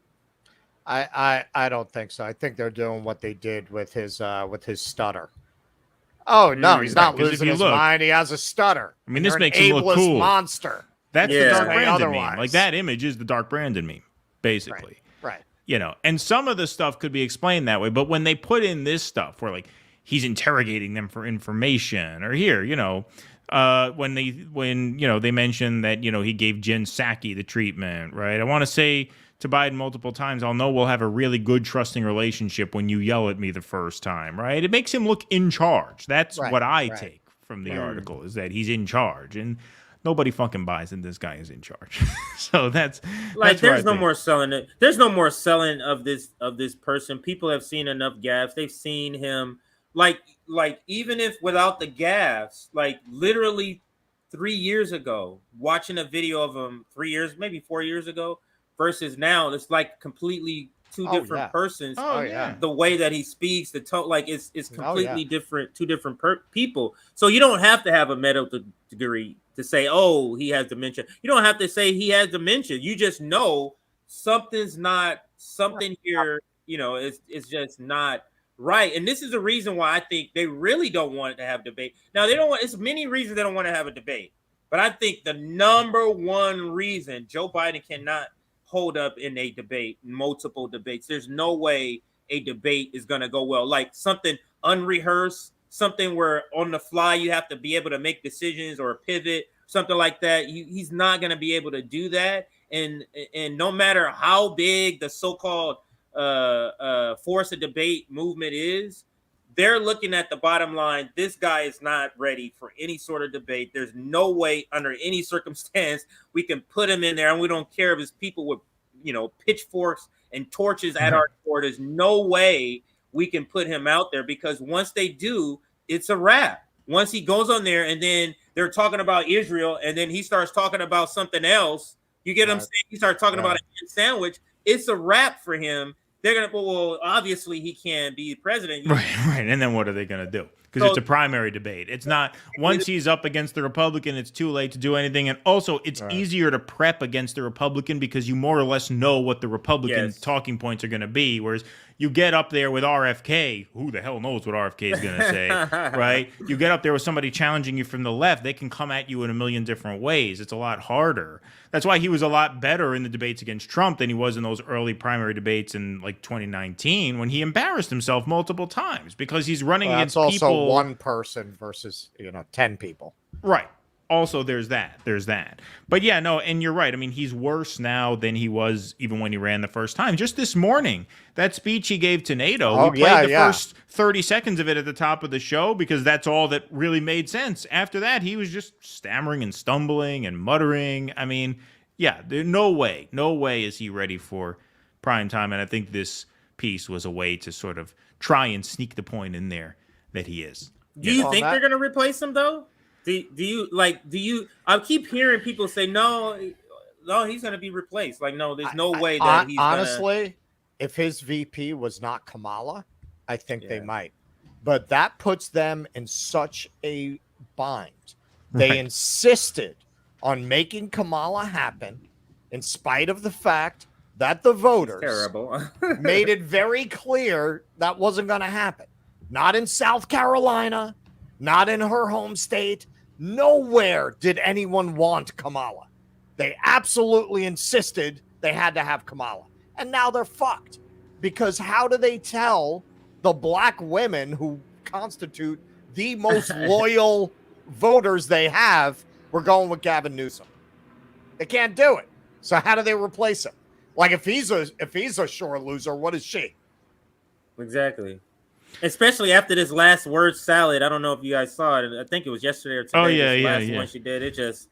I don't think so. I think they're doing what they did with his stutter. Oh no, he's not losing his mind. He has a stutter. I mean, this makes him look cool. Monster. That's the Dark Brandon meme. Like, that image is the Dark Brandon meme, basically. Right. And some of the stuff could be explained that way, but when they put in this stuff where, like, he's interrogating them for information, or here, when they mentioned that, he gave Jen Psaki the treatment, right? I want to say to Biden multiple times, I'll know we'll have a really good, trusting relationship when you yell at me the first time, right? It makes him look in charge. That's what I take from the article, is that he's in charge. And nobody fucking buys that this guy is in charge. So that's there's no more selling it. There's no more selling of this person. People have seen enough gaffes. They've seen him like even if without the gaffes, like literally 3 years ago, watching a video of him 3 years, maybe 4 years ago, versus now, it's like completely two different persons. The way that he speaks, the tone, like it's completely different. Two different people. So you don't have to have a medical degree to say, oh, he has dementia. You don't have to say he has dementia. You just know something here. You know, it's just not right. And this is the reason why I think they really don't want to have debate. Now they don't want. It's many reasons they don't want to have a debate, but I think the number one reason Joe Biden cannot hold up in a debate, multiple debates. There's no way a debate is going to go well. Like something unrehearsed, something where on the fly you have to be able to make decisions or pivot, something like that. He's not going to be able to do that. And no matter how big the so-called force of debate movement is, they're looking at the bottom line. This guy is not ready for any sort of debate. There's no way under any circumstance we can put him in there. And we don't care if it's people with, pitchforks and torches at our door. There's no way we can put him out there, because once they do, it's a wrap. Once he goes on there and then they're talking about Israel and then he starts talking about something else, you get him saying, he starts talking about a ham sandwich, it's a wrap for him. They're going to, well, obviously he can't be president. Right. And then what are they going to do? Because it's a primary debate. It's not, once he's up against the Republican, it's too late to do anything. And also, it's easier to prep against the Republican because you more or less know what the Republican talking points are going to be. Whereas you get up there with RFK, who the hell knows what RFK is going to say, right? You get up there with somebody challenging you from the left, they can come at you in a million different ways. It's a lot harder. That's why he was a lot better in the debates against Trump than he was in those early primary debates in like 2019 when he embarrassed himself multiple times because he's running against people. That's also one person versus 10 people. Right. Also, there's that. But yeah, no, and you're right. I mean, he's worse now than he was even when he ran the first time. Just this morning, that speech he gave to NATO, we played the first 30 seconds of it at the top of the show because that's all that really made sense. After that, he was just stammering and stumbling and muttering. I mean, yeah, there's no way is he ready for prime time. And I think this piece was a way to sort of try and sneak the point in there that he is. Do you think they're going to replace him, though? Do you I keep hearing people say no, he's going to be replaced. Like, no, there's no way that he's honestly, if his VP was not Kamala, I think they might. But that puts them in such a bind. They insisted on making Kamala happen in spite of the fact that the voters made it very clear that wasn't going to happen. Not in South Carolina, not in her home state. Nowhere did anyone want Kamala. They absolutely insisted they had to have Kamala. And now they're fucked. Because how do they tell the black women who constitute the most loyal voters they have, we're going with Gavin Newsom? They can't do it. So how do they replace him? Like if he's a sure loser, what is she? Exactly. Especially after this last word salad. I don't know if you guys saw it. I think it was yesterday or today. Oh, yeah, last one she did. It just,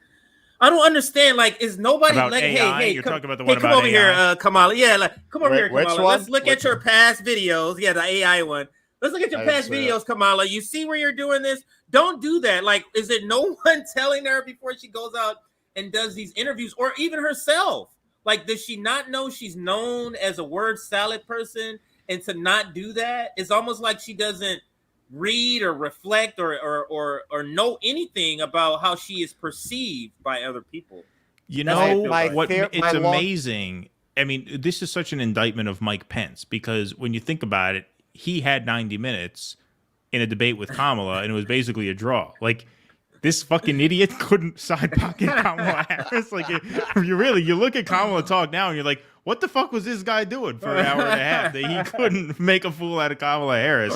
I don't understand. Like, is nobody about like, AI? hey, You're come, talking about the one come about over AI? Here, Kamala. Yeah, like, come over here, Which Kamala. one? Let's look at your past videos. Yeah, the AI one. Let's look at your past videos, Kamala. You see where you're doing this? Don't do that. Like, is it no one telling her before she goes out and does these interviews, or even herself? Like, does she not know she's known as a word salad person? And to not do that, it's almost like she doesn't read or reflect or know anything about how she is perceived by other people. You know what? It's amazing. I mean, this is such an indictment of Mike Pence because when you think about it, he had 90 minutes in a debate with Kamala, and it was basically a draw. Like, this fucking idiot couldn't side pocket Kamala Harris. Like, you look at Kamala talk now, and you're like, what the fuck was this guy doing for an hour and a half that he couldn't make a fool out of Kamala Harris?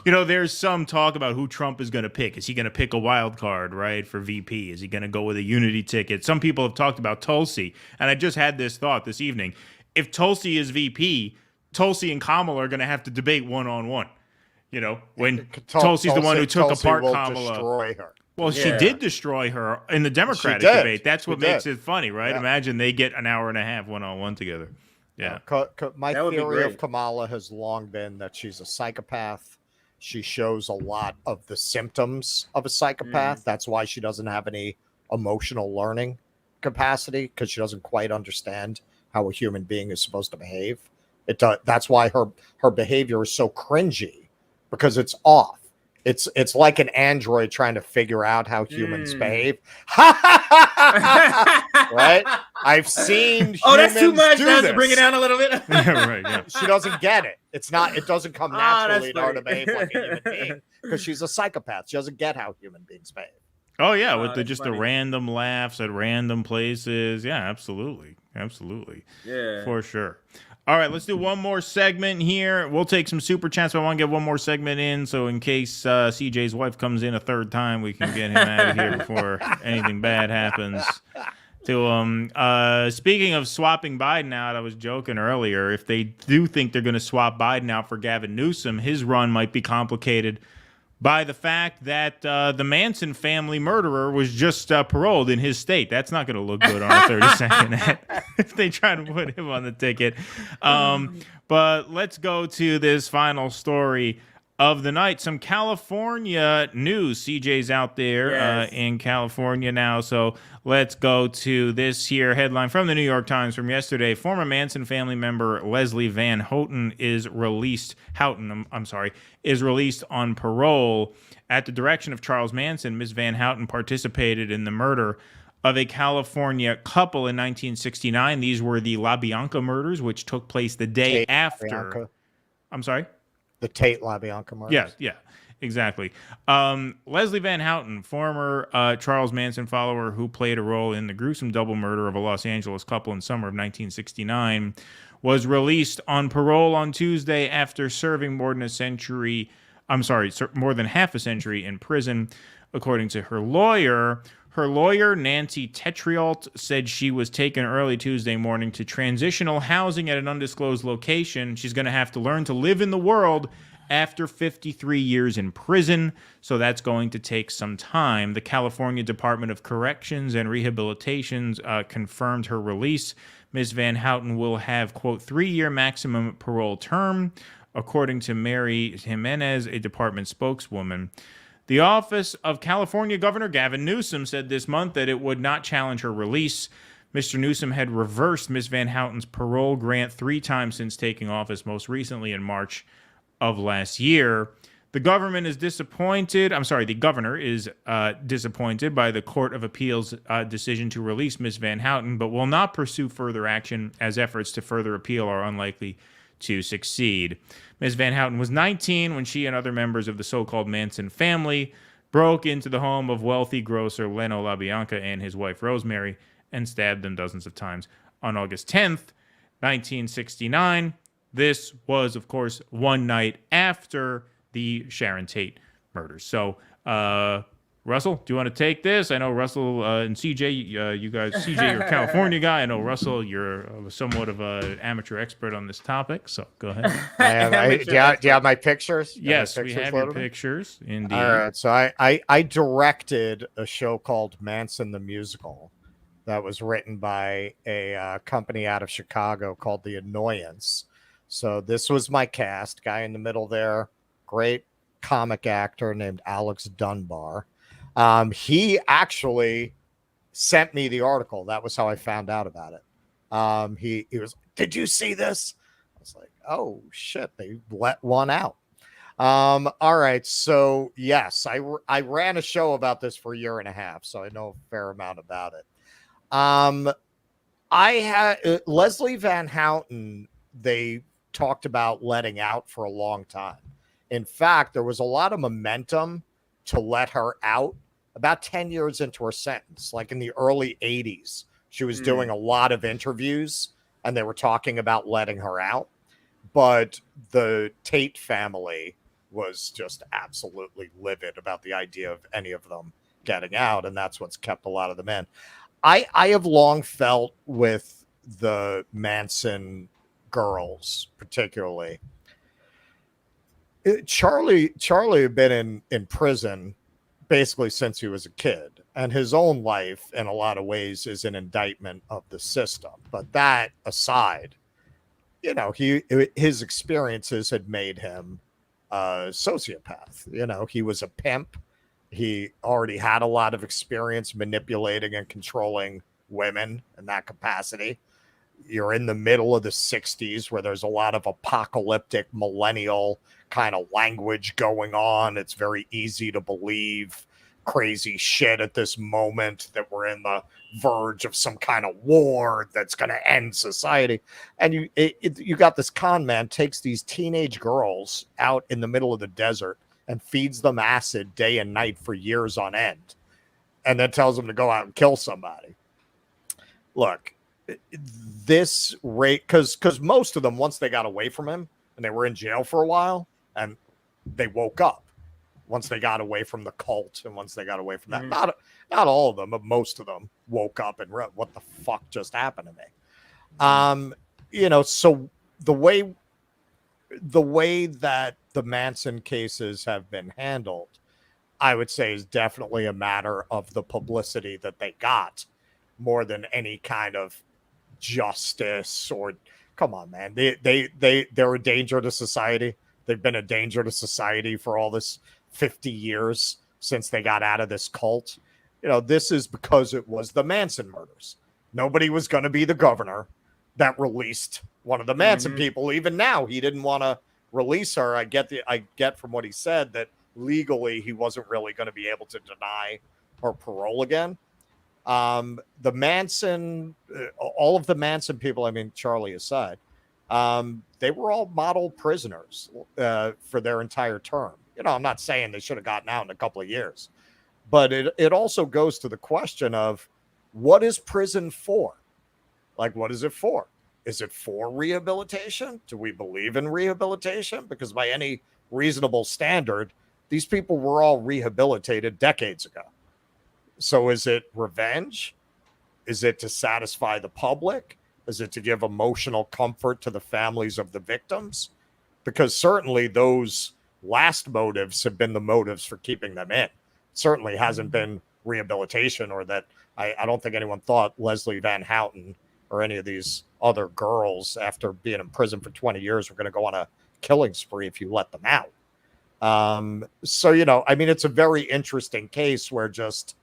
You know, there's some talk about who Trump is going to pick. Is he going to pick a wild card, right, for VP? Is he going to go with a unity ticket? Some people have talked about Tulsi, and I just had this thought this evening. If Tulsi is VP, Tulsi and Kamala are going to have to debate one-on-one. You know, when Tulsi's the one who took apart Kamala. Destroy her. Well, she did destroy her in the Democratic did. debate. That's what She makes did. it funny, right? Yeah. Imagine they get an hour and a half one-on-one together. Yeah. My That would be theory of great. Kamala has long been that she's a psychopath. She shows a lot of the symptoms of a psychopath. That's why she doesn't have any emotional learning capacity, because she doesn't quite understand how a human being is supposed to behave. That's why her behavior is so cringy, because it's off. It's like an android trying to figure out how humans behave. Right? I've seen that's too humans much. do That's this. to bring it down a little bit. Yeah, right. Yeah. She doesn't get it. It doesn't come naturally to her to funny. behave like a human being, because she's a psychopath. She doesn't get how human beings behave. Oh yeah, with the that's just funny. the random laughs at random places. Yeah, absolutely. Yeah. For sure. All right, let's do one more segment here. We'll take some super chats, but I want to get one more segment in, so in case CJ's wife comes in a third time, we can get him out of here before anything bad happens to him. Speaking of swapping Biden out, I was joking earlier. If they do think they're going to swap Biden out for Gavin Newsom, his run might be complicated by the fact that the Manson family murderer was just paroled in his state. That's not going to look good on a 30-second ad if they try to put him on the ticket. But let's go to this final story of the night. Some California news. CJ's out there in California now, so let's go to this here headline from the New York Times from yesterday. Former Manson family member Leslie Van Houten is released. Is released on parole. At the direction of Charles Manson, Ms. Van Houten participated in the murder of a California couple in 1969. These were the LaBianca murders, which took place the day after. LaBianca. I'm sorry? The Tate LaBianca murders. Yeah, exactly. Leslie Van Houten, former Charles Manson follower who played a role in the gruesome double murder of a Los Angeles couple in summer of 1969, was released on parole on Tuesday after serving more than half a century in prison, according to her lawyer. Her lawyer, Nancy Tetriault, said she was taken early Tuesday morning to transitional housing at an undisclosed location. She's going to have to learn to live in the world after 53 years in prison, so that's going to take some time. The California Department of Corrections and Rehabilitation confirmed her release. Ms. Van Houten will have, quote, 3-year maximum parole term, according to Mary Jimenez, a department spokeswoman. The office of California Governor Gavin Newsom said this month that it would not challenge her release. Mr. Newsom had reversed Ms. Van Houten's parole grant 3 times since taking office, most recently in March of last year. The governor is disappointed by the Court of Appeals decision to release Ms. Van Houten, but will not pursue further action as efforts to further appeal are unlikely to succeed. Ms. Van Houten was 19 when she and other members of the so-called Manson family broke into the home of wealthy grocer Leno LaBianca and his wife Rosemary and stabbed them dozens of times on August 10th, 1969. This was, of course, one night after the Sharon Tate murders. So, Russell, do you want to take this? I know Russell and CJ, you guys, CJ, you're a California guy. I know, Russell, you're somewhat of an amateur expert on this topic. So go ahead. Do you have my pictures? Yes, we have your pictures. Indeed. All right. So I directed a show called Manson the Musical that was written by a company out of Chicago called The Annoyance. So this was my cast. Guy in the middle there, great comic actor named Alex Dunbar. He actually sent me the article. That was how I found out about it. He was, did you see this? I was like, oh shit, they let one out. All right. So yes, I ran a show about this for 1.5 years, so I know a fair amount about it. I had Leslie Van Houten, they talked about letting out for a long time. In fact, there was a lot of momentum to let her out about 10 years into her sentence, like in the early 80s. She was doing a lot of interviews and they were talking about letting her out. But the Tate family was just absolutely livid about the idea of any of them getting out. And that's what's kept a lot of them in. I have long felt with the Manson girls, particularly, Charlie had been in prison basically since he was a kid. And his own life, in a lot of ways, is an indictment of the system. But that aside, you know, his experiences had made him a sociopath. You know, he was a pimp. He already had a lot of experience manipulating and controlling women in that capacity. You're in the middle of the 60s where there's a lot of apocalyptic millennial kind of language going on. It's very easy to believe crazy shit at this moment that we're in the verge of some kind of war that's going to end society. And you got this con man takes these teenage girls out in the middle of the desert and feeds them acid day and night for years on end, and then tells them to go out and kill somebody. Look, this rate, because most of them, once they got away from him and they were in jail for a while and they woke up once they got away from the cult and once they got away from that. Not all of them, but most of them woke up and wrote, what the fuck just happened to me? You know, so the way that the Manson cases have been handled, I would say, is definitely a matter of the publicity that they got more than any kind of justice. Or come on, man, they're a danger to society. They've been a danger to society for all this 50 years since they got out of this cult. You know, this is because it was the Manson murders. Nobody was going to be the governor that released one of the Manson people. Even now, he didn't want to release her. I get from what he said that legally he wasn't really going to be able to deny her parole again. The Manson, all of the Manson people, I mean, Charlie aside, they were all model prisoners for their entire term. You know, I'm not saying they should have gotten out in a couple of years, but it also goes to the question of what is prison for? Like, what is it for? Is it for rehabilitation? Do we believe in rehabilitation? Because by any reasonable standard, these people were all rehabilitated decades ago. So is it revenge? Is it to satisfy the public? Is it to give emotional comfort to the families of the victims? Because certainly those last motives have been the motives for keeping them in. It certainly hasn't been rehabilitation, or that I don't think anyone thought Leslie Van Houten or any of these other girls, after being in prison for 20 years, were going to go on a killing spree if you let them out. So, you know, I mean, it's a very interesting case where just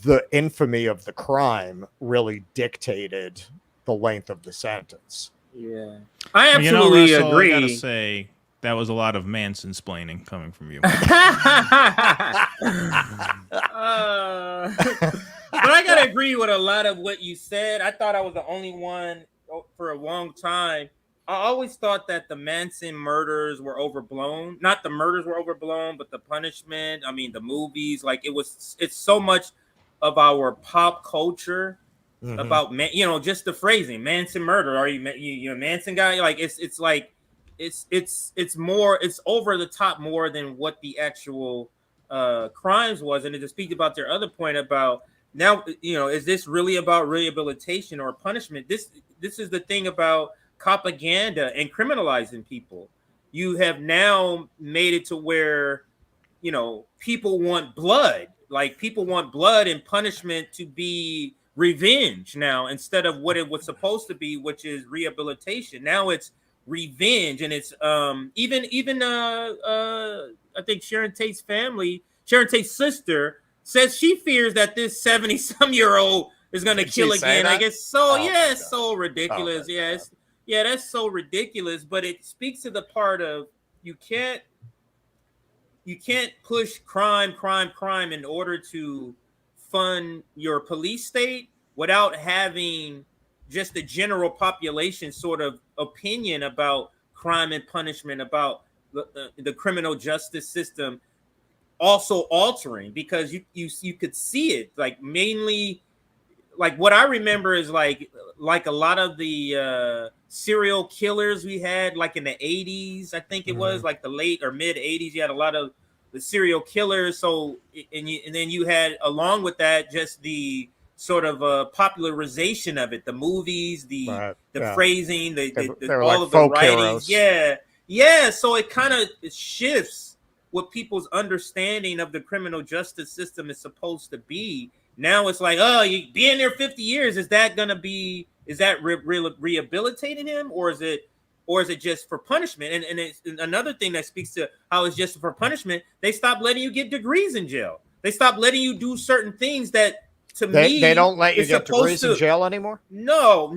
the infamy of the crime really dictated the length of the sentence. Yeah, I absolutely agree. I gotta say, that was a lot of Manson-splaining coming from you. But I gotta agree with a lot of what you said. I thought I was the only one for a long time. I always thought that the Manson murders were overblown. Not the murders were overblown, but the punishment. I mean, the movies, like it's so much of our pop culture about, you know, just the phrasing, Manson murder. Are you a Manson guy? Like it's like it's more, it's over the top more than what the actual crimes was. And to speak about their other point about now, you know, is this really about rehabilitation or punishment? This is the thing about propaganda and criminalizing people. You have now made it to where, you know, people want blood. Like people want blood and punishment to be revenge now, instead of what it was supposed to be, which is rehabilitation. Now it's revenge. And it's even I think Sharon Tate's sister says she fears that this 70-some-year-old is going to kill again. I guess so. Yeah, it's so ridiculous. Yeah, that's so ridiculous. But it speaks to the part of you can't push crime in order to fund your police state without having just the general population sort of opinion about crime and punishment, about the criminal justice system also altering, because you could see it, like mainly, like what I remember is like a lot of the serial killers we had like in the 80s, I think it was like the late or mid 80s, you had a lot of the serial killers. So and then you had, along with that, just the sort of popularization of it, the movies, the phrasing, the all like of the writings. Heroes. Yeah. So it kind of shifts what people's understanding of the criminal justice system is supposed to be. Now it's like, oh, you being there 50 years, is that rehabilitating him, or is it just for punishment? And it's another thing that speaks to how it's just for punishment. They stopped letting you get degrees in jail. They stopped letting you do certain things that, to me, they don't let you get degrees in jail anymore. No,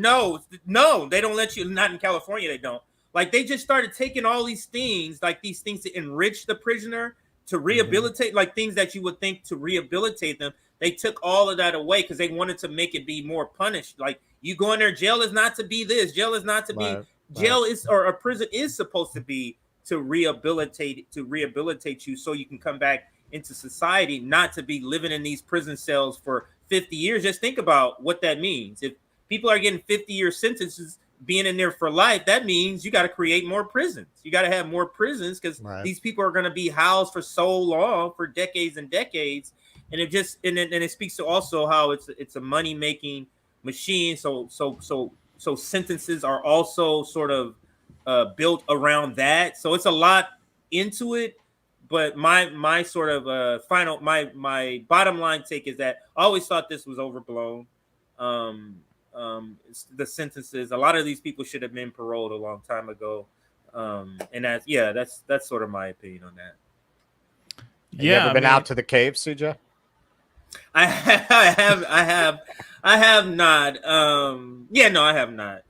they don't let you. Not in California, they don't. Like, they just started taking all these things, like these things to enrich the prisoner, to rehabilitate, like things that you would think to rehabilitate them. They took all of that away because they wanted to make it be more punished. Like, you go in there, jail is not to be this. Jail is not to be. Jail is, or a prison is supposed to be to rehabilitate you so you can come back into society, not to be living in these prison cells for 50 years. Just think about what that means. If people are getting 50-year sentences, being in there for life, that means you got to create more prisons. You got to have more prisons because these people are going to be housed for so long, for decades and decades. And it just and it speaks to also how it's a money making machine. So sentences are also sort of built around that. So it's a lot into it. But my sort of my bottom line take is that I always thought this was overblown. The sentences, a lot of these people should have been paroled a long time ago. And that's sort of my opinion on that. You ever been out to the cave, CJ? I have not. I have not.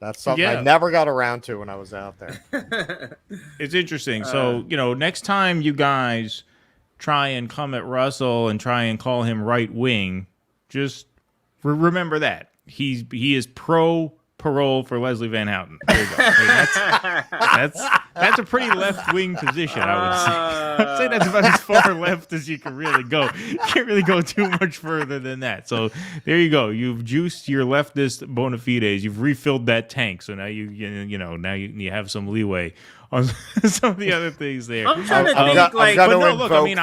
That's something I never got around to when I was out there. It's interesting. So, next time you guys try and come at Russell and try and call him right wing, just remember that he is pro parole for Leslie Van Houten. There you go. That's a pretty left wing position, I would say. I'd say that's about as far left as you can really go. You can't really go too much further than that. So there you go. You've juiced your leftist bona fides. You've refilled that tank. So now you have some leeway on some of the other things there. I'm trying to think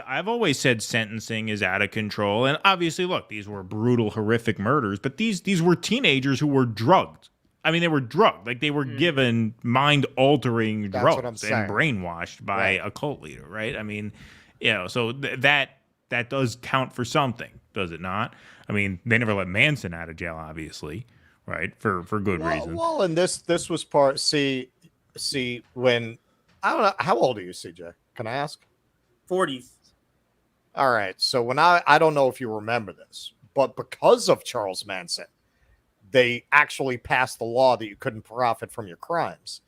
I've always said sentencing is out of control. And obviously, look, these were brutal, horrific murders, but these were teenagers who were drugged. I mean, they were drugged. Like, they were given mind-altering drugs and brainwashed by a cult leader, right? I mean, so that does count for something, does it not? I mean, they never let Manson out of jail, obviously, right? For good reason. Well, and this was part. See, when I don't know, how old are you, CJ? Can I ask? 40s. All right. So when I don't know if you remember this, but because of Charles Manson, they actually passed the law that you couldn't profit from your crimes.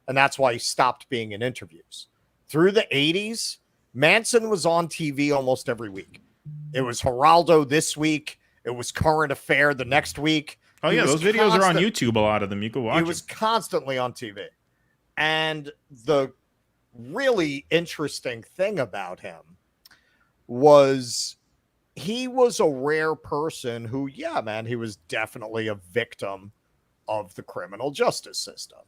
And that's why he stopped being in interviews. Through the 80s, Manson was on TV almost every week. It was Geraldo this week. It was Current Affair the next week. Oh, yeah, those videos are on YouTube, a lot of them. You can watch them. He was constantly on TV. And the really interesting thing about him was he was a rare person who, he was definitely a victim of the criminal justice system.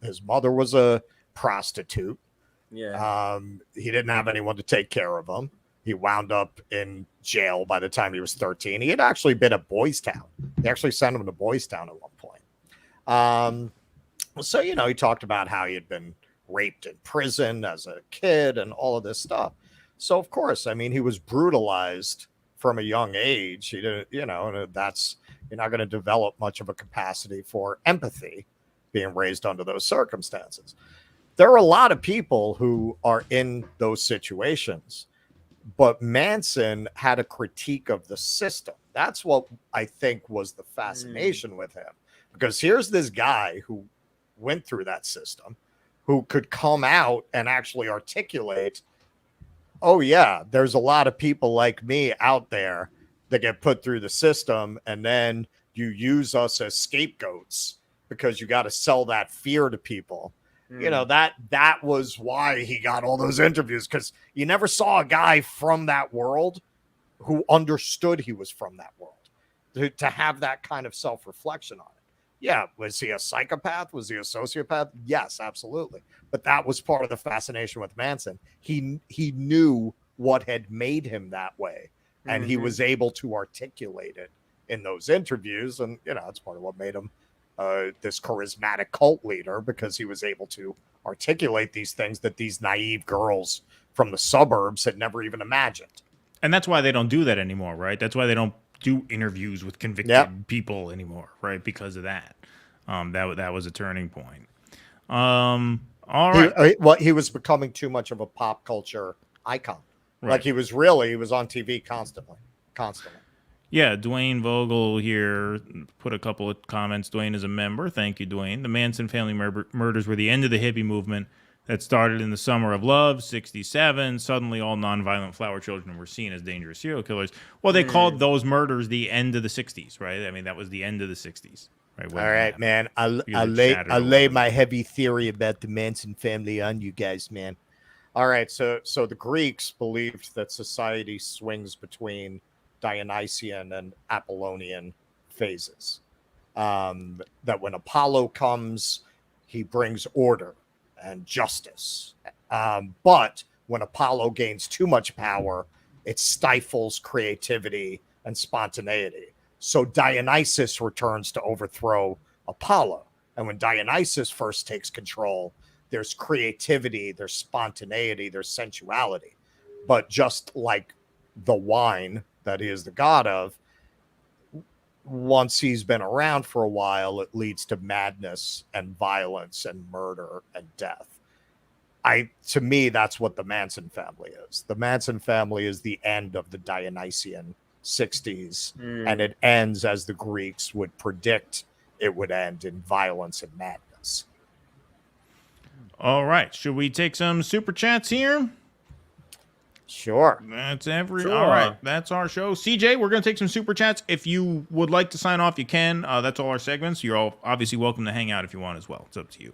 His mother was a prostitute. Yeah. He didn't have anyone to take care of him. He wound up in jail by the time he was 13. He had actually been at Boys Town. They actually sent him to Boys Town at one point. So, he talked about how he had been raped in prison as a kid and all of this stuff. So, of course, I mean, he was brutalized from a young age. He didn't, you're not going to develop much of a capacity for empathy being raised under those circumstances. There are a lot of people who are in those situations, but Manson had a critique of the system. That's what I think was the fascination with him, because here's this guy who went through that system, who could come out and actually articulate, oh yeah, there's a lot of people like me out there that get put through the system, and then you use us as scapegoats because you got to sell that fear to people. That was why he got all those interviews, because you never saw a guy from that world who understood he was from that world to have that kind of self-reflection on it. Yeah, was he a psychopath? Was he a sociopath? Yes, absolutely. But that was part of the fascination with Manson. He knew what had made him that way, and he was able to articulate it in those interviews. And, it's part of what made him this charismatic cult leader because he was able to articulate these things that these naive girls from the suburbs had never even imagined. And that's why they don't do that anymore, right? That's why they don't do interviews with convicted people anymore, right? Because of that. That was a turning point. All right. He was becoming too much of a pop culture icon. Right. Like he was on TV constantly. Yeah, Dwayne Vogel here put a couple of comments. Dwayne is a member. Thank you, Dwayne. The Manson family murders were the end of the hippie movement that started in the summer of love, 67. Suddenly, all nonviolent flower children were seen as dangerous serial killers. Well, they called those murders the end of the 60s, right? I mean, that was the end of the 60s. Right, all right, man. I lay my heavy theory about the Manson family on you guys, man. All right, so the Greeks believed that society swings between Dionysian and Apollonian phases. That when Apollo comes, he brings order and justice. But when Apollo gains too much power, it stifles creativity and spontaneity. So Dionysus returns to overthrow Apollo. And when Dionysus first takes control, there's creativity, there's spontaneity, there's sensuality. But just like the wine that he is the god of, once he's been around for a while, it leads to madness and violence and murder and death. To me, that's what the Manson family is. The Manson family is the end of the Dionysian 60s, and it ends as the Greeks would predict it would end, in violence and madness. All right. Should we take some super chats here? Sure. That's all right. That's our show. CJ, we're going to take some super chats. If you would like to sign off, you can. That's all our segments. You're all obviously welcome to hang out if you want as well. It's up to you.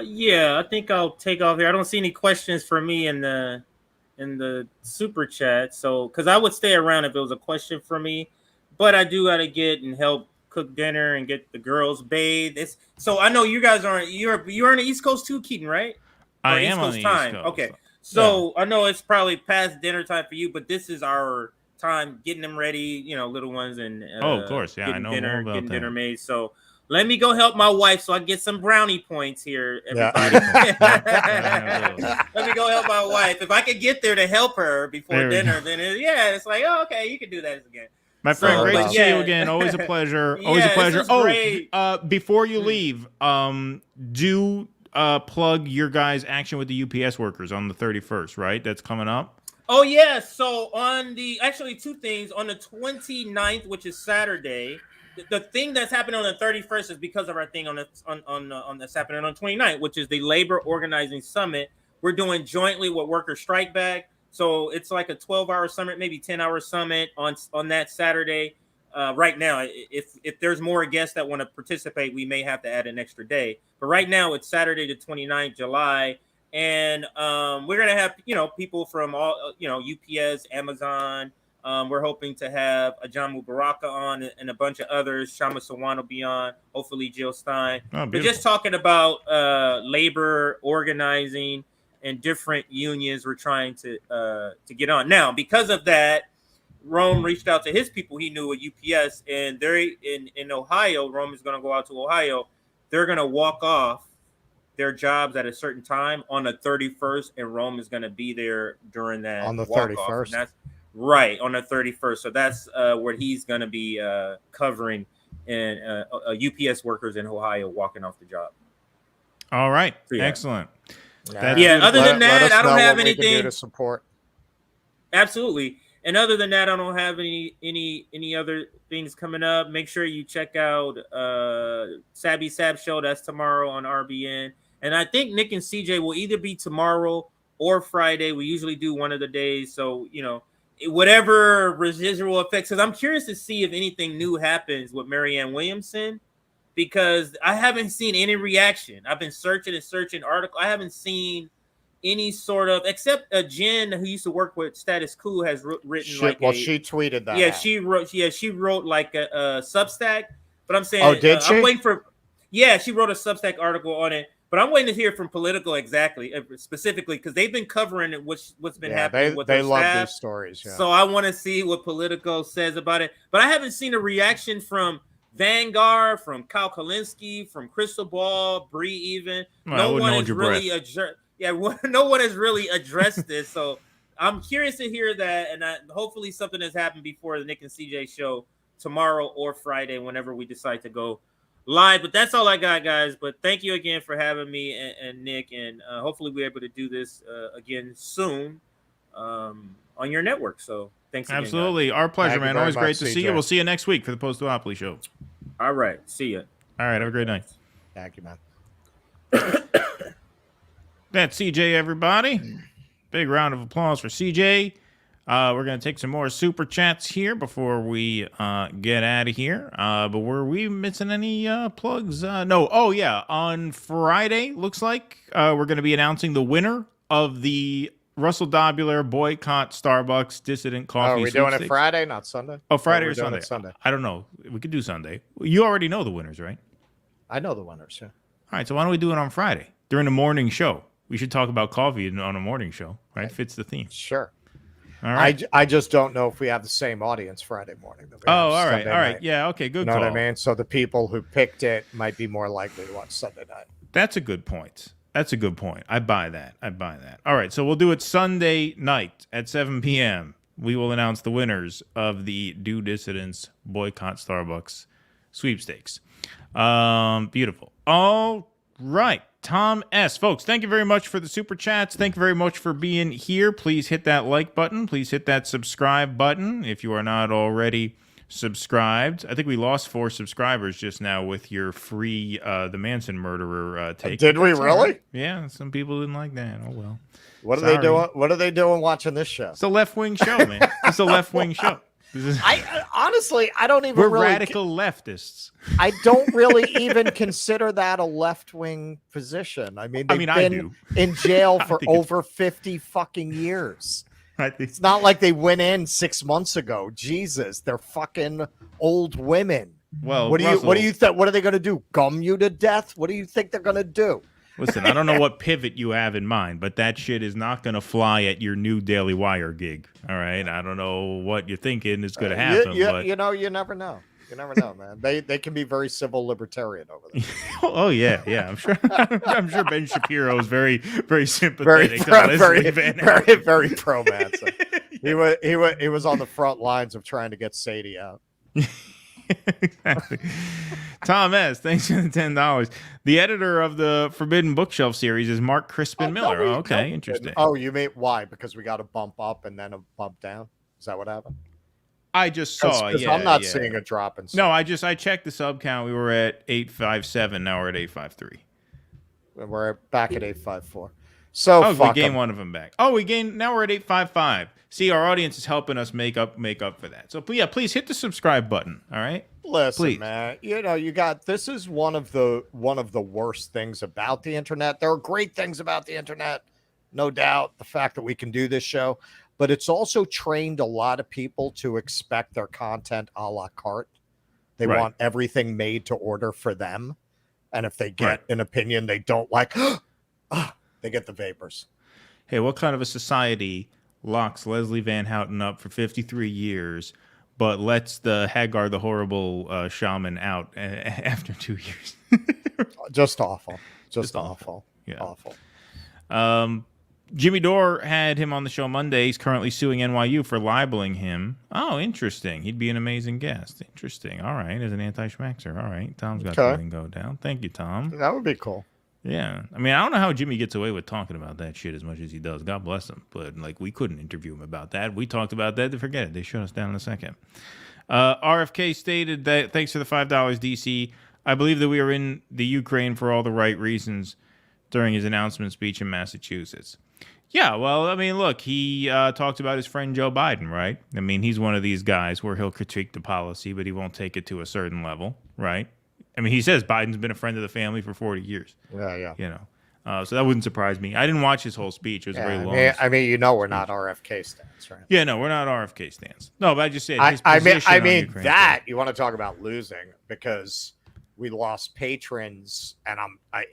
Yeah, I think I'll take off here. I don't see any questions for me in the super chat. So, because I would stay around if it was a question for me, but I do got to get and help cook dinner and get the girls bathed. So I know you guys aren't. You're on the East Coast too, Keaton, right? I am on the East Coast. Okay, so I know it's probably past dinner time for you, but this is our time getting them ready. You know, little ones and of course, yeah, I know dinner, all about getting that. dinner made. So let me go help my wife so I get some brownie points here, everybody. Let me go help my wife. If I could get there to help her before dinner, then it's like, oh, okay, you can do that again. My friend, great to see you again. Always a pleasure. Always a pleasure. Before you leave, do plug your guys' action with the UPS workers on the 31st, right? That's coming up. Oh, yeah. So actually two things. On the 29th, which is Saturday, the thing that's happening on the 31st is because of our thing on that's happening on the 29th, which is the Labor Organizing Summit. We're doing jointly with Worker Strike Back. So it's like a 12-hour summit, maybe 10-hour summit on that Saturday. Right now, if there's more guests that want to participate, we may have to add an extra day. But right now, it's Saturday the 29th July, and we're gonna have people from all UPS, Amazon. We're hoping to have Ajamu Baraka on and a bunch of others. Shama Sawan will be on. Hopefully, Jill Stein. We're just talking about labor organizing and different unions we're trying to get on. Now, because of that, Rome reached out to his people he knew at UPS, and they're in Ohio. Rome is going to go out to Ohio. They're going to walk off their jobs at a certain time on the 31st, and Rome is going to be there during that on the walk-off. 31st. And that's right, on the 31st. So that's where he's going to be covering and UPS workers in Ohio walking off the job. All right. So, excellent. Other than that, I don't have anything to support. Absolutely. And other than that, I don't have any other things coming up. Make sure you check out Sabby Sab Show. That's tomorrow on RBN. And I think Nick and CJ will either be tomorrow or Friday. We usually do one of the days. So, whatever residual effects. Because I'm curious to see if anything new happens with Marianne Williamson, because I haven't seen any reaction. I've been searching articles. I haven't seen any sort of, except Jen, who used to work with Status Quo, has written she tweeted that. Yeah, she wrote like a Substack. But I'm saying, oh, did she? I'm waiting for. Yeah, she wrote a Substack article on it. But I'm waiting to hear from Politico specifically, because they've been covering it, what's been happening with they their love staff. these stories. Yeah. So I want to see what Politico says about it. But I haven't seen a reaction from Vanguard, from Kyle Kalinske, from Krystal Ball, Brie even. No one has really addressed this. So I'm curious to hear that, and hopefully something has happened before the Nick and CJ show tomorrow or Friday, whenever we decide to go live. But that's all I got, guys. But thank you again for having me and Nick, and hopefully we're able to do this again soon on your network. So thanks again, absolutely, guys. our pleasure, man. Always great to see you. We'll see you next week for the Post-Duopoly show. All right, see ya. All right, have a great night. Thank you, man. That's CJ, everybody. Big round of applause for CJ. We're going to take some more super chats here before we get out of here. But were we missing any plugs? No. Oh, yeah. On Friday, looks like we're going to be announcing the winner of the Russell Dobular Boycott Starbucks Dissident Coffee. Oh, are we doing it Friday, not Sunday? Oh, Friday or Sunday? Sunday? I don't know. We could do Sunday. You already know the winners, right? I know the winners, yeah. All right, so why don't we do it on Friday during the morning show? We should talk about coffee on a morning show, right? Fits the theme. Sure. All right. I just don't know if we have the same audience Friday morning. Oh, all right. All right. Yeah, okay, good call. You know what I mean? So the people who picked it might be more likely to watch Sunday night. That's a good point. I buy that. All right, so we'll do it Sunday night at 7 p.m. We will announce the winners of the Do Dissidents Boycott Starbucks sweepstakes. Beautiful. All right. Tom S. Folks, thank you very much for the super chats. Thank you very much for being here. Please hit that like button. Please hit that subscribe button if you are not already subscribed. I think we lost 4 subscribers just now with your free the Manson murderer take. Did we really? Right. Yeah, some people didn't like that. Oh well. What are they doing? What are they doing watching this show? It's a left-wing show, man. It's a left-wing show. Honestly, I don't even. We're really radical leftists. I don't really even consider that a left-wing position. I mean, they've been in jail for over 50 fucking years. It's not like they went in 6 months ago. Jesus, they're fucking old women. Well, what do you think? What are they going to do? Gum you to death? What do you think they're going to do? Listen, I don't know what pivot you have in mind, but that shit is not going to fly at your new Daily Wire gig. All right, I don't know what you're thinking is going to happen. But... you know, you never know. You never know, man. They can be very civil libertarian over there. Oh yeah. I'm sure. I'm sure Ben Shapiro is very, very sympathetic. Very pro Manson. He was on the front lines of trying to get Sadie out. Exactly. Tom S., thanks for the $10. The editor of the Forbidden Bookshelf series is Mark Crispin Miller. Okay, interesting. Oh, you mean why? Because we got a bump up and then a bump down? Is that what happened? I just saw. Yeah, I'm not seeing a drop in. No, I checked the sub count. We were at 857. Now we're at 853. We're back at 854. So we gained one of them back. Oh, we gained. Now we're at 855. See, our audience is helping us make up for that. So yeah, please hit the subscribe button. All right. Listen, please. Man. You know, this is one of the worst things about the internet. There are great things about the internet, no doubt. The fact that we can do this show, but it's also trained a lot of people to expect their content a la carte. They want everything made to order for them, and if they get an opinion they don't like, they get the vapors. Hey, what kind of a society locks Leslie Van Houten up for 53 years, but lets the Hagar the Horrible shaman out after 2 years? Just awful. Just awful. Yeah. Awful. Jimmy Dore had him on the show Monday. He's currently suing NYU for libeling him. Oh, interesting. He'd be an amazing guest. Interesting. All right. As an anti-schmaxer. All right. Tom's got the lingo down. Thank you, Tom. That would be cool. Yeah. I mean, I don't know how Jimmy gets away with talking about that shit as much as he does. God bless him. But, we couldn't interview him about that. We talked about that. Forget it. They shut us down in a second. RFK stated that, thanks for the $5, DC, I believe that we are in the Ukraine for all the right reasons during his announcement speech in Massachusetts. Yeah, well, I mean, look, he talked about his friend Joe Biden, right? I mean, he's one of these guys where he'll critique the policy, but he won't take it to a certain level, right? I mean, he says Biden's been a friend of the family for 40 years. Yeah. You know, so that wouldn't surprise me. I didn't watch his whole speech. It was very long. I mean, we're not RFK stands, right? Yeah, no, we're not RFK stands. No, but I just said his position I mean Ukraine that you want to talk about losing, because we lost patrons, and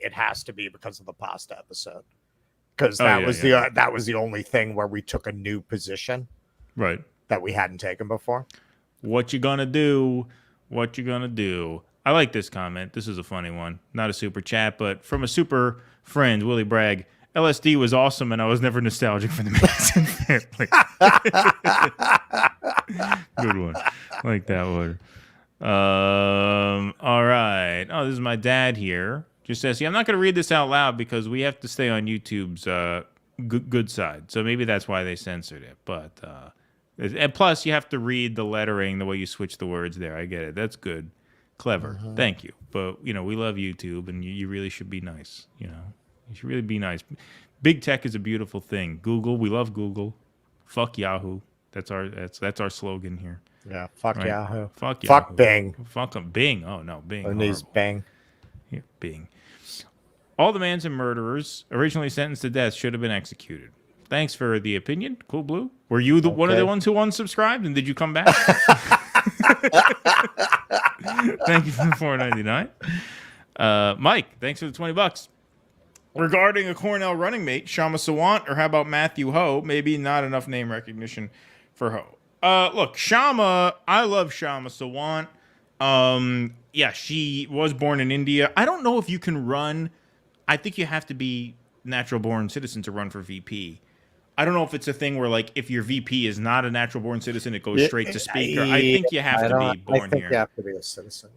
it has to be because of the pasta episode, because that was the only thing where we took a new position, right, that we hadn't taken before. What you gonna do? What you gonna do? I like this comment. This is a funny one. Not a super chat, but from a super friend, Willie Bragg. LSD was awesome, and I was never nostalgic for the Manson family. Good one. Like that one. All right. Oh, this is my dad here. Just says, I'm not going to read this out loud because we have to stay on YouTube's good side. So maybe that's why they censored it. But and plus, you have to read the lettering the way you switch the words there. I get it. That's good. Clever. Thank you. But, we love YouTube, and you really should be nice, You should really be nice. Big tech is a beautiful thing. Google, we love Google. Fuck Yahoo. That's our slogan here. Yeah, fuck right? Yahoo. Fuck Yahoo. Fuck Bing. Fuck them. Bing. Oh no, Bing. It needs Bing. Yeah, Bing. All the Manson murderers originally sentenced to death should have been executed. Thanks for the opinion. Cool Blue. Were you one of the ones who unsubscribed, and did you come back? Thank you for the $4.99. Mike, thanks for the $20. Regarding a Cornell running mate, Shama Sawant, or how about Matthew Ho? Maybe not enough name recognition for Ho. Look, Shama, I love Shama Sawant. Yeah, she was born in India. I don't know if you can run. I think you have to be natural-born citizen to run for VP. I don't know if it's a thing where, like, if your VP is not a natural-born citizen, it goes straight to speaker. I think you have to be born here. I think you have to be a citizen.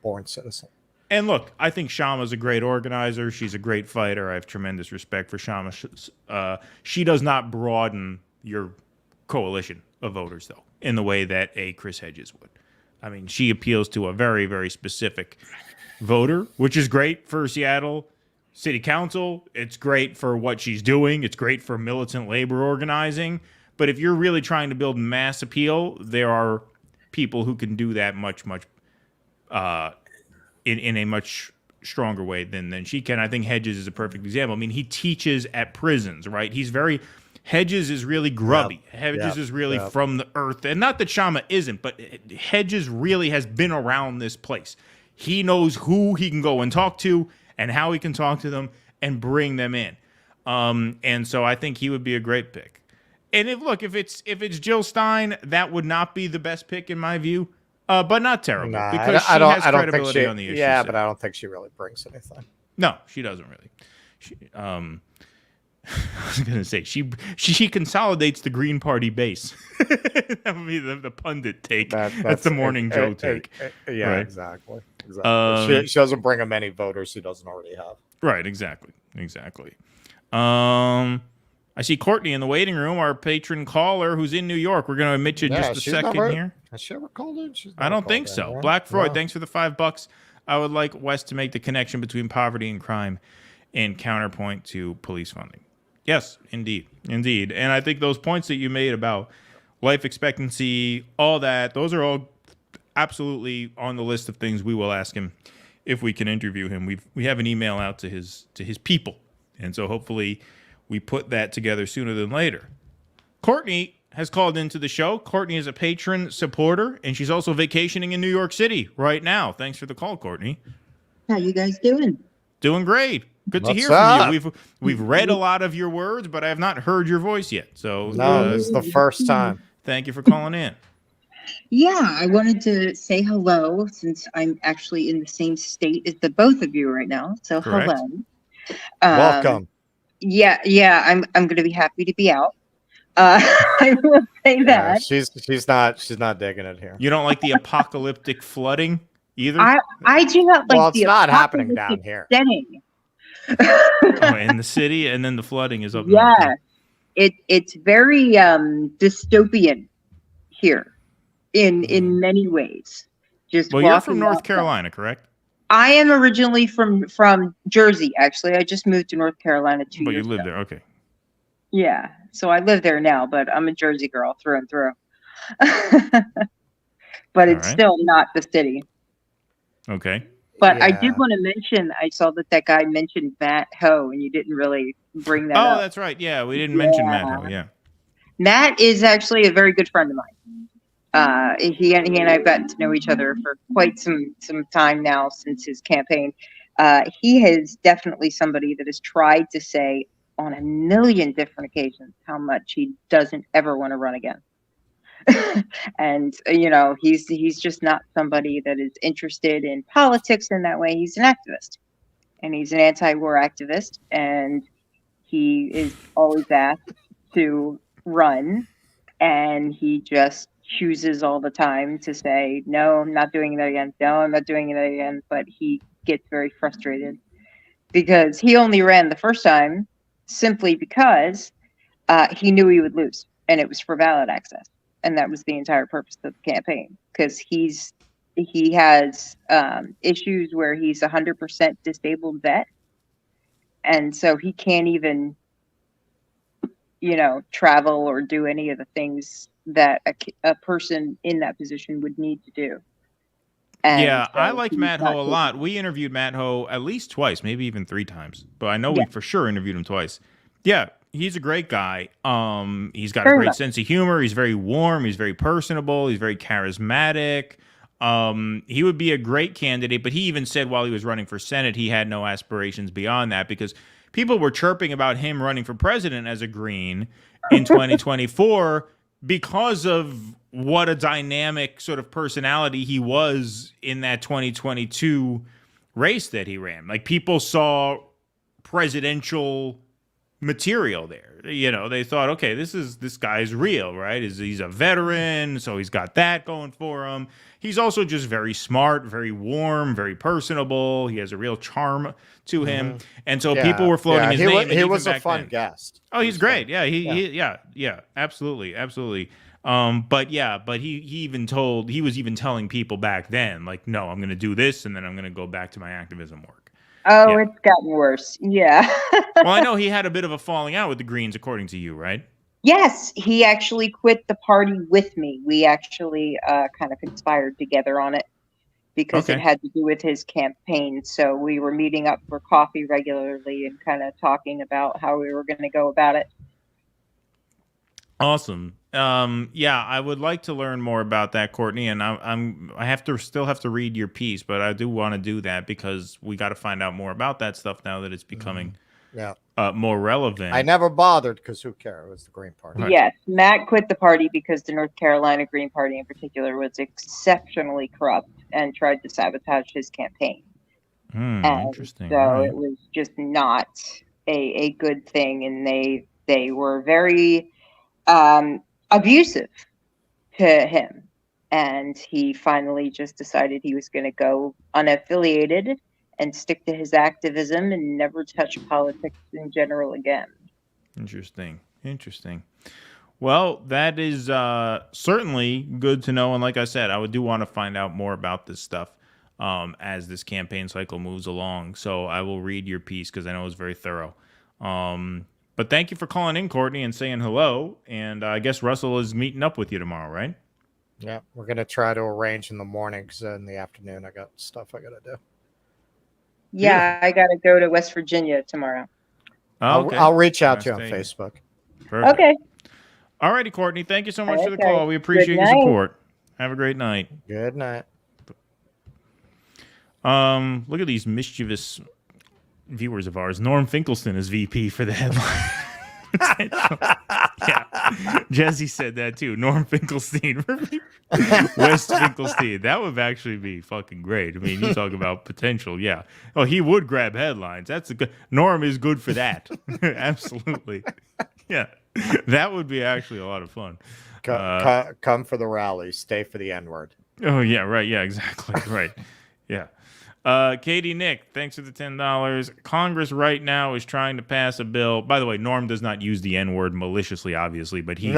Born citizen. And look, I think Shama's a great organizer. She's a great fighter. I have tremendous respect for Shama. She does not broaden your coalition of voters, though, in the way that a Chris Hedges would. I mean, she appeals to a very, very specific voter, which is great for Seattle City Council. It's great for what she's doing. It's great for militant labor organizing. But if you're really trying to build mass appeal, there are people who can do that much in a much stronger way than she can. I think Hedges is a perfect example. I mean, he teaches at prisons, right? Hedges is really grubby. Hedges is really from the earth. And not that Shama isn't, but Hedges really has been around this place. He knows who he can go and talk to and how he can talk to them and bring them in. And so I think he would be a great pick. And if it's Jill Stein, that would not be the best pick in my view. But not terrible, because she has credibility on the issue. Yeah, but I don't think she really brings anything. No, she doesn't really. I was going to say, she consolidates the Green Party base. That would be the pundit take. That's the Morning Joe take. Yeah, right? Exactly. She doesn't bring him any voters she doesn't already have. Right, exactly. I see Courtney in the waiting room, our patron caller who's in New York. We're going to admit you just a second here. Has she ever called in? I don't think so. Right? Black Freud, thanks for the $5. I would like West to make the connection between poverty and crime and counterpoint to police funding. Yes, indeed. And I think those points that you made about life expectancy, all that, those are all absolutely on the list of things we will ask him if we can interview him. We have an email out to his people, and so hopefully we put that together sooner than later. Courtney has called into the show. Courtney is a patron supporter, and she's also vacationing in New York City right now. Thanks for the call, Courtney. How you guys doing? Doing great. Good to hear from you. We've read a lot of your words, but I have not heard your voice yet. So this is the first time. Thank you for calling in. Yeah, I wanted to say hello since I'm actually in the same state as the both of you right now. So Correct. Hello. Welcome. Yeah, I'm going to be happy to be out. I will say that. She's not digging it here. You don't like the apocalyptic flooding either? I do not like well, it's the not happening down here. Setting. In the city, and then the flooding is up north. Yeah, it's very dystopian here in many ways. You're from North Carolina, correct? I am originally from Jersey. Actually, I just moved to North Carolina 2 years ago. But you live there, okay? Yeah, so I live there now, but I'm a Jersey girl through and through. But it's still not the city. Okay. But I did want to mention, I saw that guy mentioned Matt Ho, and you didn't really bring that up. Oh, that's right. Yeah, we didn't mention Matt Ho, yeah. Matt is actually a very good friend of mine. He and I've gotten to know each other for quite some time now since his campaign. He is definitely somebody that has tried to say on a million different occasions how much he doesn't ever want to run again. And he's just not somebody that is interested in politics in that way. He's an activist, and he's an anti-war activist, and he is always asked to run, and he just chooses all the time to say, no, I'm not doing that again. No, I'm not doing that again. But he gets very frustrated because he only ran the first time simply because he knew he would lose, and it was for ballot access. And that was the entire purpose of the campaign, because he has issues where he's 100% disabled vet, and so he can't even travel or do any of the things that a person in that position would need to do. And yeah, so I like he's Matt not Ho a taking- lot. We interviewed Matt Ho at least twice, maybe even 3 times, but I know we for sure interviewed him twice. Yeah, he's a great guy. He's got a great sense of humor. He's very warm. He's very personable. He's very charismatic. He would be a great candidate, but he even said while he was running for Senate, he had no aspirations beyond that, because people were chirping about him running for president as a Green in 2024 because of what a dynamic sort of personality he was in that 2022 race that he ran. Like, people saw presidential material there. They thought, okay, this guy's real, right? He's a veteran, so he's got that going for him. He's also just very smart, very warm, very personable. He has a real charm to him. And so people were floating his name. He was a fun guest. Oh, he's great. Yeah, yeah, absolutely. But he was even telling people back then, like, no, I'm going to do this, and then I'm going to go back to my activism work. Oh, it's gotten worse. Yeah. Well, I know he had a bit of a falling out with the Greens, according to you, right? Yes, he actually quit the party with me. We actually kind of conspired together on it because it had to do with his campaign. So we were meeting up for coffee regularly and kind of talking about how we were going to go about it. Awesome. Yeah, I would like to learn more about that, Courtney, and I still have to read your piece, but I do want to do that because we got to find out more about that stuff now that it's becoming more relevant. I never bothered because who cares? It was the Green Party. Right. Yes, Matt quit the party because the North Carolina Green Party in particular was exceptionally corrupt and tried to sabotage his campaign. Interesting. So it was just not a good thing, and they were very abusive to him, and he finally just decided he was going to go unaffiliated and stick to his activism and never touch politics in general again. Interesting. Well, that is certainly good to know, and like I said, I do want to find out more about this stuff as this campaign cycle moves along, so I will read your piece because I know it's very thorough. But thank you for calling in, Courtney, and saying hello. And I guess Russell is meeting up with you tomorrow, right? Yeah, we're going to try to arrange in the morning because in the afternoon I got stuff I got to do. Yeah, I got to go to West Virginia tomorrow. Oh, okay. I'll reach out to you on Facebook. Perfect. Okay. All righty, Courtney. Thank you so much for the Okay. call. We appreciate Good your night. support. Have a great night. Good night. Look at these mischievous viewers of ours. Norm Finkelstein is VP for the headline. Yeah, Jesse said that too. Norm Finkelstein, West Finkelstein. That would actually be fucking great. I mean, you talk about potential. Yeah. Oh, he would grab headlines. That's a good. Norm is good for that. Absolutely. Yeah, that would be actually a lot of fun. Come for the rally. Stay for the N-word. Oh yeah, right. Yeah, exactly. Right. Yeah. Katie Nick, thanks for the $10. Congress right now is trying to pass a bill. By the way, Norm does not use the N-word maliciously, obviously, but he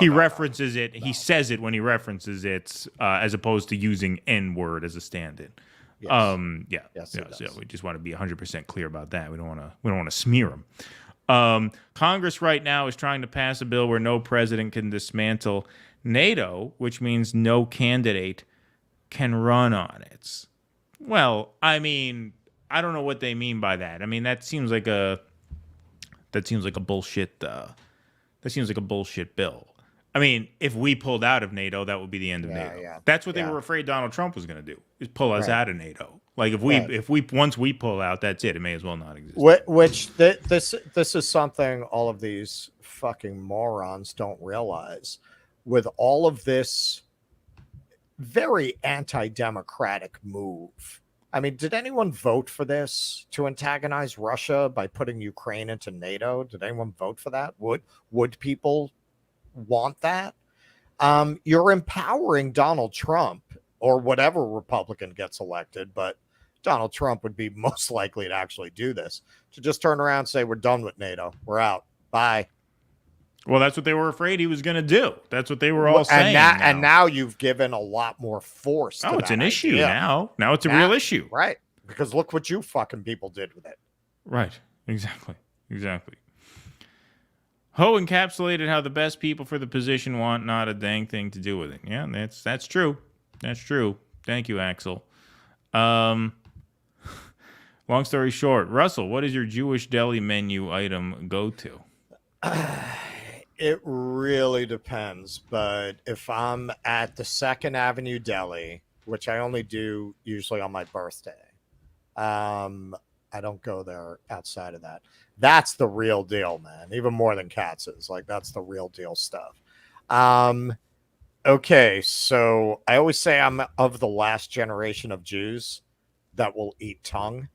references it. He says it when he references it, as opposed to using N-word as a stand-in. Yes. So we just want to be 100% clear about that. We don't want to smear him. Congress right now is trying to pass a bill where no president can dismantle NATO, which means no candidate can run on it. Well, I mean, I don't know what they mean by that. I mean, that seems like a bullshit. That seems like a bullshit bill. I mean, if we pulled out of NATO, that would be the end of NATO. Yeah. That's what they were afraid Donald Trump was going to do, is pull us Right. out of NATO. Like once we pull out, that's it. It may as well not exist. This is something all of these fucking morons don't realize. With all of this very anti-democratic move, I mean, did anyone vote for this to antagonize Russia by putting Ukraine into NATO? Did anyone vote for that? Would people want that? You're empowering Donald Trump or whatever Republican gets elected, but Donald Trump would be most likely to actually do this, to just turn around and say, we're done with NATO. We're out. Bye. Well, that's what they were afraid he was going to do. That's what they were all saying. And now you've given a lot more force to it's an that issue idea. now. Now it's a real issue. Right. Because look what you fucking people did with it. Right. Exactly. Ho encapsulated how the best people for the position want not a dang thing to do with it. Yeah, that's true. That's true. Thank you, Axel. Long story short, Russell, what is your Jewish deli menu item go to? It really depends, but if I'm at the 2nd Avenue Deli, which I only do usually on my birthday, I don't go there outside of that. That's the real deal, man. Even more than Katz's. Like, that's the real deal stuff. Okay, so I always say I'm of the last generation of Jews that will eat tongue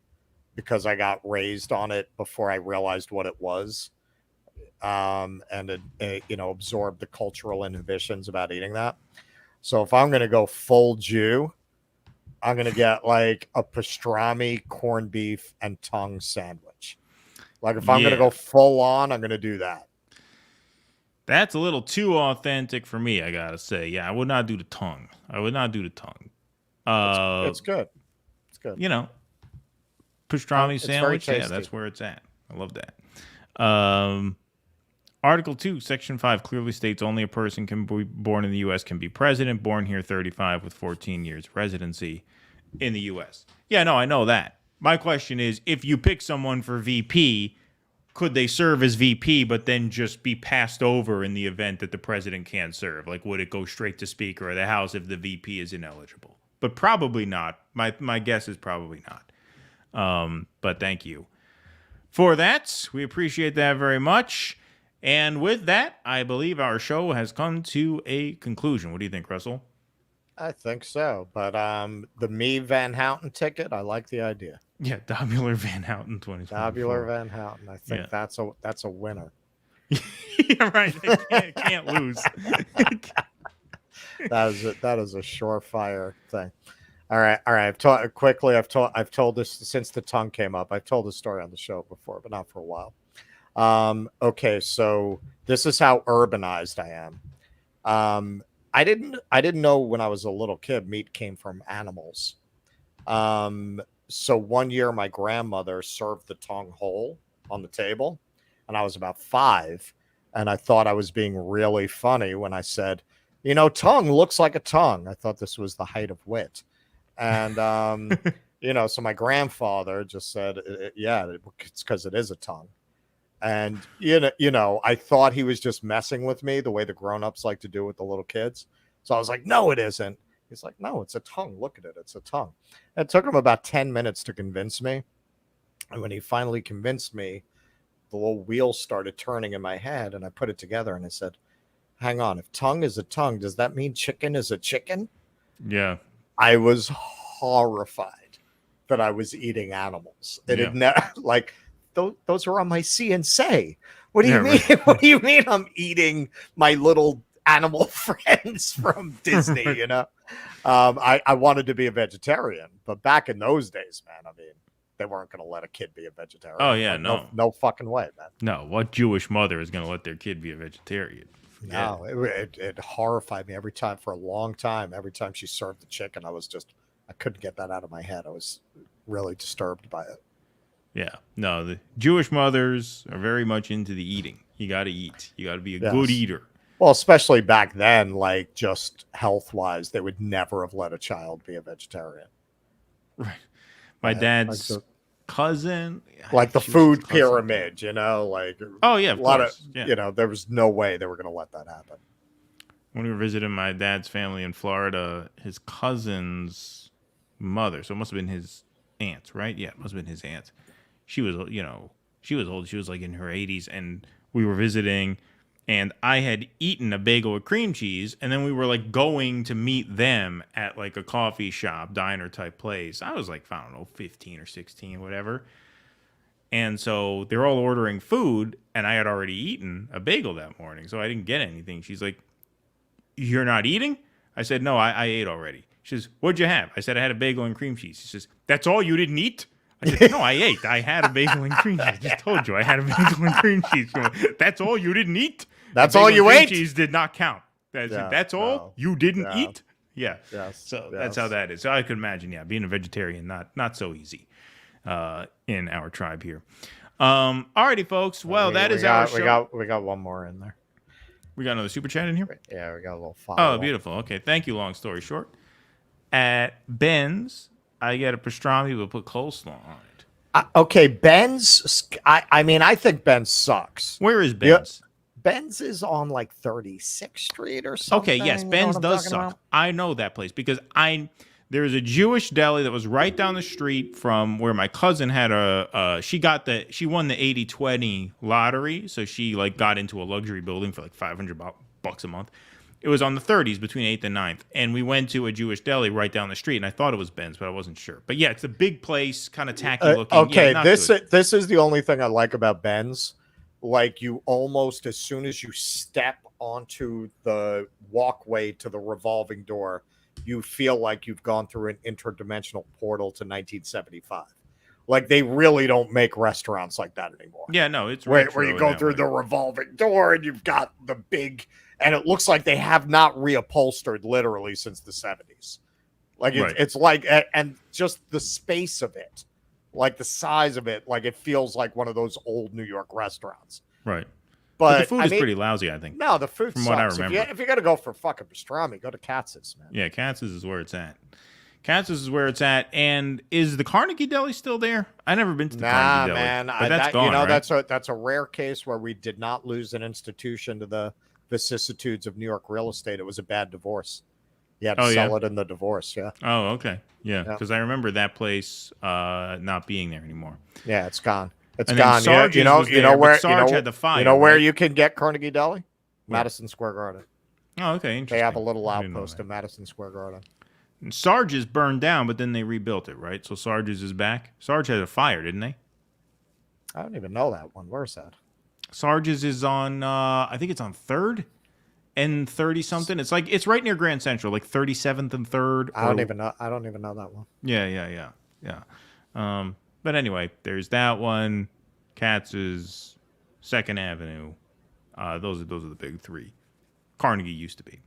because I got raised on it before I realized what it was. And absorb the cultural inhibitions about eating that. So if I'm going to go full Jew, I'm going to get like a pastrami, corned beef, and tongue sandwich. Like if I'm going to go full on, I'm going to do that. That's a little too authentic for me, I got to say. Yeah, I would not do the tongue. It's good. It's good. Pastrami It's sandwich. very Yeah, tasty. that's where it's at. I love that. Article 2, Section 5 clearly states only a person can be born in the U.S. can be president, born here 35 with 14 years residency in the U.S. Yeah, no, I know that. My question is, if you pick someone for VP, could they serve as VP but then just be passed over in the event that the president can't serve? Like, would it go straight to Speaker of the House if the VP is ineligible? But probably not. My guess is probably not. But thank you for that. We appreciate that very much. And with that, I believe our show has come to a conclusion. What do you think, Russell? I think so. But the me Van Houten ticket, I like the idea. Yeah, Dobular Van Houten 2024. Dobular Van Houten. I think that's a winner. Yeah, right. Can't lose. That is a surefire thing. All right. I've told this since the tongue came up. I've told this story on the show before, but not for a while. Okay, so this is how urbanized I am. I didn't know when I was a little kid meat came from animals. So one year my grandmother served the tongue whole on the table, and I was about 5, and I thought I was being really funny when I said, tongue looks like a tongue. I thought this was the height of wit. And so my grandfather just said, it's because it is a tongue. And, I thought he was just messing with me the way the grown-ups like to do with the little kids. So I was like, no, it isn't. He's like, no, it's a tongue. Look at it. It's a tongue. It took him about 10 minutes to convince me. And when he finally convinced me, the little wheels started turning in my head, and I put it together, and I said, hang on, if tongue is a tongue, does that mean chicken is a chicken? Yeah. I was horrified that I was eating animals. It had never, like, those are on my see and say. What do you mean? Right. What do you mean I'm eating my little animal friends from Disney? I wanted to be a vegetarian, but back in those days, man, I mean, they weren't going to let a kid be a vegetarian. Oh yeah, like, no fucking way, man. No, what Jewish mother is going to let their kid be a vegetarian? No, it horrified me every time for a long time. Every time she served the chicken, I couldn't get that out of my head. I was really disturbed by it. Yeah, no, the Jewish mothers are very much into the eating. You got to eat. You got to be a good eater. Well, especially back then, like just health-wise, they would never have let a child be a vegetarian. Right. My dad's cousin, like the food pyramid, like oh yeah, a lot of there was no way they were going to let that happen. when we were visiting my dad's family in Florida, his cousin's mother, so it must have been his aunt, right? Yeah, it must have been his aunt. She was, she was old. She was like in her 80s, and we were visiting, and I had eaten a bagel with cream cheese, and then we were like going to meet them at like a coffee shop, diner type place. I was like, I don't know, 15 or 16, whatever. And so they're all ordering food, and I had already eaten a bagel that morning, so I didn't get anything. She's like, "You're not eating?" I said, "No, I ate already." She says, "What'd you have?" I said, "I had a bagel and cream cheese." She says, "That's all you didn't eat?" I said, "No, I ate. I had a bagel and cream cheese. I just told you I had a bagel and cream cheese." She went, "That's all you didn't eat?" That's all you ate? Cream cheese did not count. That's all you didn't eat? Yeah. Yes. So that's how that is. So I could imagine, being a vegetarian, not so easy in our tribe here. Alrighty, folks. Well, that is our show. We got one more in there. We got another super chat in here? Yeah, we got a little follow. Oh, beautiful. Okay, thank you. Long story short. At Ben's, I get a pastrami, but put coleslaw on it. Okay, Ben's. I mean, I think Ben's sucks. Where is Ben's? Ben's is on like 36th Street or something. Okay, yes, Ben's does suck. About? I know that place because there's a Jewish deli that was right down the street from where my cousin had she won the 80-20 lottery, so she like got into a luxury building for like $500 a month. It was on the 30s between 8th and 9th, and we went to a Jewish deli right down the street, and I thought it was Ben's, but I wasn't sure. But yeah, it's a big place, kind of tacky looking. Okay, this is the only thing I like about Ben's. Like, you almost, as soon as you step onto the walkway to the revolving door, you feel like you've gone through an interdimensional portal to 1975. Like, they really don't make restaurants like that anymore. Yeah, no, it's where you go through the revolving door and you've got the big, and it looks like they have not reupholstered literally since the 70s. Like, it's like, and just the space of it, like the size of it, like it feels like one of those old New York restaurants. Right. But the food is pretty lousy, I think. No, the food from sucks. What I remember. If you're gonna go for fucking pastrami, go to Katz's, man. Yeah, Katz's is where it's at. Katz's is where it's at. And is the Carnegie Deli still there? I've never been to the Carnegie Deli. Man, but that's gone, right? that's a rare case where we did not lose an institution to the vicissitudes of New York real estate. It was a bad divorce. You had to sell it in the divorce. Yeah. Oh, okay. Yeah, because I remember that place not being there anymore. Yeah, it's gone. It's and gone. You know where Sarge had the fire. You know where you can get Carnegie Deli? Madison Square Garden. Oh, okay. Interesting. They have a little outpost in Madison Square Garden. And Sarge's burned down, but then they rebuilt it, right? So Sarge's is back. Sarge had a fire, didn't they? I don't even know that one. Where's that? Sarge's is on. I think it's on 3rd and 30 something. It's like it's right near Grand Central, like 37th and 3rd. I don't even know that one. Yeah. But anyway, there's that one. Katz's, 2nd Avenue. Those are the big three. Carnegie used to be.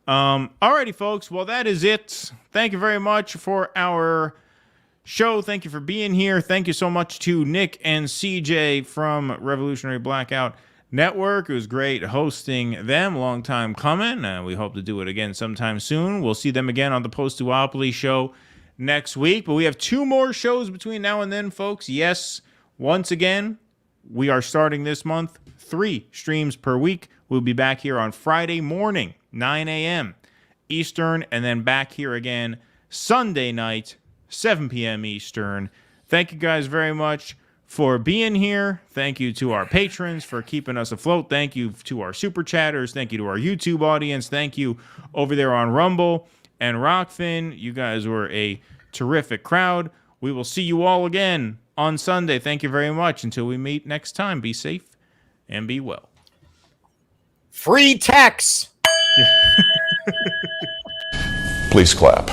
Alrighty, folks. Well, that is it. Thank you very much for our show. Thank you for being here. Thank you so much to Nick and CJ from Revolutionary Blackout Network. It was great hosting them. Long time coming. We hope to do it again sometime soon. We'll see them again on the Post-Duopoly show next week. But we have 2 more shows between now and then, folks. Yes, once again, we are starting this month 3 streams per week. We'll be back here on Friday morning, 9 a.m. Eastern, and then back here again Sunday night, 7 p.m. Eastern. Thank you guys very much for being here. Thank you to our patrons for keeping us afloat. Thank you to our super chatters. Thank you to our YouTube audience. Thank you over there on Rumble and Rockfin. You guys were a terrific crowd. We will see you all again on Sunday. Thank you very much. Until we meet next time, be safe and be well. Free text. Please clap.